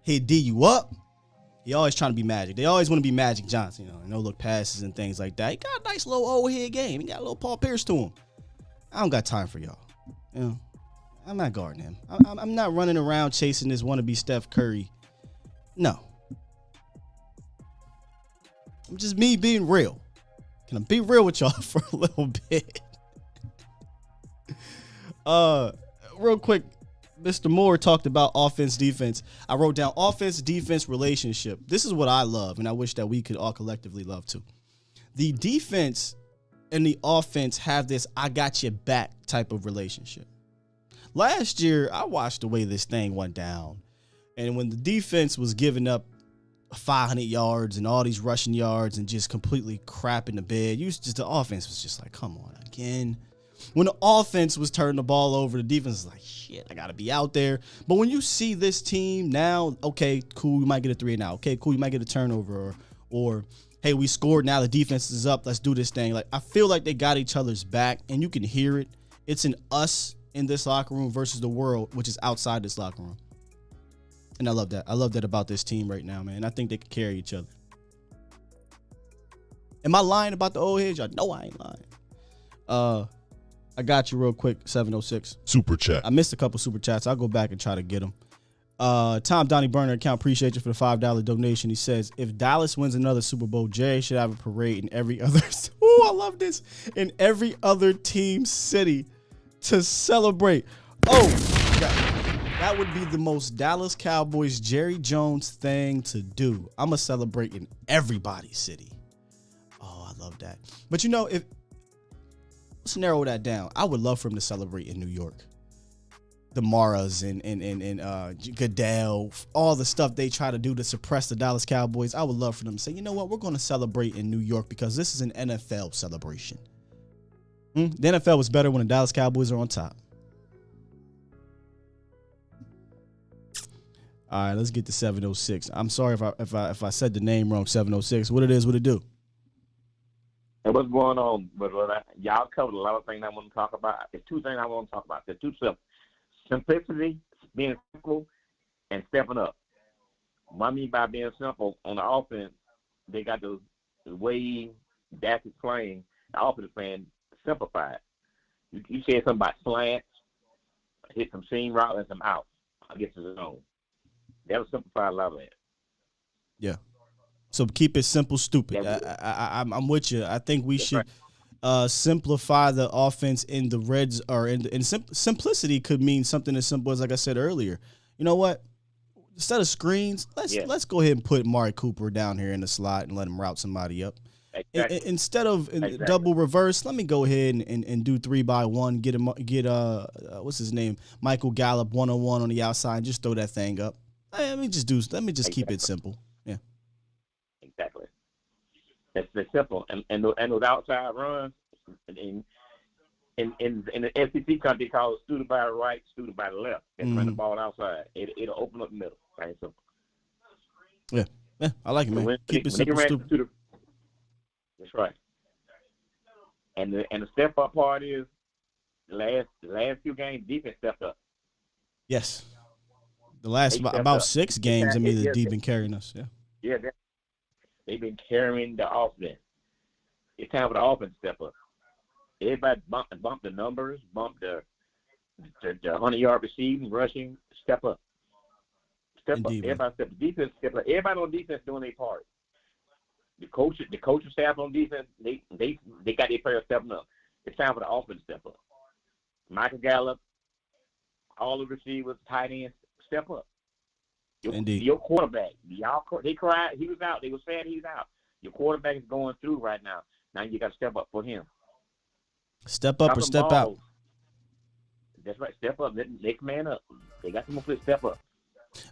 He'd D you up. He always trying to be Magic. They always want to be Magic Johnson, no look passes and things like that. He got a nice little old head game. He got a little Paul Pierce to him. I don't got time for y'all. I'm not guarding him. I'm not running around chasing this wannabe Steph Curry. No. I'm just me being real. Can I be real with y'all for a little bit? Real quick, Mr. Moore talked about offense, defense. I wrote down offense, defense, relationship. This is what I love, and I wish that we could all collectively love too. The defense and the offense have this I got your back type of relationship. Last year, I watched the way this thing went down. And when the defense was giving up 500 yards and all these rushing yards and just completely crap in the bed, the offense was just like, come on, again. When the offense was turning the ball over, the defense was like, shit, I got to be out there. But when you see this team now, okay, cool, we might get a 3 and out. Okay, cool, you might get a turnover. Or hey, we scored, now the defense is up, let's do this thing. Like, I feel like they got each other's back, and you can hear it. It's an us in this locker room versus the world, which is outside this locker room. And I love that. I love that about this team right now, man. I think they can carry each other. Am I lying about the old heads? Y'all know I ain't lying. I got you real quick, 706. Super chat. I missed a couple super chats. I'll go back and try to get them. Tom Donnie Burner account, appreciate you for the $5 donation. He says, if Dallas wins another Super Bowl, Jerry should have a parade in every other I love this. In every other team city to celebrate. Oh, that would be the most Dallas Cowboys Jerry Jones thing to do. I'm going to celebrate in everybody's city. Oh, I love that. But if let's narrow that down. I would love for him to celebrate in New York. The Maras and Goodell, all the stuff they try to do to suppress the Dallas Cowboys. I would love for them to say, you know what, we're going to celebrate in New York because this is an NFL celebration. The NFL was better when the Dallas Cowboys are on top. All right, let's get to 706. I'm sorry if I said the name wrong. 706. What it is? What it do? And what's going on? But y'all covered a lot of things I want to talk about. There's two things I want to talk about. There's two simple. Simplicity, being simple, and stepping up. What I mean by being simple, on the offense, they got the way Dak is playing, the offense is playing simplified. You said something about slants, hit some seam route and some outs against the zone. That was simplified a lot of that. Yeah. So keep it simple, stupid. I'm with you. I think we should simplify the offense in the reds, or simplicity could mean something as simple as, like I said earlier. You know what? Instead of screens, let's go ahead and put Amari Cooper down here in the slot and let him route somebody up. Exactly. Instead of double reverse, let me go ahead and do 3-by-1. Get what's his name, Michael Gallup 1-on-1 on the outside. Just throw that thing up. Let me just keep it simple. Yeah. Exactly. It's simple, and those outside runs in the SEC country called student by the right, student by the left, and run the ball outside. It'll open up the middle. Right? So, yeah, I like it, man. Keep it simple, stupid. That's right. And the step up part is the last few games defense stepped up. Yes. The last about 6 games, the D been carrying us. Yeah. Yeah. They've been carrying the offense. It's time for the offense to step up. Everybody bump the numbers, bump the 100-yard receiving, rushing, step up. Step up. Everybody step up. Defense step up. Everybody on defense doing their part. The coaching staff on defense, they got their players stepping up. It's time for the offense to step up. Michael Gallup, all the receivers, tight ends, step up. Your quarterback, they cried, he was out. They were saying he's out. Your quarterback is going through right now. Now you got to step up for him. Step up or step out. That's right. Step up. Next man up. They got to step up.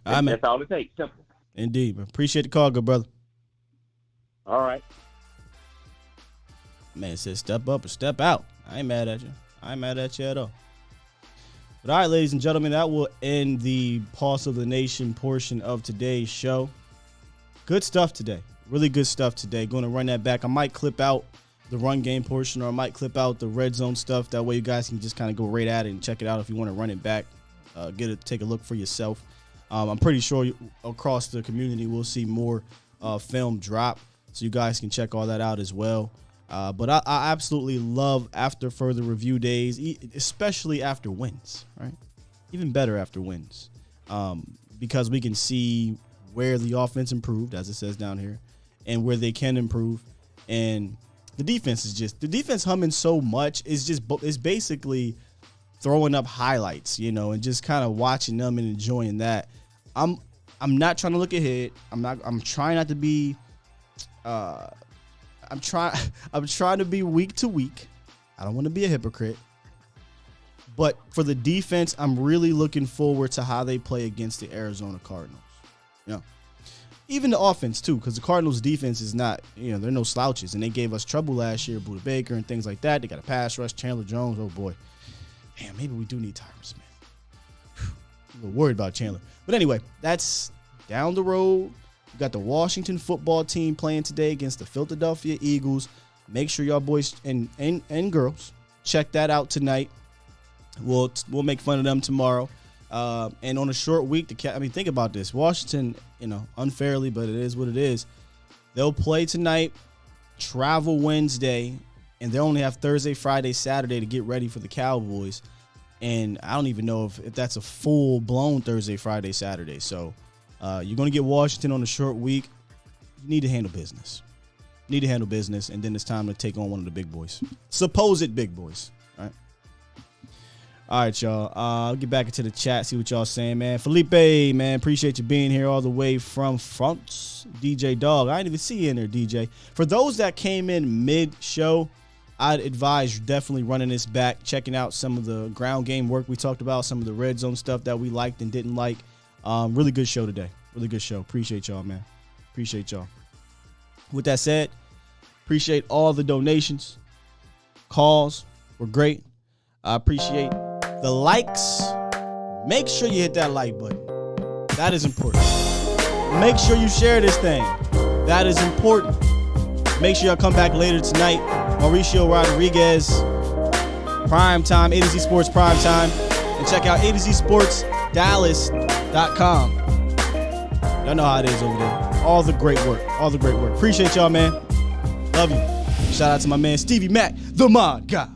That's all it takes. Simple. Indeed. Appreciate the call, good brother. All right. Man, it says step up or step out. I ain't mad at you. I ain't mad at you at all. But all right, ladies and gentlemen, that will end the Pulse of the Nation portion of today's show. Good stuff today. Really good stuff today. Going to run that back. I might clip out the run game portion, or I might clip out the red zone stuff. That way you guys can just kind of go right at it and check it out if you want to run it back. Take a look for yourself. I'm pretty sure across the community we'll see more film drop, so you guys can check all that out as well. But I absolutely love after further review days, especially after wins, right? Even better after wins, because we can see where the offense improved, as it says down here, and where they can improve. And the defense humming so much is basically throwing up highlights, and just kind of watching them and enjoying that. I'm not trying to look ahead. I'm trying not to be. I'm trying to be week to week. I don't want to be a hypocrite. But for the defense, I'm really looking forward to how they play against the Arizona Cardinals. Even the offense too, because the Cardinals' defense is not, they're no slouches, and they gave us trouble last year, Buda Baker and things like that. They got a pass rush, Chandler Jones. Oh boy, damn, maybe we do need Tyron Smith. I'm a little worried about Chandler, but anyway, that's down the road. We got the Washington football team playing today against the Philadelphia Eagles. Make sure y'all boys and girls check that out tonight. We'll make fun of them tomorrow. And on a short week, think about this. Washington, unfairly, but it is what it is. They'll play tonight, travel Wednesday, and they only have Thursday, Friday, Saturday to get ready for the Cowboys. And I don't even know if that's a full-blown Thursday, Friday, Saturday. So you're going to get Washington on a short week. You need to handle business. And then it's time to take on one of the big boys. Supposed big boys. All right, y'all. I'll get back into the chat, see what y'all saying, man. Felipe, man, appreciate you being here all the way from France. DJ Dog, I didn't even see you in there, DJ. For those that came in mid-show, I'd advise definitely running this back, checking out some of the ground game work we talked about, some of the red zone stuff that we liked and didn't like. Really good show today. Really good show. Appreciate y'all, man. Appreciate y'all. With that said, appreciate all the donations. Calls were great. I appreciate the likes. Make sure you hit that like button. That is important. Make sure you share this thing. That is important. Make sure y'all come back later tonight. Mauricio Rodriguez, Prime Time, A to Z Sports Prime Time. And check out A to Z Sports Dallas.com. Y'all know how it is over there. All the great work. Appreciate y'all, man. Love you. Shout out to my man Stevie Mack, the mod guy.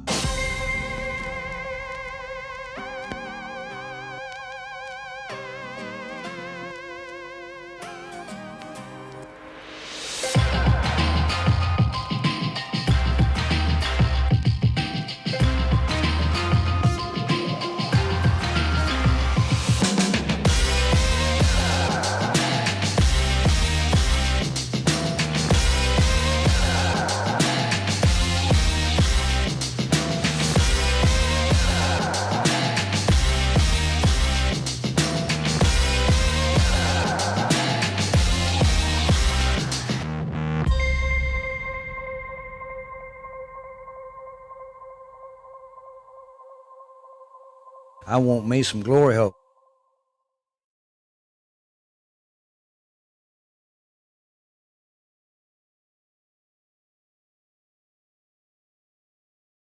I want me some glory hole.